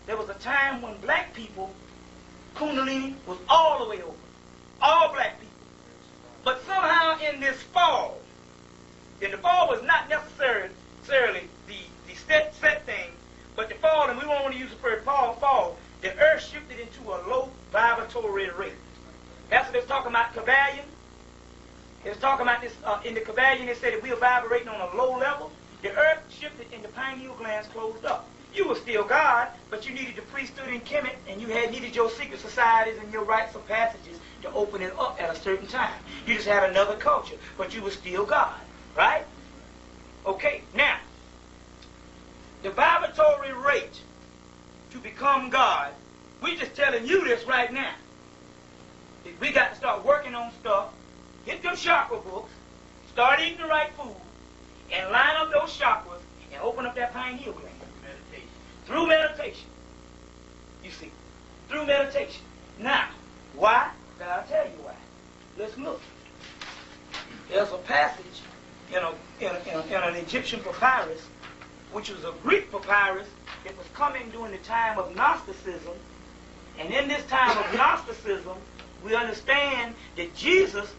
there was a time when black people, kundalini was all the way open. All black people. But somehow in this fall, and the fall was not necessarily the set thing, but the fall, and we won't want to use the word fall, the earth shifted into a low vibratory rate. That's what they was talking about Kabbalion. They was talking about this, in the Kabbalion, they said that we were vibrating on a low level. The earth shifted and the pineal glands closed up. You were still God, but you needed the priesthood and Kemet, and you needed your secret societies and your rites of passages to open it up at a certain time. You just had another culture, but you were still God, right? Okay, now, the vibratory rate to become God, we're just telling you this right now. We got to start working on stuff, hit them chakra books, start eating the right food, and line up those chakras and open up that pineal gland. Meditation. Through meditation. You see. Through meditation. Now, why? I'll tell you why. Let's look. There's a passage in an Egyptian papyrus, which was a Greek papyrus that was coming during the time of Gnosticism. And in this time of Gnosticism, we understand that Jesus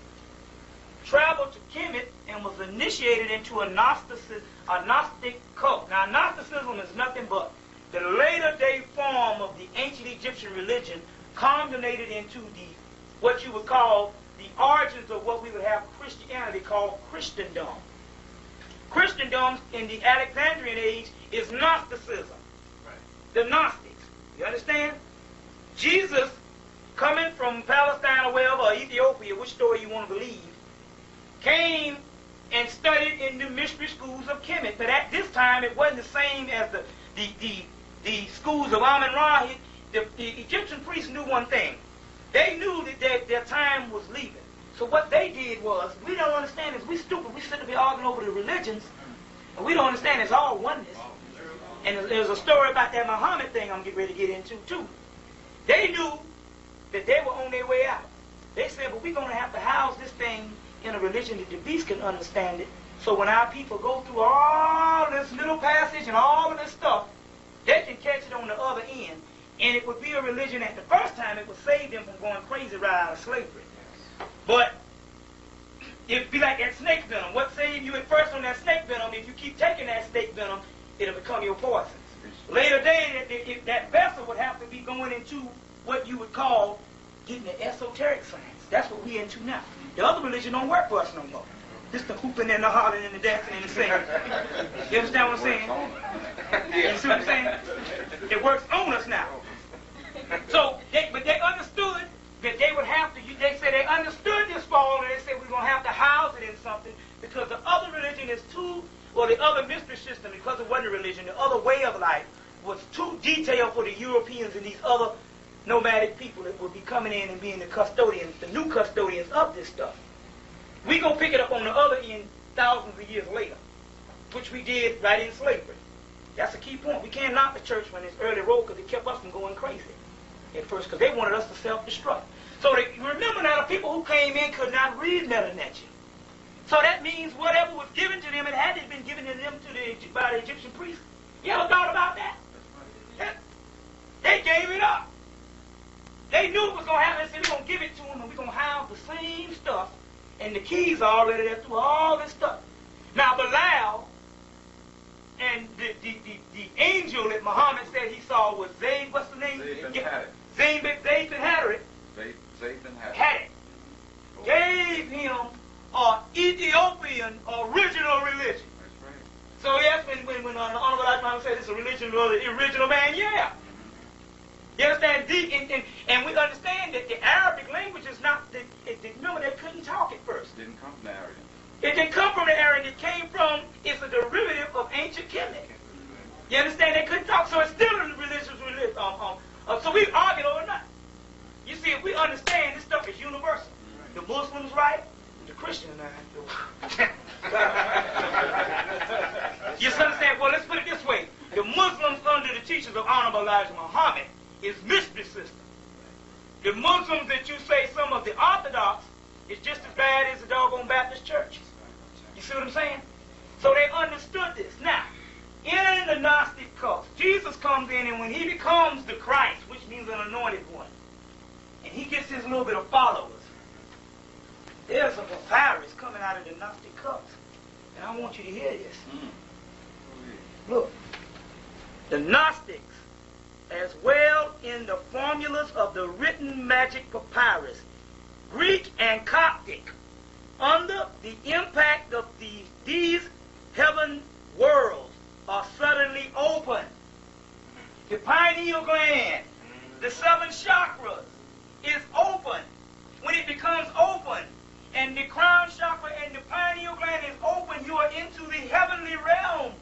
traveled to Kemet and was initiated into a Gnostic cult. Now, Gnosticism is nothing but the later day form of the ancient Egyptian religion culminated into what you would call the origins of what we would have Christianity called Christendom. Christendom in the Alexandrian age is Gnosticism. Right. The Gnostics. You understand? Jesus, coming from Palestine or wherever, or Ethiopia, which story you want to believe, came and studied in the mystery schools of Kemet. But at this time, it wasn't the same as the schools of Amun-Ra. The Egyptian priests knew one thing. They knew that their time was leaving. So what they did was, we don't understand this. We stupid. We sit up here arguing over the religions, and we don't understand it's all oneness. And there's a story about that Muhammad thing I'm getting ready to get into, too. They knew that they were on their way out. They said, but we're going to have to house this thing in a religion that the beast can understand it. So when our people go through all this little passage and all of this stuff, they can catch it on the other end. And it would be a religion at the first time, it would save them from going crazy right out of slavery. But it would be like that snake venom. What saved you at first on that snake venom, if you keep taking that snake venom, it'll become your poison. Later day, that vessel would have to be going into what you would call getting the esoteric science. That's what we're into now. The other religion don't work for us no more. Just the hooping and the hollering and the dancing and the singing. You understand what I'm saying? You see what I'm saying? It works on us now. So, but they understood that they would have to, they said they understood this fall, and they said we're going to have to house it in something because the other religion is too, or the other mystery system, because it wasn't a religion, the other way of life was too detailed for the Europeans and these other nomadic people that would be coming in and being the custodians, the new custodians of this stuff. We go pick it up on the other end thousands of years later, which we did right in slavery. That's a key point. We can't knock the church when it's early road because it kept us from going crazy at first because they wanted us to self-destruct. So remember now, the people who came in could not read Melanesian. So that means whatever was given to them, it had to have been given to them by the Egyptian priests. You ever thought about that? They gave it up. They knew it was going to happen. They said, we're going to give it to them and we're going to house the same stuff. And the keys are already there through all this stuff. Now, Belial and the angel that Muhammad said he saw was Zayd, what's the name? Zayd bin Harit. Zayd bin Harit. Zayd bin Harit. Had it. Gave him Ethiopian original religion. That's right. So yes, when Honorable Elijah Muhammad said it's a religion of the original man, yeah. You understand? And we understand that the Arabic language is not, remember they couldn't talk at first. It didn't come from the Aryan. It didn't come from the Aryan. It came from, it's a derivative of ancient Kemet. You understand? They couldn't talk, so it's still a religious religion. So we argued over nothing. You see, if we understand this stuff is universal. The Muslims right, the Christians not. You understand? Well, let's put it this way. The Muslims under the teachings of Honorable Elijah Muhammad is mystery system. The Muslims that you say some of the Orthodox is just as bad as the doggone Baptist church. You see what I'm saying? So they understood this. Now, in the Gnostic cult, Jesus comes in, and when he becomes the Christ, which means an anointed one, and he gets his little bit of followers, there's a papyrus coming out of the Gnostic cult. And I want you to hear this. Look, the Gnostics, as well in the formulas of the written magic papyrus, Greek and Coptic, under the impact of these heaven worlds, are suddenly open. The pineal gland, the 7 chakras, is open. When it becomes open, and the crown chakra and the pineal gland is open, you are into the heavenly realms.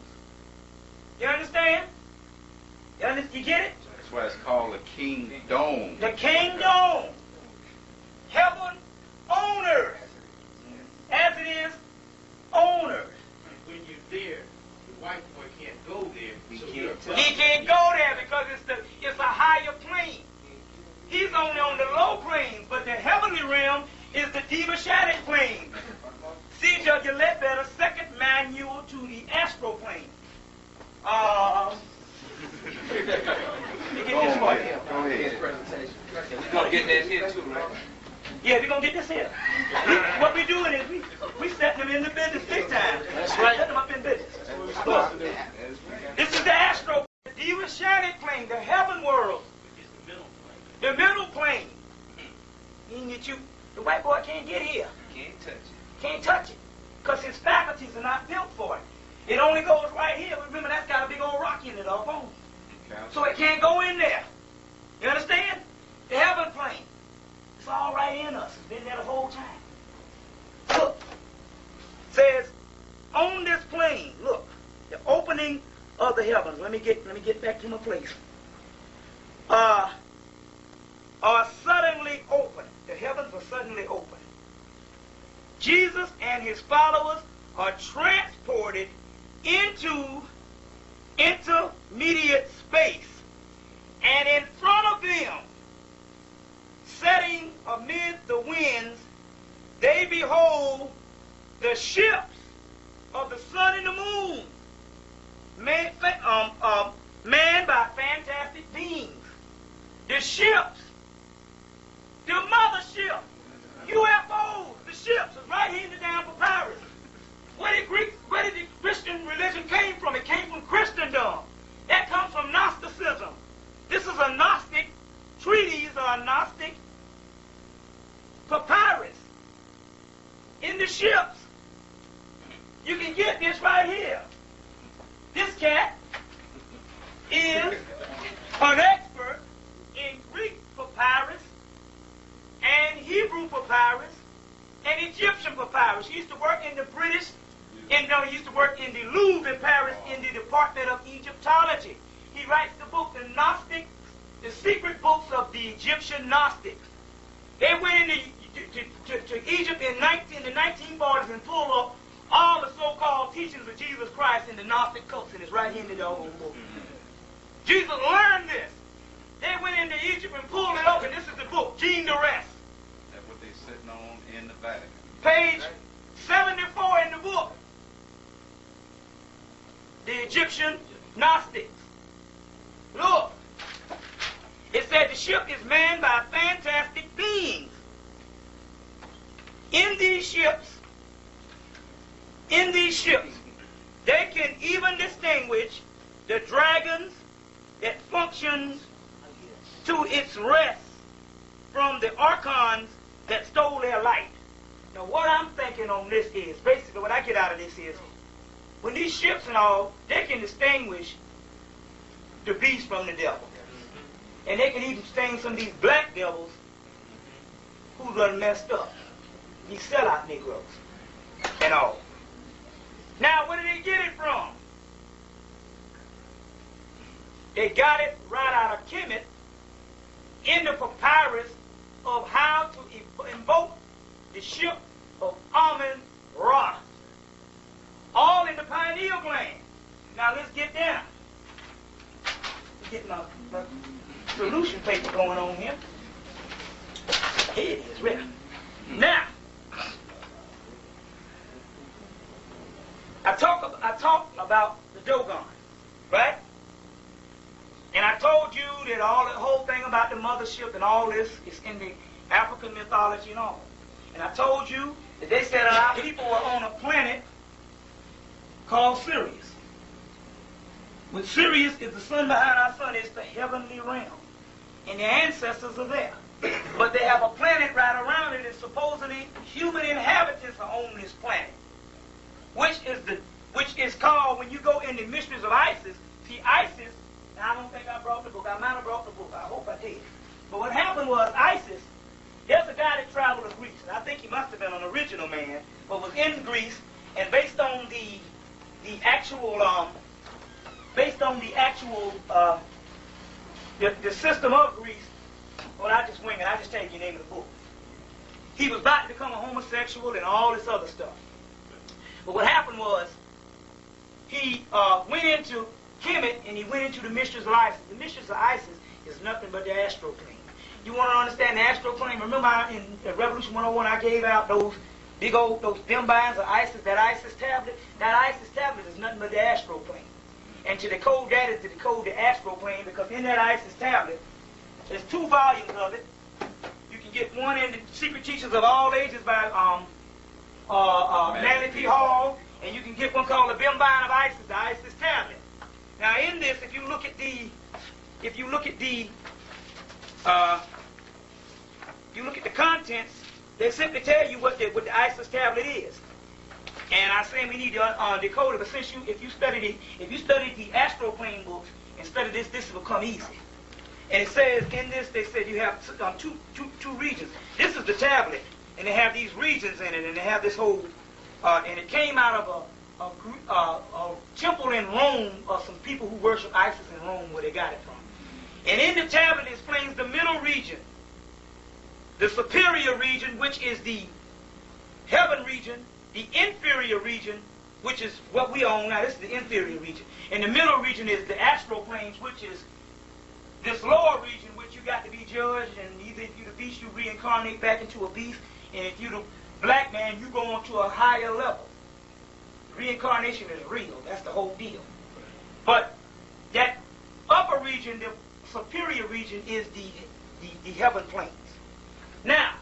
You understand? You get it? That's why it's called the kingdom. The kingdom. Heaven owners. As it is owners. When you're there, the white boy can't go there. He can't go there because it's a higher plane. He's only on the low planes, but the heavenly realm is the Devashanic plane. See, Judge Ledbetter, second manual to the astral plane. Let me get this one here. Go ahead. We're going to get that here too, right? Yeah, we're going to get this here. What we're doing is we setting them in the business big time. That's right. Setting them up in business. That's what we're supposed to do. This is the astral, the Devashanic plane, the heaven world. The middle plane. The white boy can't get here. Can't touch it. Can't touch it. Because his faculties are not built for it. It only goes right here. Remember, that's got a big old rock in it, all bones. So it can't go in there. You understand? The heaven plane. It's all right in us. It's been there the whole time. Look. Says, on this plane, look, the opening of the heavens. Let me get back to my place. Are suddenly open. The heavens are suddenly open. Jesus and his followers are transported into intermediate space. And in front of them, setting amid the winds, they behold the ships of the sun and the moon, manned by fantastic beings. The ships, the mothership, UFOs, the ships is right here in the damn papyrus. Where did the Christian religion came from? It came from Christendom. That comes from Gnosticism. This is a Gnostic treatise or a Gnostic papyrus. In the ships, you can get this right here. This cat is an expert in Greek papyrus and Hebrew papyrus and Egyptian papyrus. He used to work in the he used to work in the Louvre in Paris in the Department of Egyptology. He writes the book, The Gnostics, the secret books of the Egyptian Gnostics. They went to Egypt in the 1940s and pulled up all the so-called teachings of Jesus Christ in the Gnostic cults, and it's right here in the doggone book. Jesus learned this. They went into Egypt and pulled it up, and this is the book, Jean de Rest. That's what they're sitting on in the Vatican. Page 74 in the book. The Egyptian Gnostics. Look. It said the ship is manned by fantastic beings. In these ships, they can even distinguish the dragons that functions to its rest from the archons that stole their light. Now, what I'm thinking on this is, basically what I get out of this is, when these ships and all, they can distinguish the beast from the devil. And they can even distinguish some of these black devils who done messed up. These sellout Negroes and all. Now, where did they get it from? They got it right out of Kemet in the papyrus of how to invoke the ship of Amun-Ra. All in the pineal gland. Now let's get down. Get my solution paper going on here. Here it is, ready. Now, I talked about the Dogon, right? And I told you that all the whole thing about the mothership and all this is in the African mythology and all. And I told you that they said our people were on a planet called Sirius. When Sirius is the sun behind our sun, it's the heavenly realm. And their ancestors are there. But they have a planet right around it, and supposedly human inhabitants are on this planet. Which is called, when you go in the mysteries of Isis, see Isis, now I don't think I brought the book, I might have brought the book, I hope I did. But what happened was Isis, there's a guy that traveled to Greece, and I think he must have been an original man, but was in Greece, and based on the system of Greece, well, I just wing it, I just tell you the name of the book. He was about to become a homosexual and all this other stuff. But what happened was, he went into Kemet and he went into the mysteries of Isis. The mysteries of Isis is nothing but the astral plane. You want to understand the astral plane? Remember in Revolution 101 I gave out those big old, those binds of Isis, that Isis tablet? That Isis tablet is nothing but the astral plane. And to decode that is to decode the astral plane, because in that Isis tablet, there's 2 volumes of it. You can get one in the Secret Teachings of All Ages by Manly P. Hall, and you can get one called the Bimbine of Isis, the Isis tablet. Now in this, if you look at the contents, they simply tell you what the Isis tablet is. And I say we need to decode it, but since if you study the astral plane books and study this will come easy. And it says in this, they said you have two regions. This is the tablet, and they have these regions in it, and they have this whole, and it came out of a temple in Rome of some people who worship Isis in Rome, where they got it from. And in the tablet it explains the middle region, the superior region, which is the heaven region, the inferior region, which is what we own now. This is the inferior region. And the middle region is the astral planes, which is this lower region, which you got to be judged, and either if you're the beast, you reincarnate back into a beast, and if you're the black man, you go on to a higher level. Reincarnation is real. That's the whole deal. But that upper region, the superior region, is the heaven planes. Now,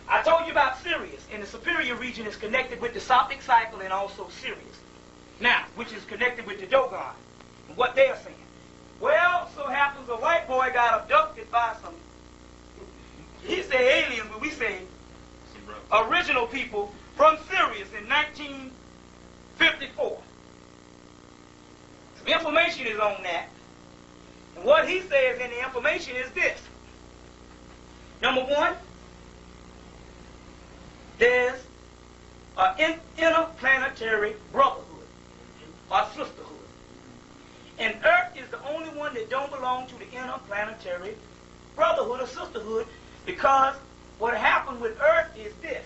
I told you about Sirius, and the superior region is connected with the Sophic cycle and also Sirius. Now, which is connected with the Dogon, and what they are saying. Well, so happens a white boy got abducted by some, he say aliens, but we say original people from Sirius in 1954. Some information is on that. And what he says in the information is this. Number one, there's an interplanetary brotherhood or sisterhood. And Earth is the only one that don't belong to the interplanetary brotherhood or sisterhood, because what happened with Earth is this.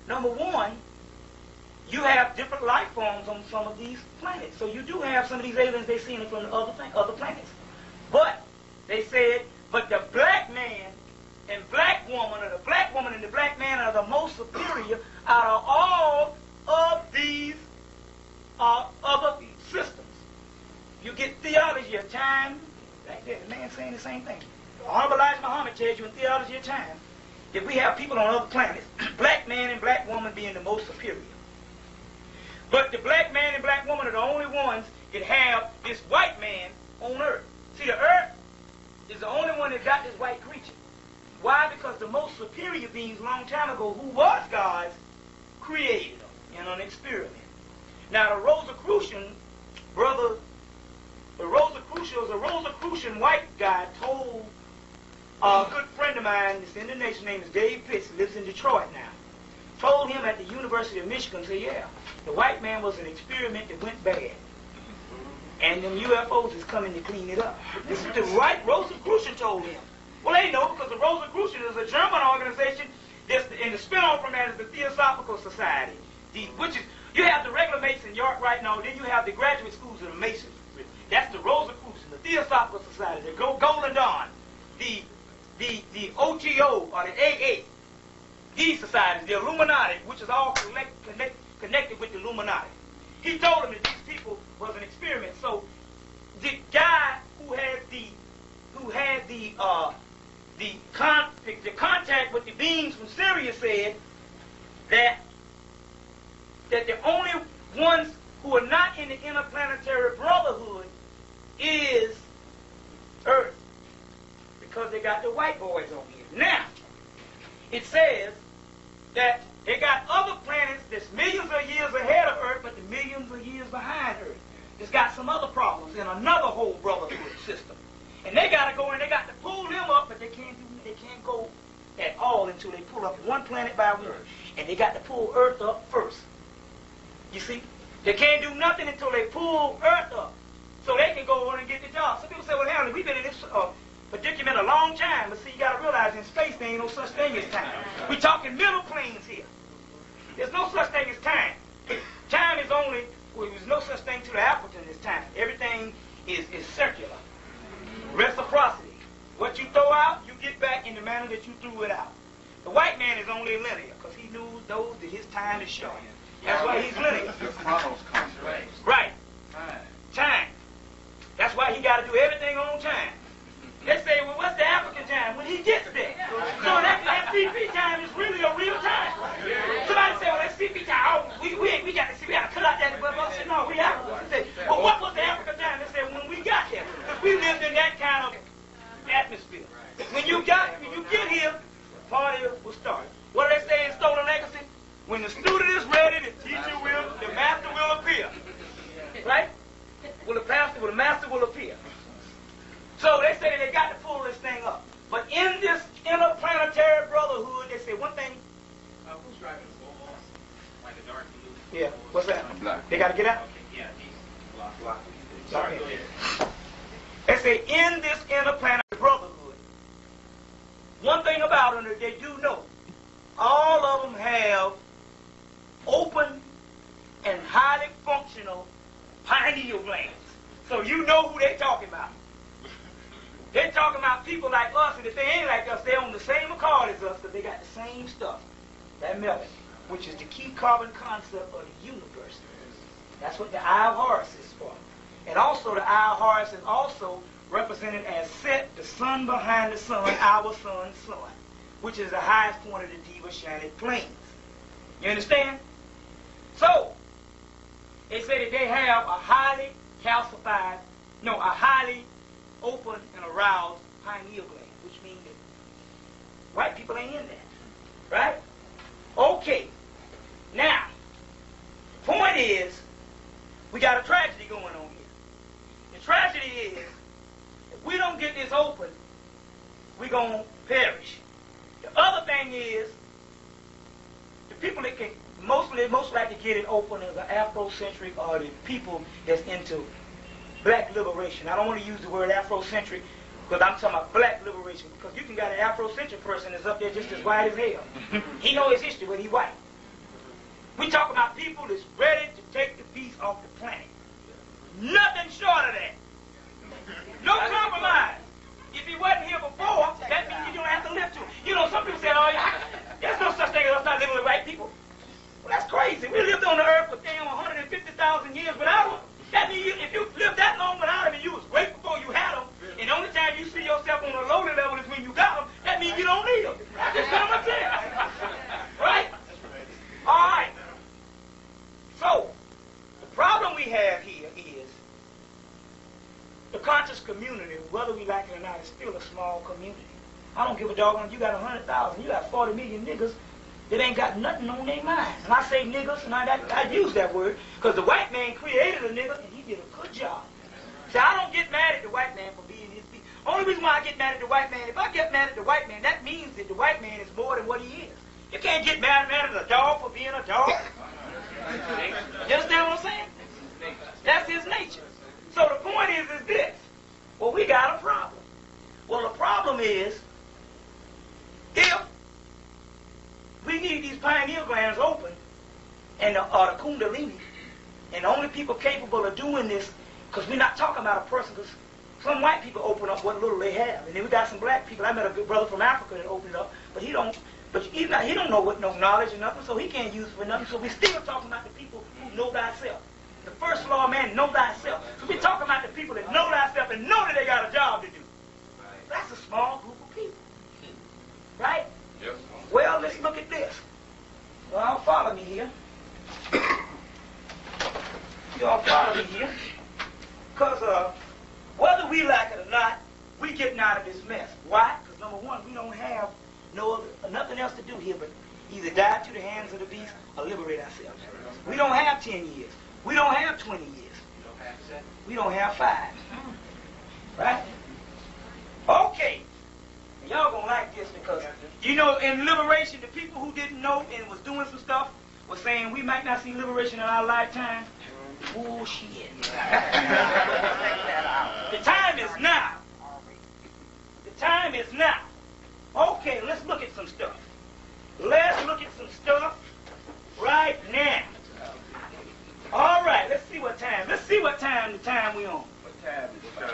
Number one, you have different life forms on some of these planets. So you do have some of these aliens they seen from the other planets. But they said, but the black man and black woman, or the black woman and the black man, are the most superior out of all of these other systems. You get theology of time, right there, the man saying the same thing. Honorable Elijah Muhammad tells you in theology of time that we have people on other planets, black man and black woman being the most superior. But the black man and black woman are the only ones that have this white man on Earth. See, the Earth is the only one that got this white creature. Why? Because the most superior beings long time ago, who was God's, created them in an experiment. Now the Rosicrucian brother, the Rosicrucian white guy told a good friend of mine, this in the nation, name is Dave Pitts, lives in Detroit now, told him at the University of Michigan, said, yeah, the white man was an experiment that went bad. And them UFOs is coming to clean it up. This is the right Rosicrucian told him. Well, they know because the Rosicrucian is a German organization, and the spin-off from that is the Theosophical Society, which is, you have the regular Mason York right now, then you have the graduate schools of the Masons. That's the Rosicrucian, the Theosophical Society, the Golden Dawn, the OTO, or the AA, these societies, the Illuminati, which is all connected with the Illuminati. He told them that these people was an experiment. So the guy who had the contact with the beings from Syria said that the only ones who are not in the interplanetary brotherhood is Earth, because they got the white boys on here. Now, it says that they got other planets that's millions of years ahead of Earth, but the millions of years behind Earth. It's got some other problems in another whole brotherhood system. And they got to go and they got to pull them up, but they can't go at all until they pull up one planet by one. And they got to pull Earth up first. You see? They can't do nothing until they pull Earth up, so they can go on and get the job. Some people say, well, hell, we've been in this predicament a long time, but see, you got to realize in space there ain't no such thing as time. We're talking middle planes here. There's no such thing as time. Time is only, well, there's no such thing to the African as time. Everything is circular. Reciprocity. What you throw out, you get back in the manner that you threw it out. The white man is only linear, because he knows that his time is short. That's why he's linear. The chronos comes right. Right. Time. That's why he got to do everything on time. They say, well, what's the African time? When he gets there. So that CP time is really a real time. Somebody say, well, that CP time, we got to see, we got to cut out that. But I said, no, we Africans. They say, well, what was the African time? They said, when we got there. Because we lived in that kind of atmosphere. When you get here, party will start. What do they say in Stolen Legacy? When the student is ready, the master will appear. Right? Well, the master will appear. So they say they got to pull this thing up. But in this interplanetary brotherhood, they say one thing. Who's driving the bull? Like a dark blue? Yeah. What's that? Black. They got to get out? Okay, yeah, he's blocked. Sorry, go ahead. They say in this interplanetary brotherhood, one thing about them that they do know, all of them have open and highly functional pineal glands. So you know who they're talking about. They're talking about people like us, and if they ain't like us, they're on the same accord as us, because they got the same stuff. That melanin, which is the key carbon concept of the universe. That's what the Eye of Horus is for. And also the Eye of Horus is also represented as Set, the sun behind the sun, our sun's sun, which is the highest point of the Diva-Shanit plains. You understand? So, they say that they have a highly calcified, a highly open and aroused pineal gland, which means that white people ain't in that. Right? Okay. Now, the point is, we got a tragedy going on here. The tragedy is, if we don't get this open, we're going to perish. The other thing is, the people that can most likely get it open is the Afrocentric or the people that's into black liberation. I don't want to use the word Afrocentric because I'm talking about black liberation, because you can get an Afrocentric person that's up there just as white as hell. He knows his history, but he's white. We talk about people that's ready to take the beast off the planet. Nothing short of that. No compromise. If he wasn't here before, that means you don't have to live to it. Some people say, oh, yeah, there's no such thing as us not living with white people. Well, that's crazy. We lived on the earth for damn 150,000 years without them. That means if you lived that long without them and you was great before you had them, and the only time you see yourself on a lowly level is when you got them, that means you don't need them. That's just what I'm saying. Right? All right. So, the problem we have here is the conscious community, whether we like it or not, is still a small community. I don't give a doggone if you got 100,000. You got 40 million niggas that ain't got nothing on their minds. And I say niggas, and I use that word, because the white man created a nigga, and he did a good job. See, I don't get mad at the white man for being his people. Only reason why I get mad at the white man, if I get mad at the white man, that means that the white man is more than what he is. You can't get mad at a dog for being a dog. You understand what I'm saying? That's his nature. So the point is this. Well, we got a problem. Well, the problem is, if we need these pineal glands open, and the kundalini, and the only people capable of doing this, because we're not talking about a person, because some white people open up what little they have, and then we got some black people. I met a good brother from Africa that opened it up, but he don't know what no knowledge or nothing, so he can't use it for nothing. So we're still talking about the people who know thyself. The first law of man, know thyself. So we're talking about the people that know thyself and know that they got a job to do. That's a small group of people. Right? Yep. Well, let's look at this. Well, follow me here. Y'all follow me here. Because whether we like it or not, we getting out of this mess. Why? Because number one, we don't have nothing else to do here but either die to the hands of the beast or liberate ourselves. We don't have 10 years. We don't have 20 years. We don't have 5. Right? Okay. Y'all gonna like this because, you know, in liberation, the people who didn't know and was doing some stuff was saying we might not see liberation in our lifetime. Bullshit. The time is now. The time is now. Okay, let's look at some stuff. Let's look at some stuff right now. All right, let's see what time. Let's see what time we on.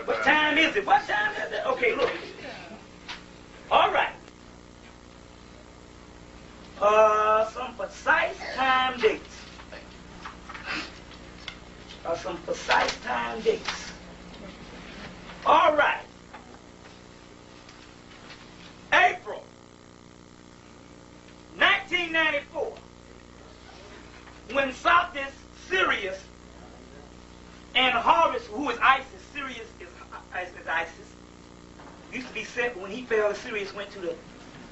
What time is it? What time is it? Okay, look. All right. Some precise time dates. Some precise time dates. All right. April 1994, when Southeast Sirius and Horus, who is ISIS, Sirius is ISIS, used to be said, but when he fell, Sirius went to the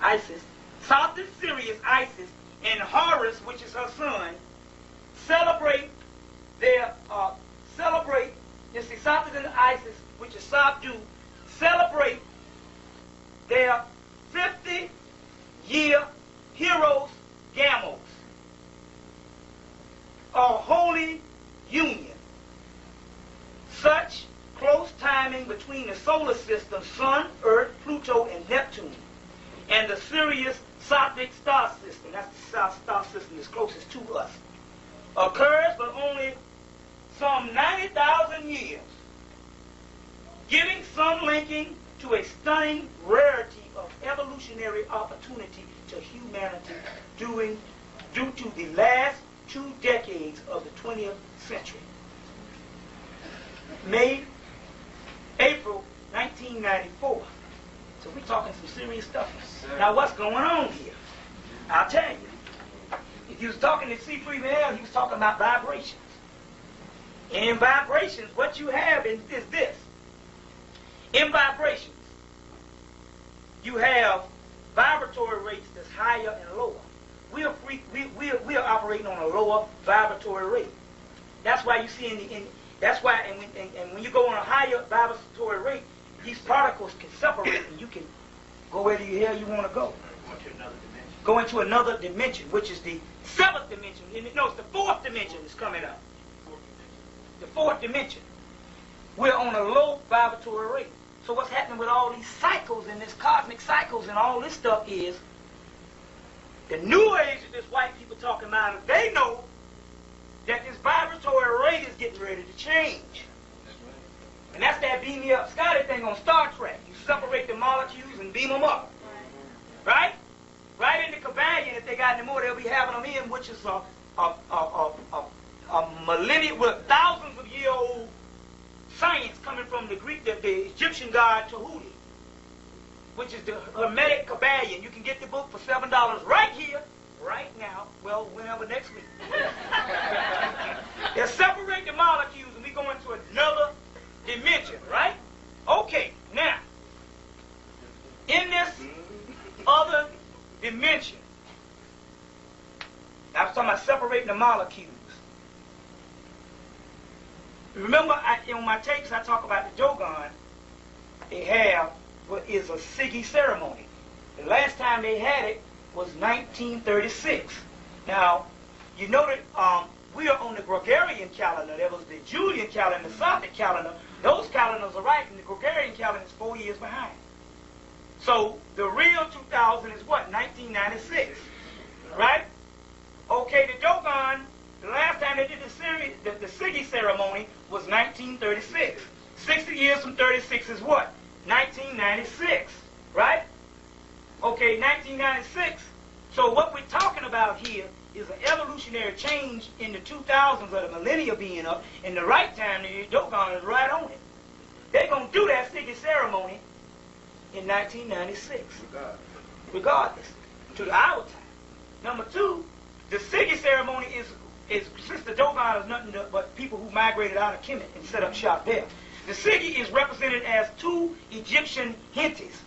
ISIS. Southeast Sirius, ISIS, and Horus, which is her son, celebrate, you see, Southeast and ISIS, which is Sabdu, celebrate their 50-year heroes, Gamos, a holy union. Such close timing between the solar system, Sun, Earth, Pluto, and Neptune, and the Sirius Sophic star system, that's the star system that's closest to us, occurs for only some 90,000 years, giving some linking to a stunning rarity of evolutionary opportunity to humanity due to the last 2 decades of the 20th century. April 1994. So we're talking some serious stuff. Now what's going on here? I'll tell you. If you was talking to C. Freeman L., he was talking about vibrations. And in vibrations, what you have is this. In vibrations, you have vibratory rates that's higher and lower. We are operating on a lower vibratory rate. That's why you see that's why, and when you go on a higher vibratory rate, these particles can separate and you can go where the hell you want to go. Go into another dimension, which is the 7th dimension. No, it's the 4th dimension that's coming up. The 4th dimension. We're on a low vibratory rate. So what's happening with all these cycles and this cosmic cycles and all this stuff is the new age that this white people talking about, they know that this vibratory rate is getting ready to change. And that's that beam me up Scotty thing on Star Trek. You separate the molecules and beam them up. Right? Right in the Kabbalion, if they got any more, they'll be having them in, which is a millennium, with thousands of year old science coming from the Greek, the Egyptian god Tahuti, which is the Hermetic Kabbalion. You can get the book for $7 right here, right now, well, whenever next week. They'll separate the molecules and we go into another dimension, right? Okay, now, in this dimension. I was talking about separating the molecules. Remember, in my tapes, I talk about the Dogon. They have what is a Siggy ceremony. The last time they had it was 1936. Now, you know that we are on the Gregorian calendar. There was the Julian calendar, the Sothic calendar. Those calendars are right, and the Gregorian calendar is 4 years behind. So the real 2000 is what? 1996, right? Okay, the Dogon, the last time they did the Siggy ceremony was 1936. 60 years from 36 is what? 1996, right? Okay, 1996. So what we're talking about here is an evolutionary change in the 2000s of the millennia being up, and the right time, the Dogon is right on it. They're going to do that Siggy ceremony in 1996, regardless, to our time. Number two, the Siggy ceremony is since the Dogon is nothing but people who migrated out of Kemet and set up shop there. The Siggy is represented as two Egyptian Henties.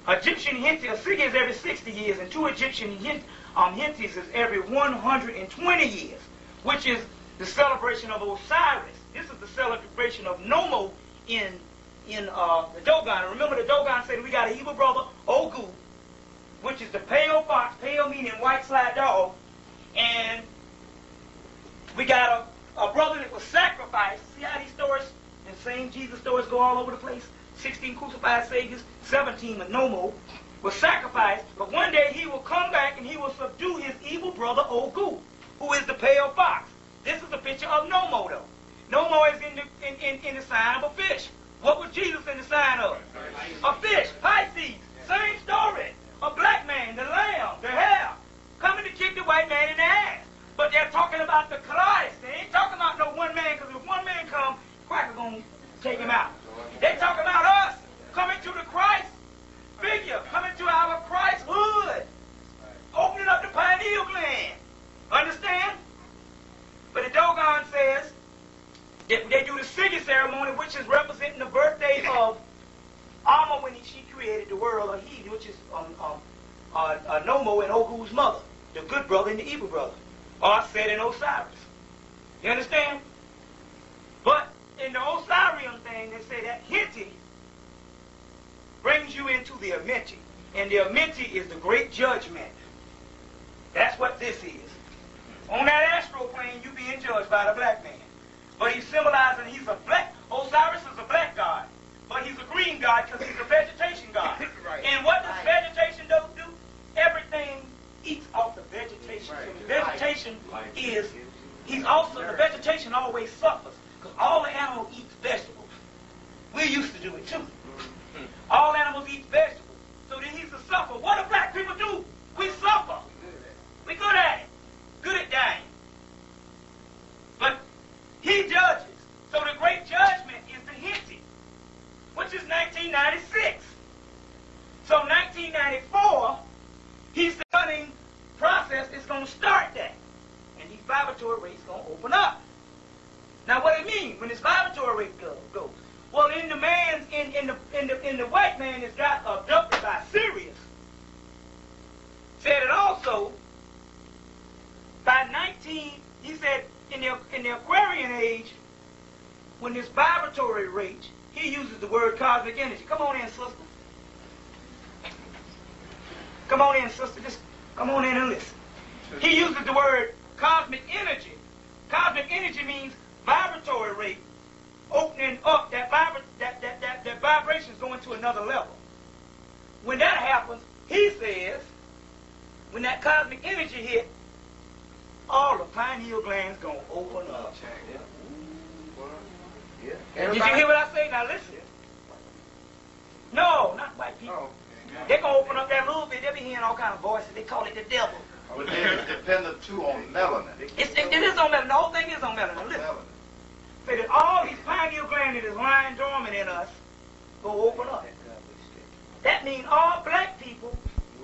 Egyptian Henty, a Siggy is every 60 years, and two Egyptian Henties is every 120 years, which is the celebration of Osiris. This is the celebration of Nomo in the Dogon. Remember, the Dogon said we got an evil brother, Ogu, which is the pale fox, pale meaning white slide dog, and we got a brother that was sacrificed. See how these stories, the same Jesus stories go all over the place? 16 crucified saviors, 17 with Nomo, was sacrificed, but one day he will come back and he will subdue his evil brother Ogu, who is the pale fox. This is a picture of Nomo, though. Nomo is in the sign of a fish. What was Jesus in the sign of? A fish, Pisces. Same story. A black man, the lamb, the hare, coming to kick the white man in the ass. But they're talking about the Christ. They ain't talking about no one man, because if one man come, Quacker gonna take him out. They talking about us coming to the Christ figure, coming to our Christhood, opening up the pineal gland. Understand? But the Dogon says that they do the Siggy ceremony, which is representing the birthday of Amma when she created the world, or he, which is Nomo and Ogu's mother, the good brother and the evil brother, are Set and Osiris. You understand? But in the Osirian thing, they say that Henty brings you into the Amenti. And the Amenti is the great judgment. That's what this is. On that astral plane, you being judged by the black man. But he's symbolizing he's a black, Osiris is a black god. But he's a green god because he's a vegetation god. Right. And what does vegetation do? Everything eats off the vegetation. Right. So the vegetation is, he's also, the vegetation always suffers. Because all the animals eat vegetables. We used to do it too. All animals eat vegetables. So then he's a sufferer. What do black people do? We suffer. We're good at it. Good at dying. But he judges. So the great judgment is the Henty, which is 1996. So 1994, he's the hunting process is going to start that. And these vibratory rates going to open up. Now, what it means when this vibratory rate goes? Well, in the man's in the white man that got abducted by Sirius, said it also by 19. He said in the Aquarian age, when this vibratory rate, he uses the word cosmic energy. Come on in, sister. Come on in, sister. Just come on in and listen. He uses the word cosmic energy. Cosmic energy means vibratory rate, opening up, that vibration is going to another level. When that happens, he says, when that cosmic energy hit, all the pineal glands going to open up. Did you hear what I say? Now listen. No, not white people. They're going to open up that little bit. They'll be hearing all kind of voices. They call it the devil. But it's dependent too on melanin. It is on melanin. The whole thing is on melanin. Listen. Say that all these pineal glands that is lying dormant in us go open up. That means all black people,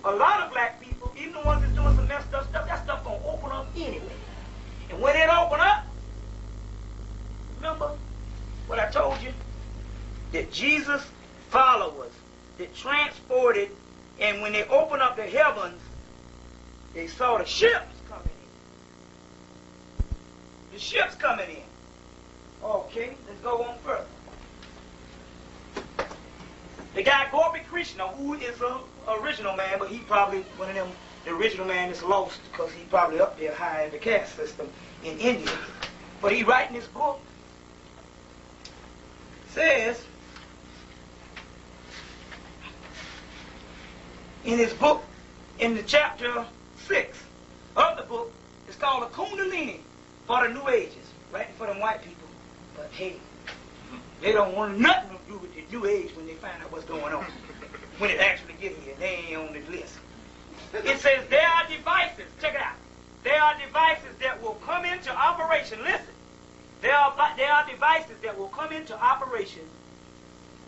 a lot of black people, even the ones that's doing some messed up stuff, that stuff gonna open up anyway. And when it open up, remember what I told you? That Jesus followers that transported, and when they open up the heavens, they saw the ships coming in. The ships coming in. Okay, let's go on further. The guy Gopi Krishna, who is an original man, but he probably one of them, the original man is lost because he probably up there high in the caste system in India. But he writing this book, says, in his book, in the chapter 6 of the book, it's called the Kundalini for the New Ages, writing for them white people. But hey, they don't want nothing to do with the New Age when they find out what's going on. When it actually gets here, they ain't on the list. It says there are devices, check it out. There are devices that will come into operation. Listen, there are devices that will come into operation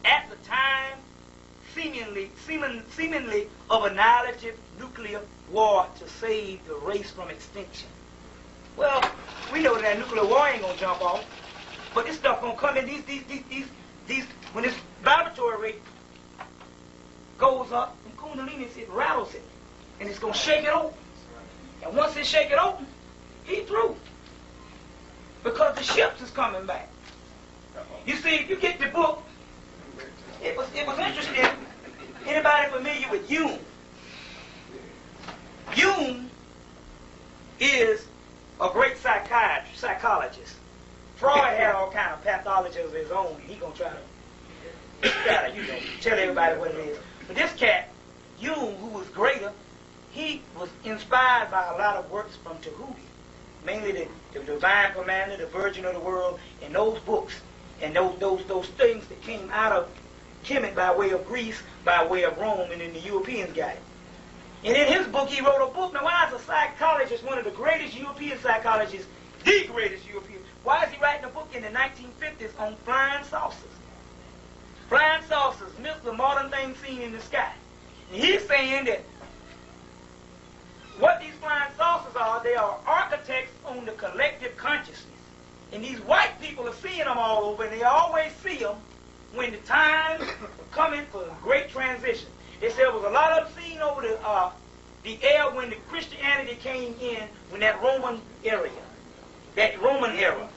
at the time seemingly of annihilative nuclear war to save the race from extinction. Well, we know that nuclear war ain't gonna jump off, but this stuff gonna come in. These when this vibratory rate goes up, and Kundalini, it rattles it, and it's gonna shake it open. And once it shake it open, he through. Because the ships is coming back. You see, if you get the book, it was interesting. Anybody familiar with Jung? Jung is a great psychologist. Freud had all kind of pathology of his own, and he gonna try to tell everybody what it is. But this cat, Jung, who was greater, he was inspired by a lot of works from Tahuti, mainly the Divine Commander, the Virgin of the World, and those books, and those things that came out of Kemet by way of Greece, by way of Rome, and then the Europeans got it. And in his book, he wrote a book. Now, why is a psychologist, one of the greatest European psychologists, the greatest European, why is he writing a book in the 1950s on flying saucers? Flying saucers, the modern thing seen in the sky. And he's saying that what these flying saucers are, they are architects on the collective consciousness. And these white people are seeing them all over, and they always see them when the time coming for a great transition. They said there was a lot of them seen over the air when the Christianity came in, when that Roman area, that Roman era.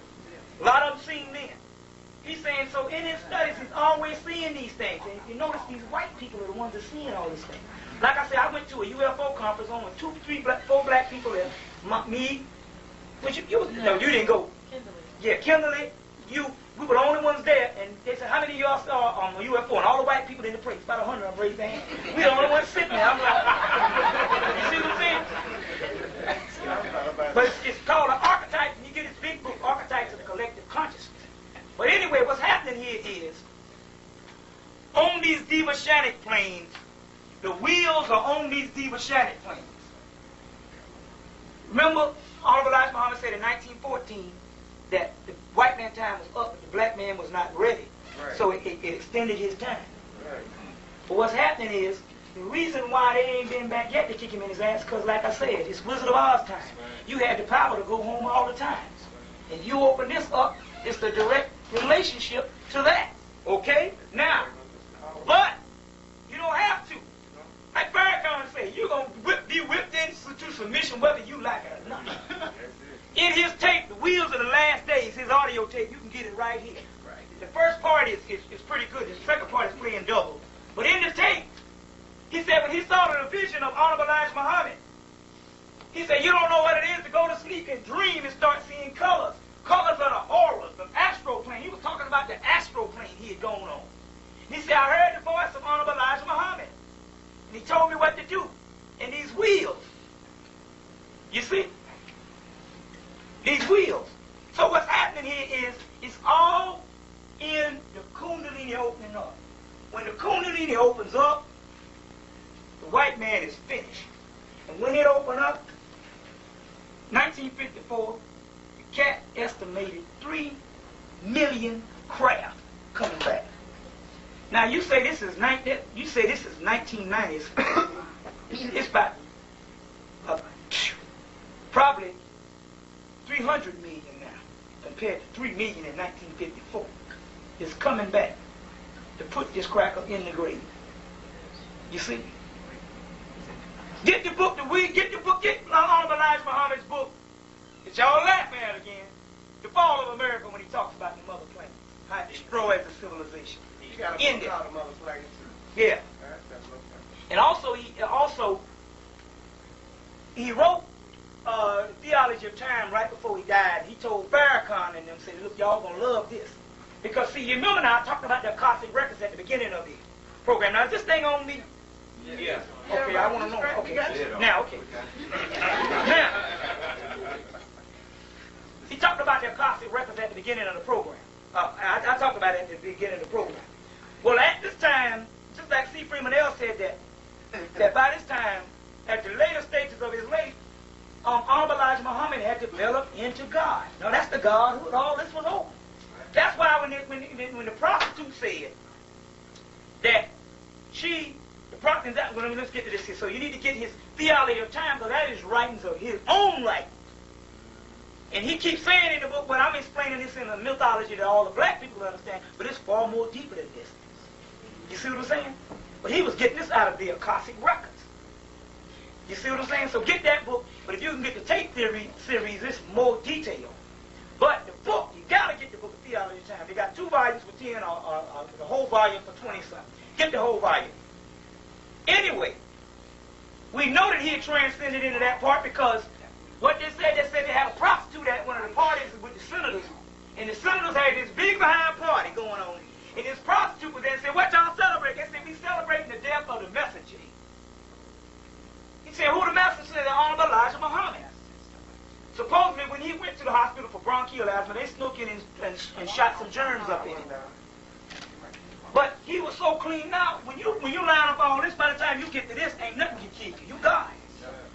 A lot of them seen then. He's saying, so in his studies, he's always seeing these things. And if you notice, these white people are the ones that are seeing all these things. Like I said, I went to a UFO conference on with 4 black people there. Me, which you didn't go. Kimberly. Yeah, Kimberly, we were the only ones there, and they said, how many of y'all saw a UFO? And all the white people in the place, about 100 of them raised their hand. We the only ones sitting there. I'm like, you see what I'm saying? But it's called an archetype, and you get this big book, Archetypes of the Collective Consciousness. But anyway, what's happening here is, on these Devashanic planes, the wheels are on these Devashanic planes. Remember, Honorable Elijah Muhammad said in 1914 that the white man's time was up, but the black man was not ready. Right. So it extended his time. Right. But what's happening is, the reason why they ain't been back yet to kick him in his ass, because like I said, it's Wizard of Oz time. Right. You had the power to go home all the time. And you open this up, it's the direct relationship to that. Okay? Now, but you don't have to. Like Farrakhan said, you're going to be whipped into submission whether you like it or not. In his tape, The Wheels of the Last Days, his audio tape, you can get it right here. Right. The first part is pretty good. The second part is playing double. But in the tape, he said when he saw the vision of Honorable Elijah Muhammad, he said, you don't know what it is to go to sleep and dream and start seeing colors. Colors are the auras, the astral plane. He was talking about the astral plane he had gone on. He said, I heard the voice of Honorable Elijah Muhammad. And he told me what to do. And these wheels, you see? These wheels. So what's happening here is, it's all in the Kundalini opening up. When the Kundalini opens up, the white man is finished. And when it opened up, 1954, the cat estimated 3 million craft coming back. Now you say this is 1990s. It's about probably 300 million now, compared to 3 million in 1954. It's coming back to put this cracker in the grave. You see? Get the book, get Honorable Elijah Muhammad's book that y'all laughing at again. The Fall of America, when he talks about the mother planet, how it destroys the civilization. You got a book called The Mother Planet too. Yeah. And also, he wrote Theology of Time right before he died. He told Farrakhan and them, said, look, y'all gonna love this. Because see, you remember now I talked about the Akashic records at the beginning of the program. Now is this thing on me? Yeah. Okay, I want to know. Okay. Now, okay. Now, he talked about the Akashic records at the beginning of the program. I talked about it at the beginning of the program. Well, at this time, just like C. Freeman L. said that by this time, at the later stages of his life, Honorable Elijah Muhammad had developed into God. Now, that's the Godhood all this was over. That's why when the prostitute said that let's get to this here. So you need to get his Theology of Time, because that is writings of his own writing. And he keeps saying in the book, well, I'm explaining this in a mythology that all the black people understand, but it's far more deeper than this. You see what I'm saying? But he was getting this out of the Akashic records. You see what I'm saying? So get that book, but if you can get the tape theory series, it's more detailed. But the book, you got to get the book of Theology of Time. They got 2 volumes for 10, or the whole volume for 20-something. Get the whole volume. Anyway, we know that he had transcended into that part because what they said they had a prostitute at one of the parties with the senators. And the senators had this big behind party going on. And this prostitute was there and said, what y'all celebrate? They said, we celebrating the death of the messenger. He said, who the messenger? Said, the Honorable Elijah Muhammad. Supposedly, when he went to the hospital for bronchial asthma, they snuck in and shot some germs up in him. But he was so clean out. When you line up all this, by the time you get to this, ain't nothing can keep you. You God.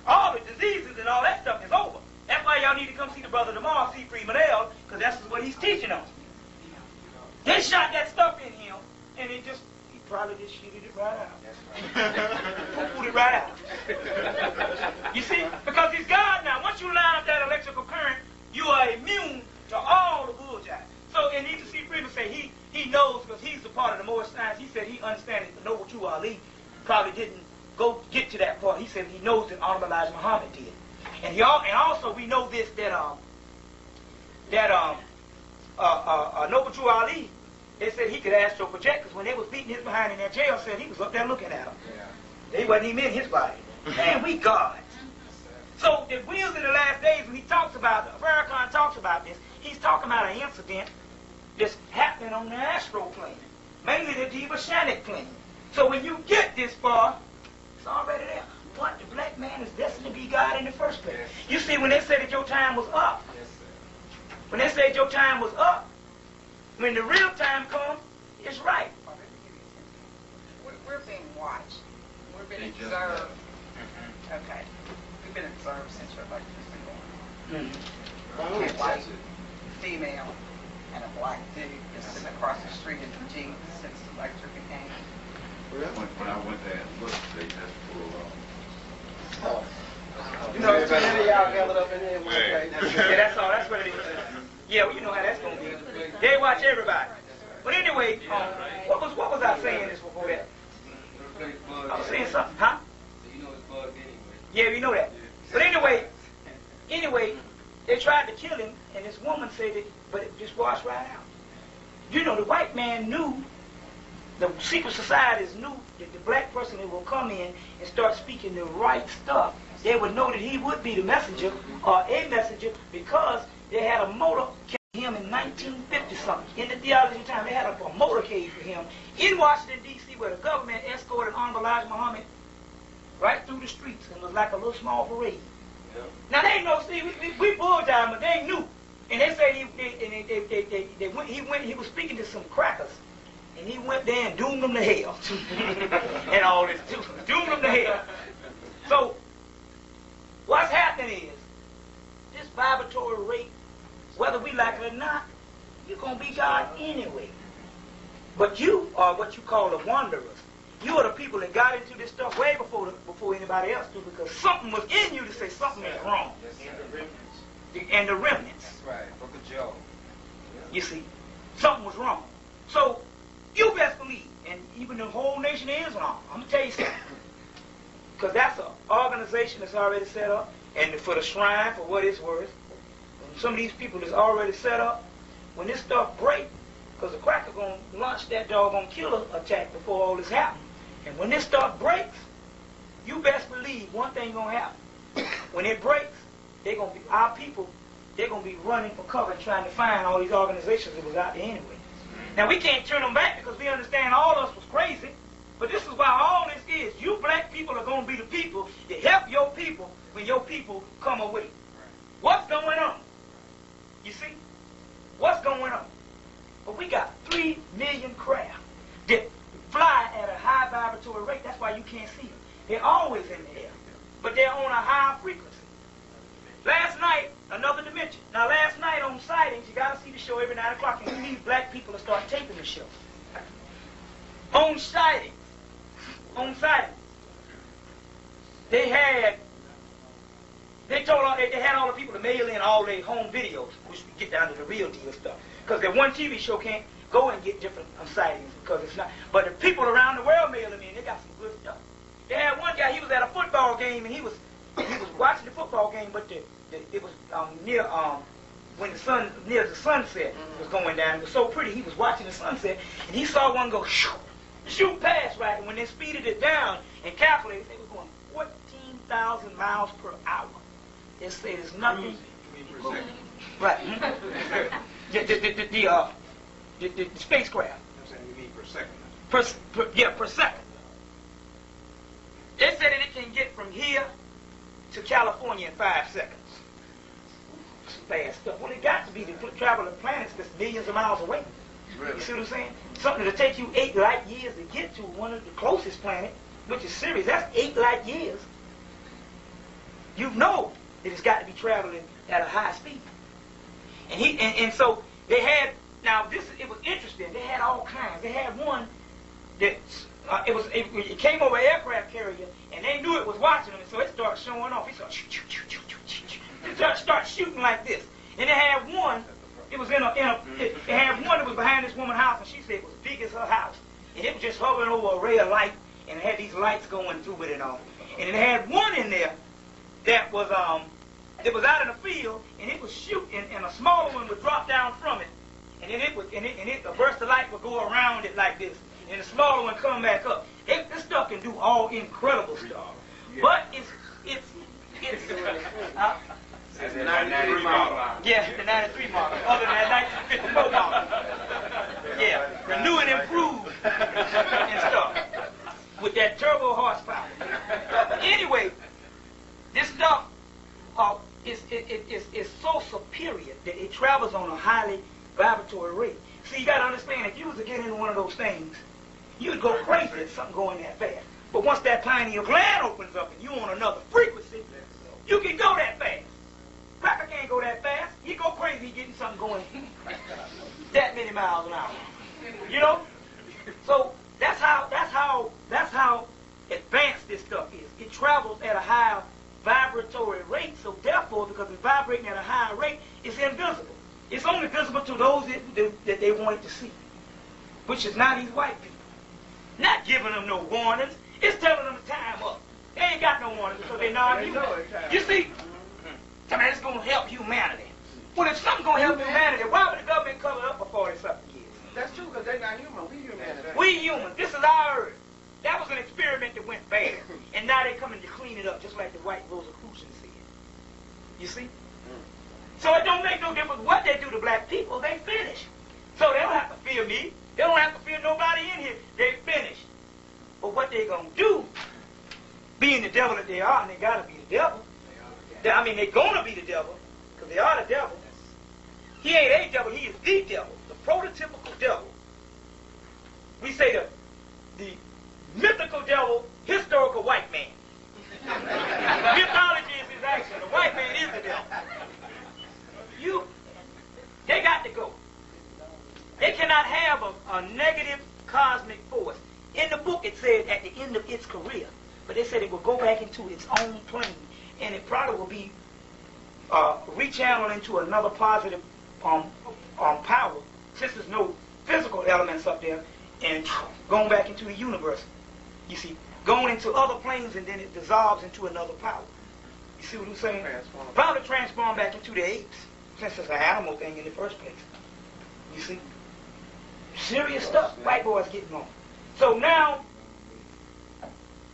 All the diseases and all that stuff is over. That's why y'all need to come see the brother tomorrow, C. Freeman L., because that's what he's teaching on. They shot that stuff in him, and he probably just shooted it right out. Put it right out. You see? Because he's God now. Once you line up that electrical current, you are immune to all the bullshit. So, and he, C. Freeman say he knows, because he's a part of the Moorish science. He said he understands the Noble True Ali probably didn't go get to that part. He said he knows that Honorable Elijah Muhammad did. And also we know this, that Noble True Ali, they said he could astral project, because when they was beating his behind in that jail cell, he was up there looking at them. They wasn't even in his body. Man, we gods. So the wheels in the last days, when he talks about, Farrakhan talks about this, he's talking about an incident that's happening on the astral plane, mainly the Devashanic plane. So when you get this far, it's already there. What? The black man is destined to be God in the first place. You see, when they said that your time was up, when they said your time was up, when the real time comes, it's right. We're being watched. We're being observed. Okay. We've been observed since your election's been going on. A white female and a black dude just sitting across the street in the Jeep since the lecture began. When I went there and looked, they just pulled off. You know, too many of y'all gathered up in here. Yeah, that's all. That's what it is. Yeah, well, you know how that's going to be. They watch everybody. But anyway, what was I saying this before that? I was saying something, huh? You know it's bugged anyway. Yeah, we know that. But anyway, they tried to kill him, and this woman said it, but it just washed right out. You know, the white man knew, the secret societies knew that the black person that will come in and start speaking the right stuff, they would know that he would be the messenger or a messenger, because they had a motorcade for him in 1950-something. In the Theology of Time, they had a motorcade for him in Washington, D.C., where the government escorted Honorable Elijah Muhammad right through the streets, and it was like a little small parade. Yep. Now they know, see, we bullseye, but they knew, and they say he was speaking to some crackers, and he went there and doomed them to hell, and all this, doomed them to hell. So what's happening is this vibratory rate, whether we like it or not, you're gonna be God anyway. But you are what you call the wanderers. You are the people that got into this stuff way before anybody else did, because something was in you to say something is wrong. And the remnants. That's right. Book of Job. You see, something was wrong. So you best believe, and even the whole nation of Islam, I'm gonna tell you something, because that's a organization that's already set up, and for the shrine, for what it's worth. Some of these people is already set up. When this stuff breaks, because the cracker going to launch that doggone killer attack before all this happens. And when this stuff breaks, you best believe one thing going to happen. When it breaks, our people, they're going to be running for cover and trying to find all these organizations that was out there anyway. Now, we can't turn them back because we understand all of us was crazy. But this is why all this is. You black people are going to be the people that help your people when your people come away. What's going on? You see? What's going on? But we got 3 million craft that fly at a high vibratory rate. That's why you can't see them. They're always in the air. But they're on a high frequency. Last night, another dimension. Now, last night on Sightings, you got to see the show every 9 o'clock, and we need black people to start taping the show. On Sightings, they had all the people to mail in all their home videos, which we get down to the real deal stuff. Because that one TV show can't go and get different sightings because it's not. But the people around the world mail them in. They got some good stuff. They had one guy. He was at a football game and he was watching the football game, but it was near when the sunset was going down. It was so pretty. He was watching the sunset and he saw one go shoot past right. And when they speeded it down and calculated, it was going 14,000 miles per hour. They say there's nothing. Right. The spacecraft. I'm saying you mean per second. Per second. They said that it can get from here to California in 5 seconds. It's fast stuff. Well, it got to be to travel to planets that's millions of miles away. Really? You see what I'm saying? Something to take you 8 light years to get to one of the closest planets, which is Sirius. That's 8 light years. You know that it's got to be traveling at a high speed. And so they had, now it was interesting. They had all kinds. They had one that it came over an aircraft carrier, and they knew it was watching them, and so it started showing off. It started shooting like this. And they had one. It had one that was behind this woman's house, and she said it was as big as her house, and it was just hovering over a ray of light, and it had these lights going through it and all. And it had one in there that was out in the field, and it was shooting, and a smaller one would drop down from it, and then a burst of light would go around it like this, and the smaller one come back up. This stuff can do all incredible stuff, but it's That's the 93 model. yeah, the 93 model, other than that 1954 model. Yeah, renew and improve and stuff with that turbo horsepower. But anyway, this stuff is so superior that it travels on a highly vibratory rate. See, you got to understand, if you was to get into one of those things, you'd go crazy if something going that fast. But once that pineal gland opens up and you on another frequency, you can go that fast. Cracker can't go that fast. He go crazy getting something going that many miles an hour. You know? So that's how advanced this stuff is. It travels at a high vibratory rate, so therefore, because it's vibrating at a high rate, it's invisible. It's only visible to those that they want it to see, which is not these white people. Not giving them no warnings. It's telling them the time up. They ain't got no warnings because they're not human. You see? I mean, it's going to help humanity. Well, if something's going to help humanity, why would the government cover it up for 40-something years? That's true, because they're not human. We human. We humans. This is our Earth. That was an experiment that went bad. And now they're coming to clean it up, just like the white Rosicrucians said. You see? So it don't make no difference what they do to black people. They finish. So they don't have to fear me. They don't have to fear nobody in here. They finish. But what they going to do, being the devil that they are, and they got to be the devil, I mean, they're going to be the devil, because they are the devil. He ain't a devil, he is the devil, the prototypical devil. We say the mythical devil, historical white man. Mythology is his action. The white man is the devil. They got to go. They cannot have a negative cosmic force. In the book it said at the end of its career, but they said it will go back into its own plane. And it probably will be rechanneled into another positive power, since there's no physical elements up there, and going back into the universe. You see, going into other planes, and then it dissolves into another power. You see what I'm saying? Probably transform back into the apes, since it's an animal thing in the first place. You see? Serious stuff white boys getting on. So now,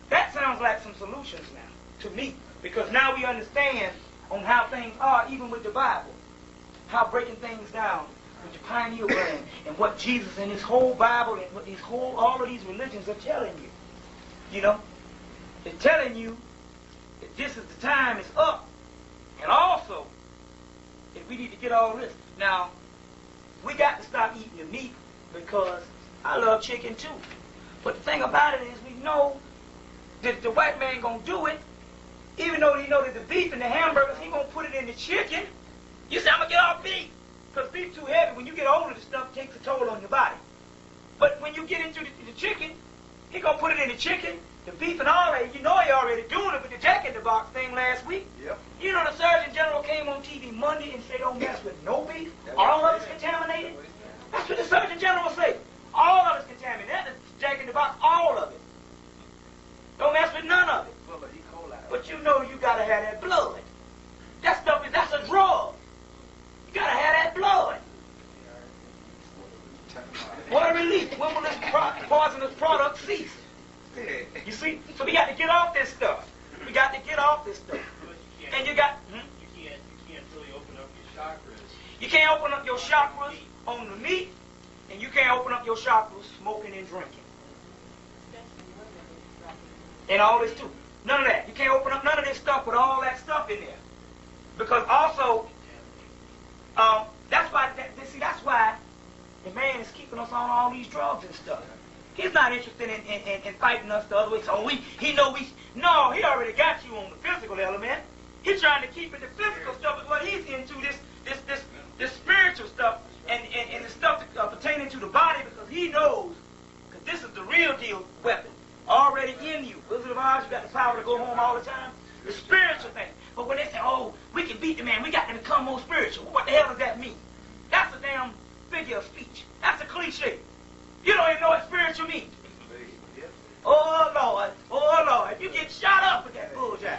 that sounds like some solutions now, to me. Because now we understand on how things are, even with the Bible. How breaking things down with the pineal gland, and what Jesus and his whole Bible and what all of these religions are telling you. You know? They're telling you that this is the time, it's up. And also, that we need to get all this. Now, we got to stop eating the meat, because I love chicken too. But the thing about it is, we know that the white man gonna do it, even though he know that the beef and the hamburgers, he gonna put it in the chicken. You say, I'm gonna get off beef, because beef too heavy. When you get older, the stuff takes a toll on your body. But when you get into the chicken, he gonna put it in the chicken, the beef and all that. You know he already doing it with the Jack in the Box thing last week. Yep. You know the Surgeon General came on TV Monday and said, don't mess with no beef. All of it's contaminated. That's what the Surgeon General say. All of it's contaminated. That's the Jack in the Box, all of it. Don't mess with none of it. But you know you gotta have that blood. That stuff that's a drug. You gotta have that blood. Water release. When will this poisonous product cease? You see? So we got to get off this stuff. We got to get off this stuff. And you got... You can't really open up your chakras. You can't open up your chakras on the meat, and you can't open up your chakras smoking and drinking. And all this too. None of that. You can't open up none of this stuff with all that stuff in there. Because also, that's why the man is keeping us on all these drugs and stuff. He's not interested in fighting us the other way. So he he already got you on the physical element. He's trying to keep it. The physical stuff is what he's into. This spiritual stuff and the stuff pertaining to the body, because he knows that this is the real deal weapon already in you. Wizard of Oz, you got the power to go home all the time. The spiritual thing. But when they say, oh, we can beat the man, we got to become more spiritual. What the hell does that mean? That's a damn figure of speech. That's a cliche. You don't even know what spiritual means. Oh, Lord, you get shot up with that bullshit.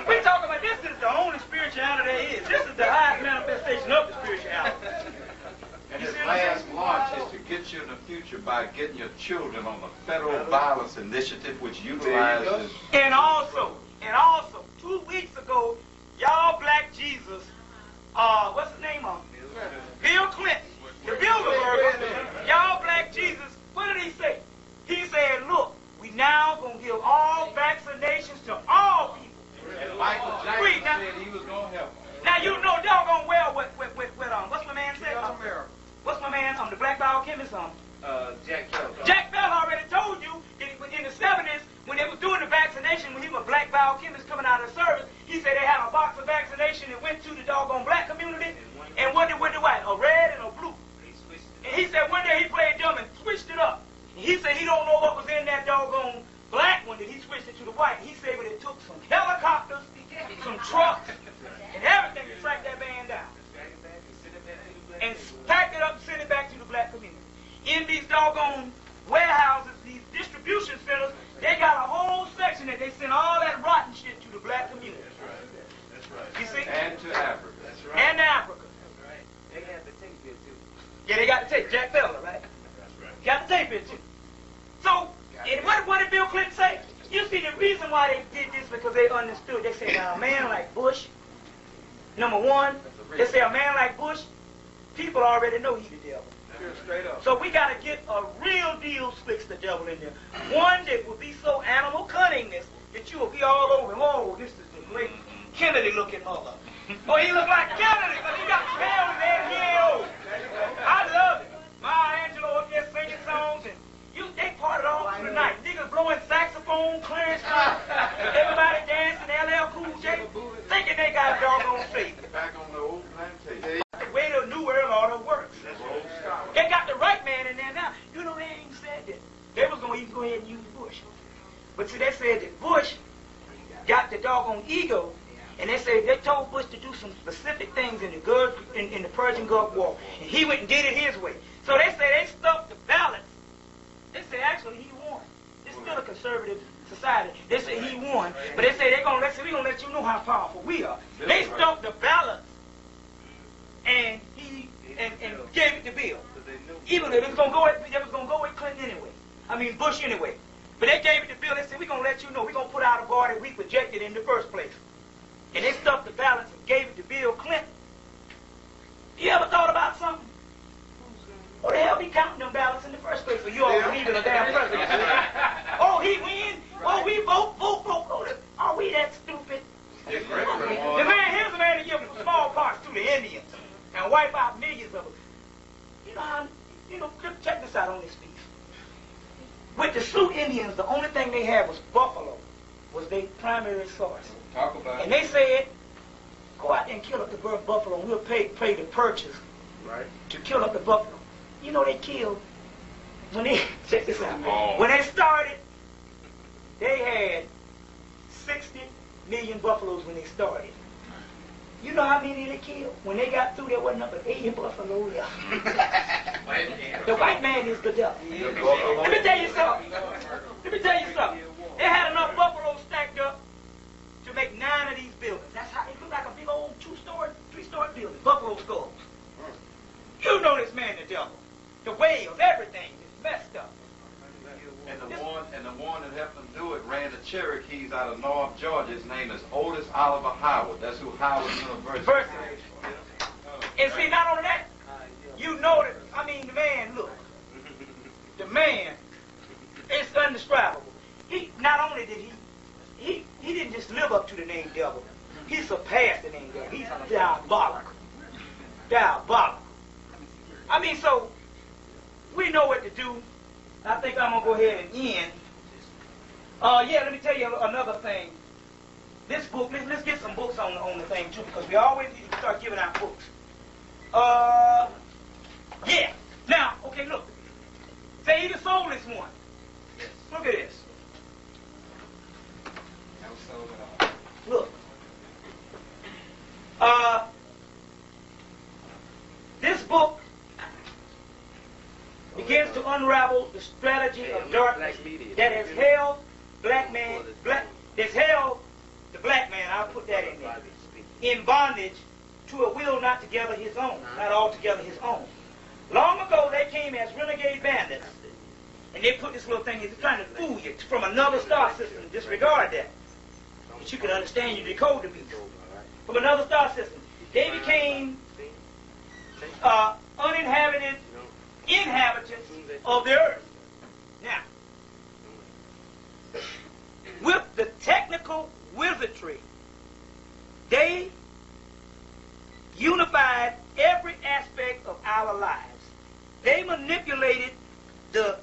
We talking about this is the only spirituality there is. This is the highest manifestation of the spirituality. And his last launch is to get you in the future by getting your children on the Federal Violence Initiative, which utilizes... And also, 2 weeks ago, y'all black Jesus, what's his name of him? Bill Clinton, the Bilderberger, y'all black Jesus, what did he say? He said, look, we now going to give all vaccinations to all people. And Michael Jackson said he was going to help them. Now you know y'all going well with what's my man said? What's my man, the black biochemist, Jack Bell. Jack Bell already told you that in the 70s, when they was doing the vaccination, when he was a black biochemist coming out of the service, he said they had a box of vaccination that went to the doggone black community, and what did the white? A red and a blue. And he said one day he played dumb and switched it up. And he said he don't know what was in that doggone black one that he switched it to the white. He said but it took some helicopters, some trucks, and everything to track that man down. And packed it up and sent it back to the black community. In these doggone warehouses, these distribution centers, they got a whole section that they send all that rotten shit to the black community. That's right. You see? And to Africa. That's right. And to Africa. That's right. They have the tape here, too. Yeah, they got the tape. Jack Feller, right? That's right. Got the tape here, too. So, and what did Bill Clinton say? You see, the reason why they did this because they understood. They said, now, a man like Bush, number one, they say a man like Bush, people already know he's the devil. Straight up. So we got to get a real deal fix the devil in there. One that will be so animal cunningness that you will be all over him. Oh, this is the great Kennedy-looking mother. Oh, he look like Kennedy because he got the hair with that heel. I love it. Maya Angelou up there singing songs, and they parted all through the night. Niggas blowing saxophone, Clarence Scott, everybody dancing, LL Cool J, thinking they got a doggone faith. Back on the old plantation. The way the New World Order works. They got the right man in there now. You know, they ain't said that. They was going to even go ahead and use Bush. But see, they said that Bush got the doggone ego, and they said they told Bush to do some specific things in the Persian Gulf War, and he went and did it his way. So they say they stuffed the ballots. They say actually he won. It's still a conservative society. They say he won, but they say we're gonna let you know how powerful we are. They stumped the ballots and gave it to Bill. Even if it was gonna go with Clinton anyway. I mean Bush anyway. But they gave it to Bill. They said we're gonna let you know. We're gonna put out a bar that we projected in the first place. And they stuffed the ballots and gave it to Bill Clinton. You ever thought about something? What the hell be counting them ballots in the first place for you all believe in a damn president? Oh, he win. Oh, we vote. Are we that stupid? Here's a man to give small parts to the Indians and wipe out millions of them. Check this out on this piece. With the Sioux Indians, the only thing they had was buffalo, was their primary source. Talk about and they said, go out there and kill up the buffalo, and we'll pay the purchase to kill up the buffalo. You know they killed, when they, check this out, when they started, they had 60 million buffaloes when they started. You know how many they killed? When they got through, there wasn't number 80 buffalo left. The white man is the devil. Let me tell you something. They had enough buffaloes stacked up to make 9 of these buildings. That's how it looked like a big old 3-story building. Buffalo skulls. You know this man the devil. The whales, everything is messed up. And the one that helped them do it ran the Cherokees out of North Georgia. His name is Otis Oliver Howard. That's who Howard University. And see, not only that, you know that, I mean, the man, look. The man, it's indescribable. He, not only did he didn't just live up to the name devil. He surpassed the name devil. He's diabolical. Diabolical. I mean, so, we know what to do. I think I'm going to go ahead and end. Let me tell you another thing. This book, let's get some books on the thing too, because we always need to start giving out books. Now, okay, look. Say he the soulless one. Look at this. Look. This book begins to unravel the strategy of darkness that has held the black man, I'll put that in there, in bondage to a will not together his own, not altogether his own. Long ago, they came as renegade bandits, and they put this little thing, it's trying to fool you from another star system. Disregard that. But you can understand, you decode the beast. From another star system. They became uninhabited inhabitants of the earth. Now, with the technical wizardry, they unified every aspect of our lives. They manipulated the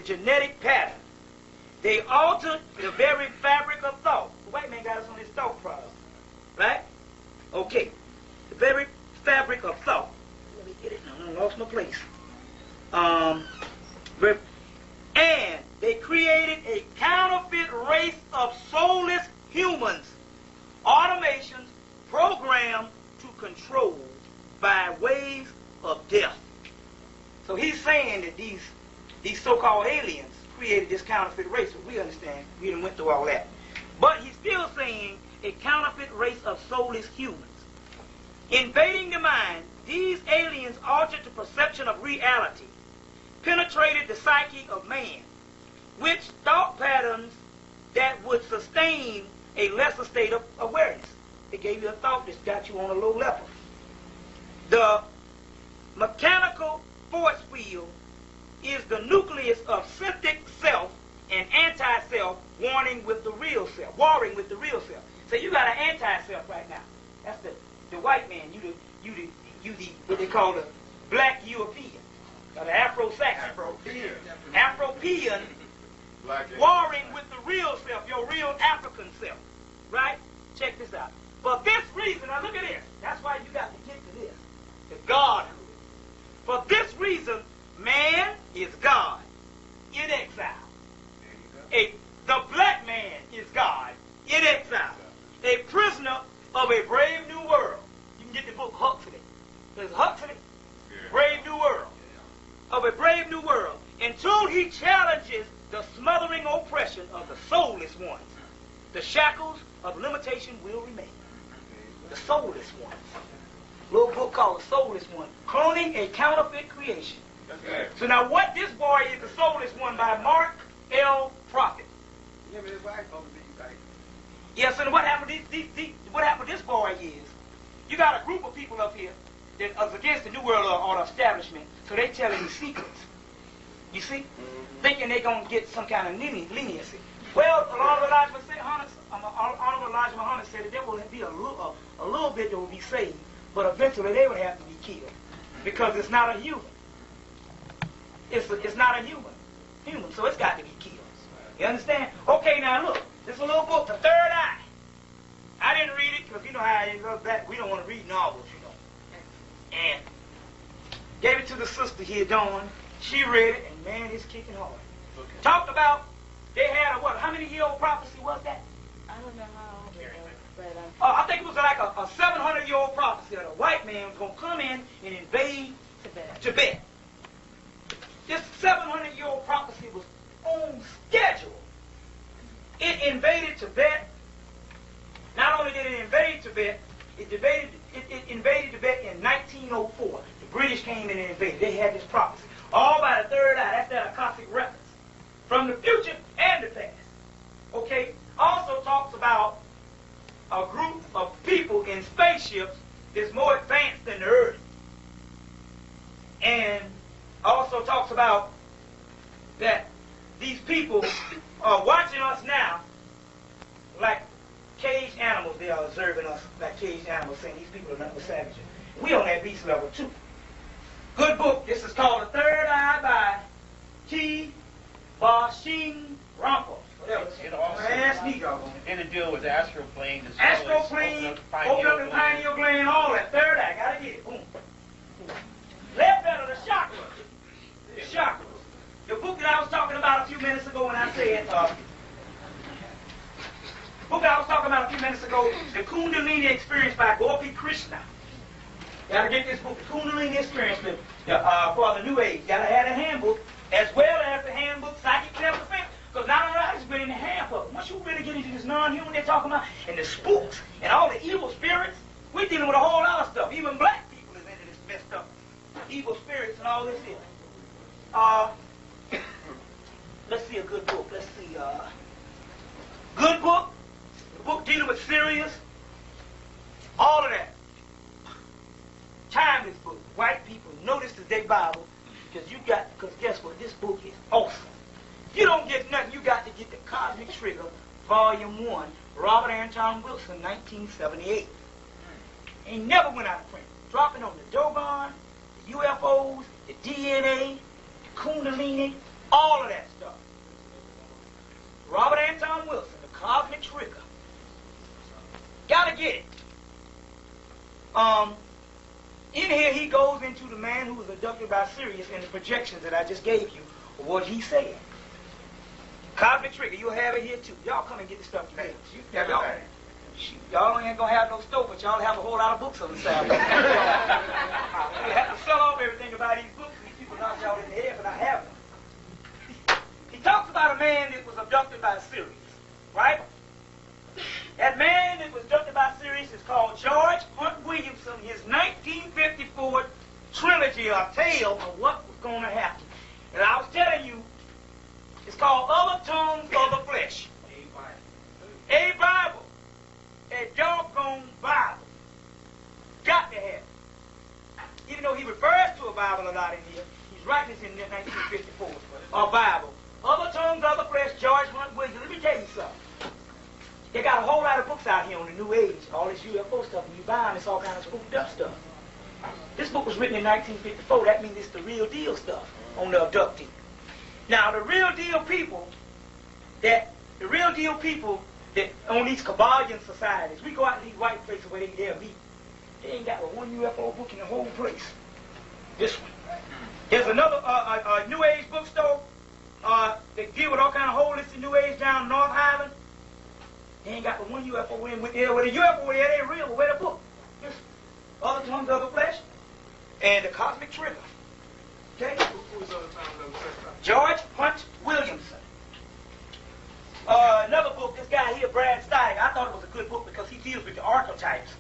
genetic pattern. They altered the very fabric of thought. The white man got us on his thought problem, right? Okay, the very fabric of thought. Let me get it now. I lost my place. And they created a counterfeit race of soulless humans, automations programmed to control by ways of death. So he's saying that these so-called aliens created this counterfeit race. So we understand. We done went through all that. But he's still saying a counterfeit race of soulless humans. Invading the mind, these aliens altered the perception of reality, penetrated the psyche of man, which thought patterns that would sustain a lesser state of awareness. They gave you a thought that's got you on a low level. The mechanical force field is the nucleus of synthetic self and anti-self warring with the real self. So you got an anti-self right now. That's the white man. You the what they call the black European, or the Afro-Saxon, Afropean, warring with the real self, your real African self, right? Check this out. For this reason, now look at this. That's why you got to get to this. The Godhood. For this reason, man is God in exile. The black man is God in exile. A prisoner of a brave new world. You can get the book Huxley. There's Huxley, Brave New World. Of a brave new world. Until he challenges the smothering oppression of the soulless ones. The shackles of limitation will remain. The soulless ones. Little book called The Soulless One. Cloning a Counterfeit Creation. Okay. So now what this boy is, The Soulless One by Mark L. Prophet. Yeah, but it's white folks these days. Yes, and what happened to this boy is, you got a group of people up here that is against the New World Order establishment, so they telling the secrets. You see? Thinking they're going to get some kind of leniency. Well, Honorable Elijah Muhammad said that there will be a little bit that will be saved, but eventually they would have to be killed because it's not a human. It's not a human, so it's got to be killed. You understand? Okay, now look, this is a little book, The Third Eye. I didn't read it because you know how it goes back. We don't want to read novels, you know. And gave it to the sister here, Dawn. She read it, and man, it's kicking hard. Okay. Talked about they had how many year old prophecy was that? I don't know how old it was, but I think it was like a 700-year-old prophecy that a white man was going to come in and invade Tibet. This 700-year-old prophecy was on schedule. It invaded Tibet. Not only did it invade Tibet, it invaded Tibet in 1904. The British came in and invaded. They had this prophecy. All by the third eye. That's that Akashic records. From the future and the past. Okay? Also talks about a group of people in spaceships that's more advanced than the Earth. And also talks about that these people are watching us now like caged animals. They are observing us like caged animals, saying these people are nothing but savages. We on that beast level too. Good book. This is called The Third Eye by T. Bashing Rampo. It also in the deal with astroplane. Astroplane, open up the pineal gland, all that. Third eye, gotta get it. Boom. Left out of the chakras. The chakras. The book that I was talking about a few minutes ago when I said, The Kundalini Experience by Gopi Krishna. Gotta get this book, The Kundalini Experience, for the New Age. Gotta have a handbook, as well as the handbook, Psychic Self-Defense. Because not only that, it's been in half of it. Once you really get into this non-human they're talking about, and the spooks, and all the evil spirits, we're dealing with a whole lot of stuff. Even black people is into this messed up evil spirits and all this here. Let's see a good book. Let's see, good book, the book dealing with Sirius, all of that. Timeless book. White people, notice the day Bible, because guess what? This book is awesome. You don't get nothing. You got to get the Cosmic Trigger, Volume 1, Robert Anton Wilson, 1978. Ain't never went out of print. Dropping on the Dogon, the UFOs, the DNA, the Kundalini, all of that stuff. Robert Anton Wilson, the Cosmic Trigger. Gotta get it. In here, he goes into the man who was abducted by Sirius and the projections that I just gave you, of what he said. Cosmic Trigger, you'll have it here too. Y'all come and get the stuff together. Y'all ain't gonna have no stove, but y'all have a whole lot of books on the side. You have to sell off everything about these books. These people knock y'all in the head for not having them. He talks about a man that was abducted by Sirius, right? That man that was abducted by Sirius is called George Hunt Williamson. His 1954 trilogy or tale of what was going to happen. And I was telling you, it's called Other Tongues of the Flesh. A Bible. A doggone Bible. Got to have it. Even though he refers to a Bible a lot in here, he's writing this in 1954. A Bible. Other Tongues of the Flesh, George Hunt Williamson. Let me tell you something. They got a whole lot of books out here on the New Age. All this UFO stuff. When you buy them, it's all kind of spooked up stuff. This book was written in 1954. That means it's the real deal stuff on the abductee. Now, the real deal people that on these Kabbalion societies, we go out to these white places where they'll meet. They ain't got but one UFO book in the whole place. This one. There's another New Age bookstore that deal with all kind of holistic New Age down North Highland. They ain't got but one UFO in with there. Where the UFO there, they ain't real, but where the book? This Other Tongues of the Flesh and the Cosmic Trigger. Okay? Who's Other Tongues of the Flesh? George Hunt Williamson. good book because he deals with the archetypes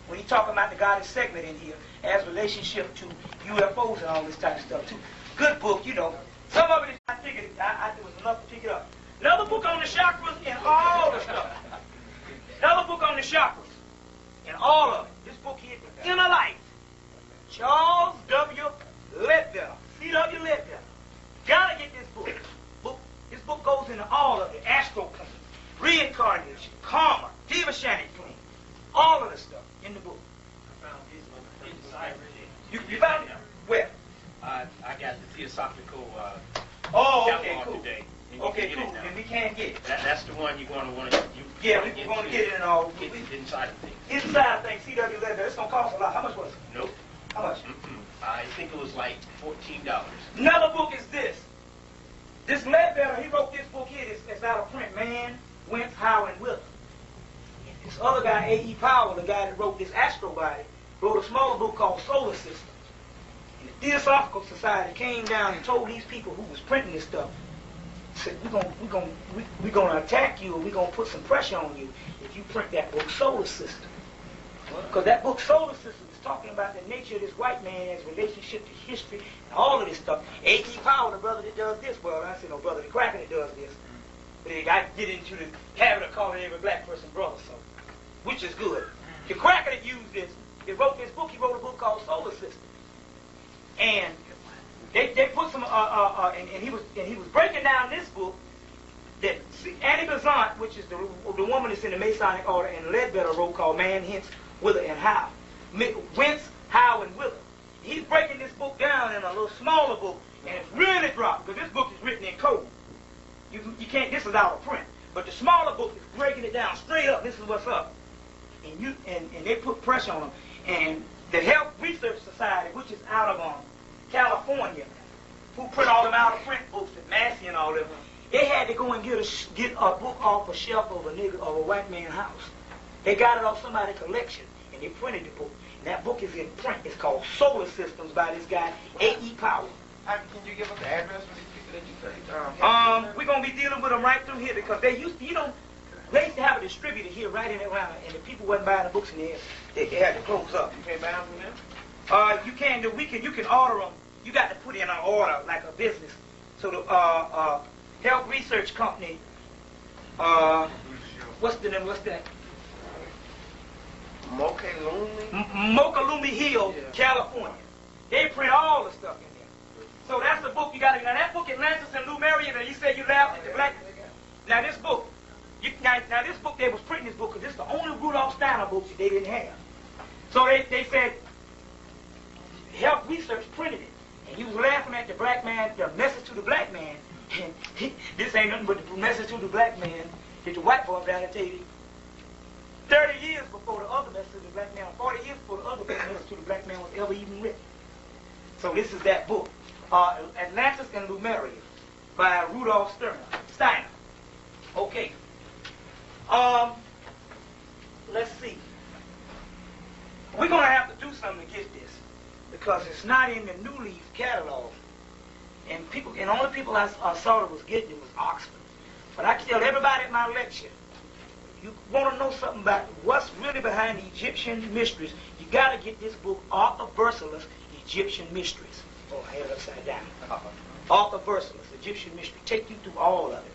when he's talking about the goddess segment in here as relationship to UFOs and all this type of stuff too. Good book, you know. Some of it is, I figured it was enough to pick it up. Another book on the chakras and all the stuff. Another book on the chakras and all of it. This book here, The Inner Life. Charles W. Ledbetter. C.W. Ledbetter. Gotta get this book. This book goes into all of it. Astral plane, reincarnation, karma, Diva Shantic plane. All of the stuff in the book. I found his inside You found it? Where? I got the Theosophical Okay, catalog cool. today. And you Okay, can get cool. it now. Then we can't get it. That's the one you're going to want to. Yeah, we're going to get it in all. Get the inside of things. Inside thing, C.W. Ledbetter. It's going to cost a lot. How much was it? Nope. How much? I think it was like $14. Another book is this. This Ledbetter, he wrote this book here that's out of print. Man, Wentz, Howe, and Willer. This other guy, A.E. Powell, the guy that wrote this Astro Body, wrote a smaller book called Solar System. And the Theosophical Society came down and told these people who was printing this stuff, said, we're gonna attack you, or we're gonna put some pressure on you if you print that book Solar System. Because that book Solar System is talking about the nature of this white man's relationship to history and all of this stuff. A.E. Powell, the brother that does this, well, I said no brother, the cracker that does this. But I get into the habit of calling every black person brother, so, which is good. The cracker that used this, he wrote this book, he wrote a book called Solar System. And they put some, and he was breaking down this book that Annie Besant, which is the woman that's in the Masonic order, and Ledbetter wrote called Man, Hence, Willer, and Howe. Wentz, Howe, and Willer. He's breaking this book down in a little smaller book, and it's really dropped, because this book is written in code. You can't, this is out of print. But the smaller book is breaking it down straight up. This is what's up. And they put pressure on them. And the Health Research Society, which is out of California, who print all them out of print books at Massey and all them, they had to go and get a book off a shelf of a white man's house. They got it off somebody's collection, and they printed the book. And that book is in print. It's called Solar Systems by this guy, A.E. Powell. Can you give us the address for these people that you say? We're going to be dealing with them right through here because they used to, they used to have a distributor here right in Atlanta, and the people wasn't buying the books in there. They had to close up. You can't buy them from them? You can do. You can order them. You got to put in an order like a business. So the Health Research Company, what's the name? What's that? Mokalumi Hill, Yeah. California. They print all the stuff in there. So that's the book you got to. Now that book, Atlantis and Lemuria, and you said you laughed at the black. Now this book, now this book, they was printing this book because this is the only Rudolf Steiner book that they didn't have. So they said, Health Research printed it. And he was laughing at the black man, the message to the black man. And this ain't nothing but the message to the black man that the white boy down there tell you. 30 years before the other message to the black man, 40 years before the other message to the black man was ever even written. So this is that book. Atlantis and Lemuria by Rudolf Steiner. Okay. Let's see. We're going to have to do something to get this because it's not in the New Leaf catalog. And only people I saw that was getting it was Oxford. But I tell everybody at my lecture, you want to know something about what's really behind the Egyptian mysteries, you got to get this book, Arthur Versailles, Egyptian Mysteries. Oh, I had it upside down. Arthur Versailles, Egyptian Mystery. Take you through all of it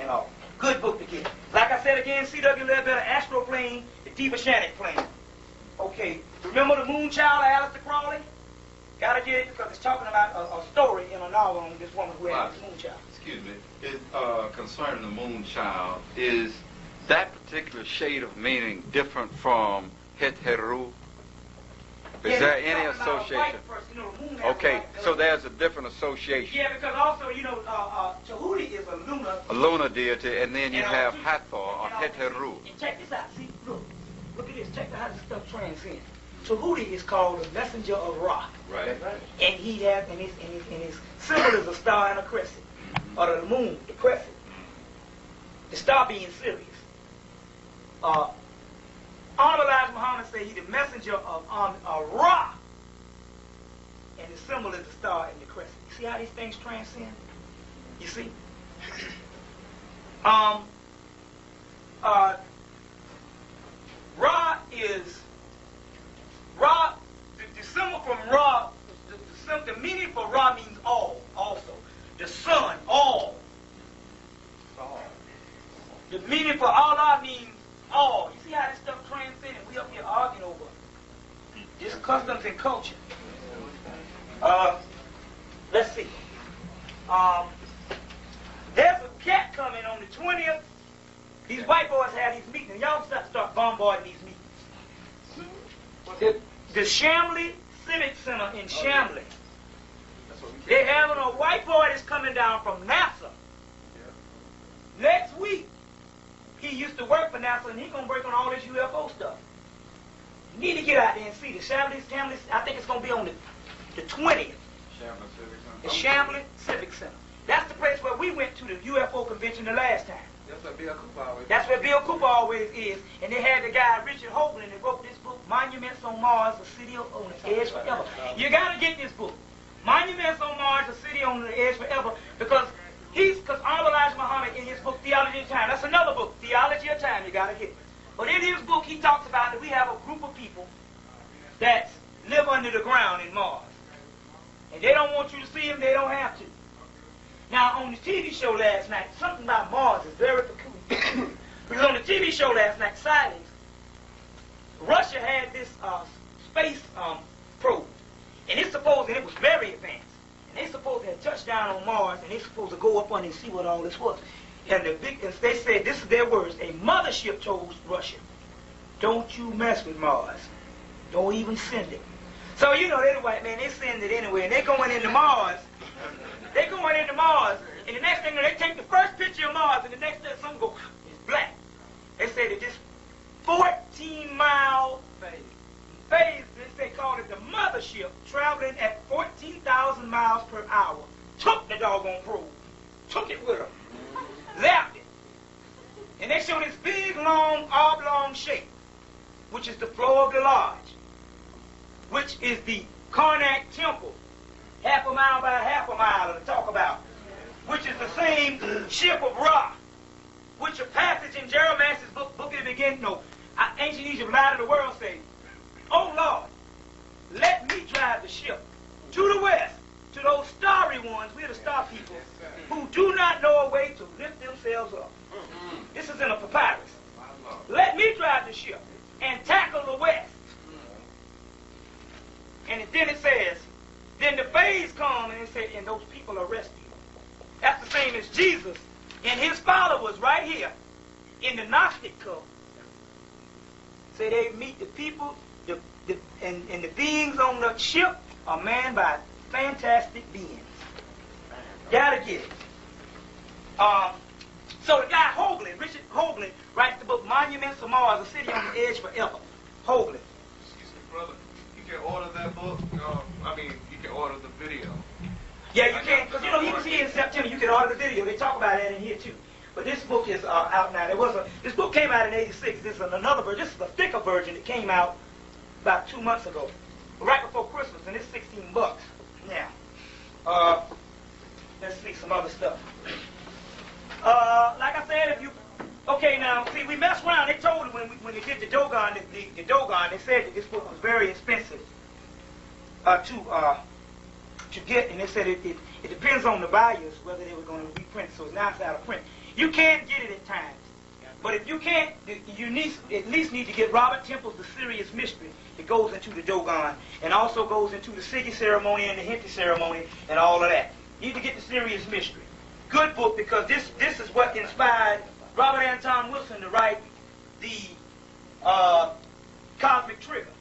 and all. Good book to get. Like I said again, C.W. Ledbetter, Astro Plane, the Diva Shantic plane. Okay, remember the Moon Child of Aleister Crowley? Gotta get it because it's talking about a story in a novel on this woman who had this Moon Child. Excuse me. Concerning the Moon Child, is that particular shade of meaning different from Het Heru? Is there any association? Okay, so there's a different association. Yeah, because also, Tahuti is a lunar. A lunar deity, and then you have Hathor or Het Heru. And check this out. See, look at this. Check out how this stuff transcends. Tahuti is called the messenger of Ra. Right. And he has, and his symbol is a star and a crescent, or the moon, the crescent. The star being Sirius. Honorable Elijah Muhammad said he's the messenger of Ra, and the symbol is the star and the crescent. You see how these things transcend? You see? the symbol from Ra, the meaning for Ra means all, also. The sun, all. The meaning for Allah means all. You see how this stuff transcends? We up here arguing over this customs and culture. Let's see. There's a cat coming on the 20th. These white boys have these meetings, and y'all start bombarding these meetings. The Chambly Civic Center in Chambly. They're having a white boy that's coming down from NASA. Next week, he used to work for NASA, and he's going to break on all this UFO stuff. You need to get out there and see the Chambly, I think it's going to be on the 20th. The Chambly Civic Center. That's the place where we went to the UFO convention the last time. That's where Bill Cooper always is. That's where Bill Cooper always is. And they had the guy, Richard Hoagland, that wrote this book, Monuments on Mars, A City on the Edge Forever. You got to get this book. Monuments on Mars, A City on the Edge Forever, because Honorable Elijah Muhammad in his book, Theology of Time, that's another book, Theology of Time, you got to get it. But in his book, he talks about that we have a group of people that live under the ground in Mars. And they don't want you to see them, they don't have to. Now, on the TV show last night, something about Mars is very peculiar. Because on the TV show last night, Silence, Russia had this space probe. And it's supposed, and it was very advanced. And they supposed to have touched down on Mars, and they supposed to go up on and see what all this was. And they said, this is their words, a mothership told Russia, don't you mess with Mars. Don't even send it. So, you know, they're the white man, they send it anyway, and they're going into Mars. They're going into Mars, and the next thing, they take the first picture of Mars, and the next thing, something goes, it's black. They say that this 14-mile phase, they call it the mothership, traveling at 14,000 miles per hour, took the doggone probe, took it with them, left it. And they show this big, long, oblong shape, which is the floor of the lodge, which is the Karnak Temple, half a mile by half a mile to talk about, which is the same ship of Ra, which a passage in Jeremiah's book of the beginning, ancient Egypt, light of the world, say, oh Lord, let me drive the ship to the west, to those starry ones, we're the star people, who do not know a way to lift themselves up. This is in a papyrus. Let me drive the ship and tackle the west. And then it says, then the phase comes and it says, and those people are rescued. That's the same as Jesus and his followers right here in the Gnostic cult. Say they meet the people, and the beings on the ship are manned by fantastic beings. Gotta get it. So the guy Hoagland, Richard Hoagland, writes the book Monuments of Mars, A City on the Edge Forever. Hoagland. Excuse me, brother. You can order that book. You can order the video. Yeah, you can, because he was here in September. You can order the video. They talk about that in here too. But this book is out now. This book came out in '86. This is another version. This is a thicker version that came out about 2 months ago, right before Christmas, and it's $16. Now, let's see some other stuff. Like I said, see, we messed around. They told us when they did the Dogon, the Dogon, they said that this book was very expensive to get, and they said it depends on the buyers whether they were going to reprint. So now it's out of print. You can't get it at times, but if you can't, you at least need to get Robert Temple's The Serious Mystery. It goes into the Dogon and also goes into the Siggy ceremony and the Hinti ceremony and all of that. You need to get The Serious Mystery. Good book, because this is what inspired Robert Anton Wilson to write the Cosmic Trigger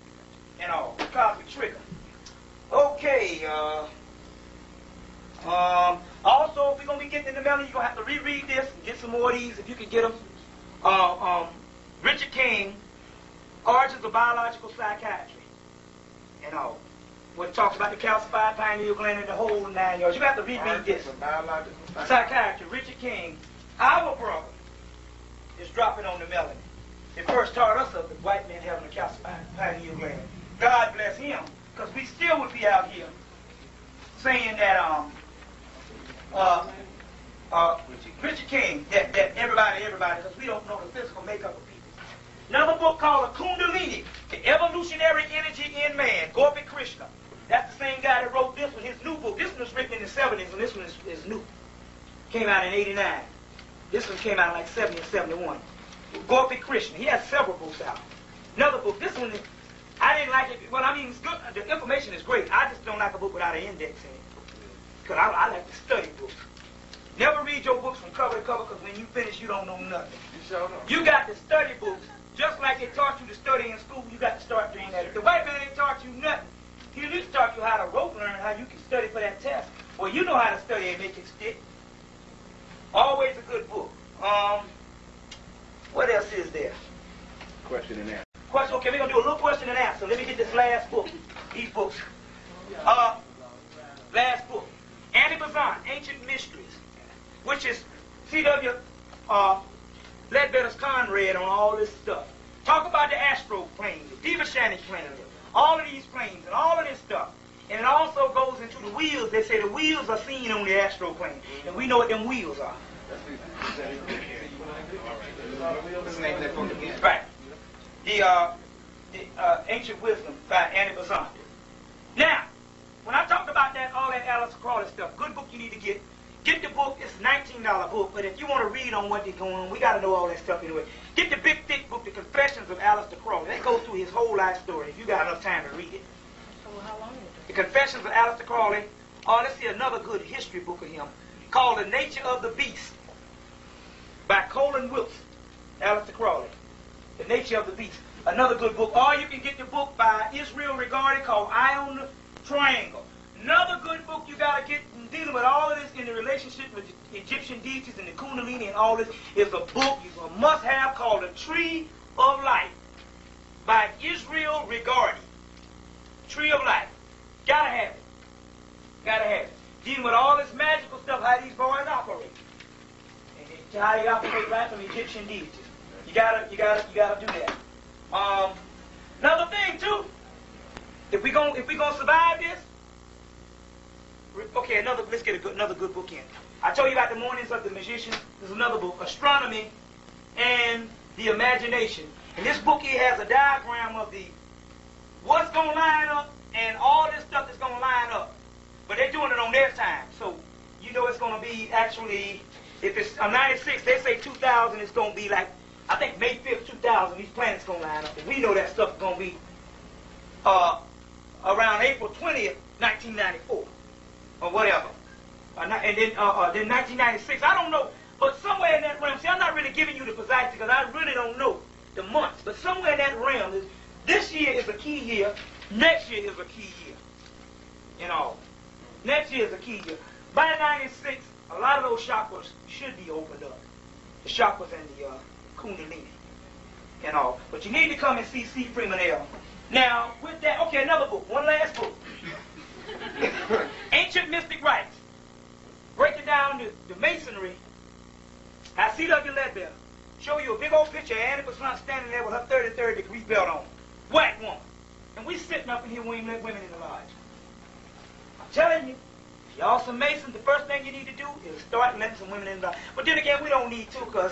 and all. The Cosmic Trigger. Okay. Also, if we're going to be getting in the melon, you're going to have to reread this and get some more of these if you can get them. Richard King, Origins of Biological Psychiatry and all. What talks about the calcified pineal gland and the whole 9 yards. You have to reread this. Psychiatry, Richard King, our brother, is dropping on the melon. It first taught us of the white man having a calcified pineal gland. God bless him, because we still would be out here saying that Richard King, that everybody, because we don't know the physical makeup of people. Another book called The Kundalini, The Evolutionary Energy in Man, Gopi Krishna. That's the same guy that wrote this one, his new book. This one was written in the 70s, and this one is new. Came out in 89. This one came out in like 70 and 71. Gopi Krishna. He has several books out. Another book, this one, I didn't like it. Well, I mean, it's good. The information is great. I just don't like a book without an index in it. Because I like to study books. Never read your books from cover to cover, because when you finish, you don't know nothing. You got to study books. Just like they taught you to study in school, you got to start doing that. If the white man ain't taught you nothing, he at least taught you how to rope learn, how you can study for that test. Well, you know how to study and make it stick. Always a good book. What else is there? Question and answer. Question. Okay, we're going to do a little question and answer. Let me get this last book. These books. Last book. Annie Besant, Ancient Mysteries, which is C.W. Ledbetter's Conrad on all this stuff. Talk about the astro plane, the Devashani plane, all of these planes and all of this stuff. And it also goes into the wheels. They say the wheels are seen on the astro plane. And we know what them wheels are. What's the name of that book again? Right. The Ancient Wisdom by Annie Besant. Now, when I talked about that, all that Aleister Crowley stuff, good book you need to get. Get the book. It's a $19 book, but if you want to read on what they're going on, we got to know all that stuff anyway. Get the big, thick book, The Confessions of Aleister Crowley. That goes through his whole life story, if you got enough time to read it. So how long is it? The Confessions of Aleister Crowley. Oh, let's see another good history book of him called The Nature of the Beast by Colin Wilson. Aleister Crowley. The Nature of the Beast. Another good book. Or you can get the book by Israel Regardie called Eye on the Triangle. Another good book you got to get dealing with all of this in the relationship with the Egyptian deities and the Kundalini and all this is a book you must have called The Tree of Life by Israel Regardie. Tree of Life. Gotta have it. Gotta have it. Dealing with all this magical stuff, how these boys operate. And how they operate right from Egyptian deities. You gotta do that. Another thing too, if we gonna survive this, okay, let's get another good book in. I told you about The Mornings of the Magician. There's another book, Astronomy and the Imagination. And this book here has a diagram of what's going to line up and all this stuff that's going to line up. But they're doing it on their time. So, you know it's going to be actually, if it's 96, they say 2000, it's going to be like, I think May 5th, 2000, these planets going to line up. And we know that stuff is going to be around April 20th, 1994. Or whatever. And then 1996, I don't know, but somewhere in that realm, see, I'm not really giving you the precise because I really don't know the months, but somewhere in that realm, this year is a key year, next year is a key year. You know, next year is a key year. By 96, a lot of those chakras should be opened up. The chakras and the Kundalini and all. But you need to come and see C. Freeman L. Now, with that, okay, another book, one last book. Ancient Mystic Rites. Breaking down the masonry. I C.W. Ledbetter. Show you a big old picture of Annie Besant standing there with her 33rd degree belt on. White woman. And we sitting up in here, we ain't let women in the lodge. I'm telling you, y'all some Masons, the first thing you need to do is start letting some women in the lodge. But then again, we don't need to, because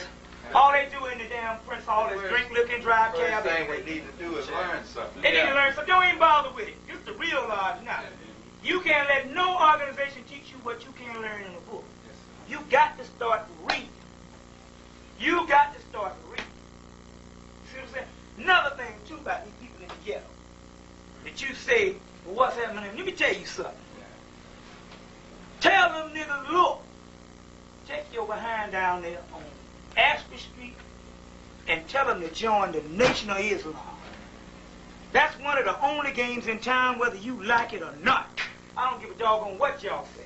all they do in the damn Prince Hall is drink, liquor, and drive cab. First thing they need to do is learn something. They need to learn something. Don't even bother with it. It's the real lodge now. You can't let no organization teach you what you can't learn in a book. You got to start reading. You got to start reading. See what I'm saying? Another thing, too, about these people in the ghetto. That you say, well, what's happening? Let me tell you something. Tell them niggas, look, take your behind down there on Ashby Street and tell them to join the Nation of Islam. That's one of the only games in town, whether you like it or not. I don't give a doggone what y'all say.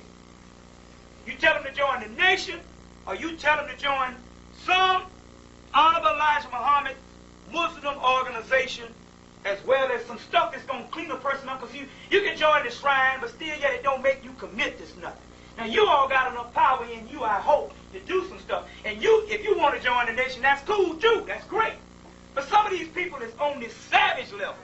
You tell them to join the nation, or you tell them to join some Honorable Elijah Muhammad Muslim organization, as well as some stuff that's going to clean a person up, because you can join the shrine, but still yet it don't make you commit this nothing. Now, you all got enough power in you, I hope, to do some stuff. And if you want to join the nation, that's cool, too. That's great. But some of these people is on this savage level.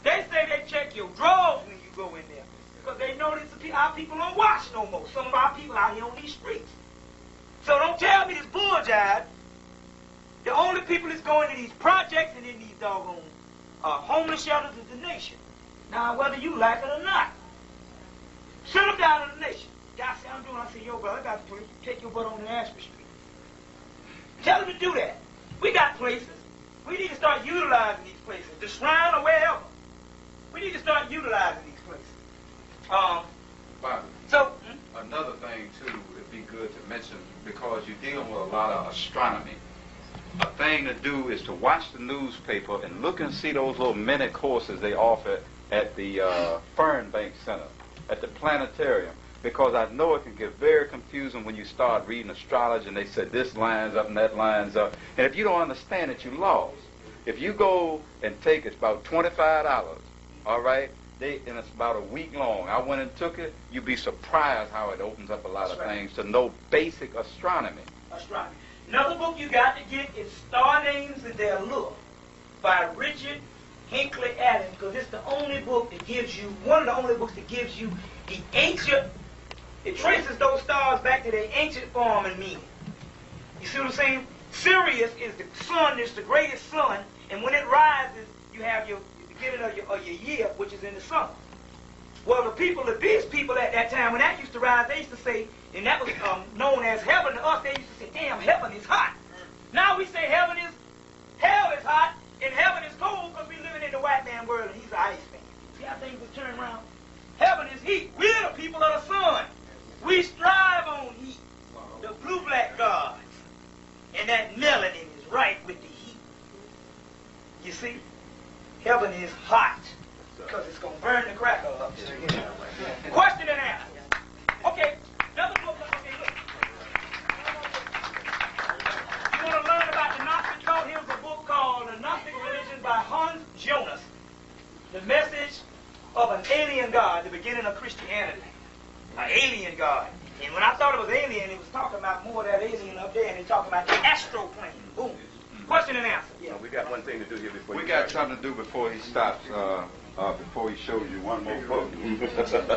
They say they check your drawers when you go in there, because they know that our people don't watch no more. Some of our people out here on these streets. So don't tell me this bull jive The only people that's going to these projects and in these doggone homeless shelters is the nation. Now, whether you like it or not, sit them down in the nation. Guy say, I'm doing. I say, yo, brother, I got a place. Take your butt on to Ashford Street. Tell them to do that. We got places. We need to start utilizing these places. The Shrine or wherever. We need to start utilizing these places. Bobby, So, another thing, too, it'd be good to mention, because you're dealing with a lot of astronomy. A thing to do is to watch the newspaper and look and see those little mini courses they offer at the Fernbank Center, at the planetarium, because I know it can get very confusing when you start reading astrology and they said this lines up and that lines up. And if you don't understand it, you lost. If you go and take it's about $25, all right? And it's about a week long. I went and took it. You'd be surprised how it opens up a lot of things to know basic astronomy. Astronomy. Another book you got to get is Star Names and Their Allure by Richard Hinckley Adams, because it's the only book that gives you, one of the only books that gives you the ancient, it traces those stars back to their ancient form and meaning. You see what I'm saying? Sirius is the sun, it's the greatest sun, and when it rises, you have your beginning of your year, which is in the summer. Well, these people at that time, when that used to rise, they used to say, and that was known as heaven to us, they used to say, damn, heaven is hot. Now we say hell is hot, and heaven is cold because we're living in the white man world and he's an ice man. See how things have turned around? Heaven is heat. We're the people of the sun. We strive on heat. The blue-black gods. And that melanin is right with the heat. You see? Heaven is hot because it's going to burn the cracker up. Question and answer. Okay, another book. Okay, look. You want to learn about the Gnostic thought? Here's a book called The Gnostic Religion by Hans Jonas. The message of an alien God, the beginning of Christianity. An alien God. And when I thought it was alien, it was talking about more of that alien up there, and they're talking about the astral plane. Boom. Question and answer. Yeah. We got one thing to do here before We got something to do before he stops, before he shows you one more book.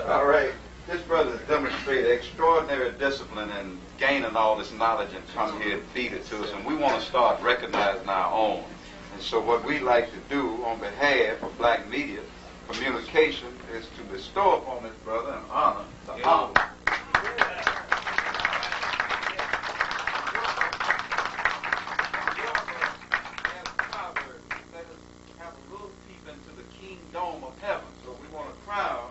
All right. This brother has demonstrated extraordinary discipline in gaining all this knowledge and come here and feed it to us, and we want to start recognizing our own. And so what we like to do on behalf of black media communication is to bestow upon this brother and honor the honor. Let us have a little peep into the kingdom of heaven. So we want to crown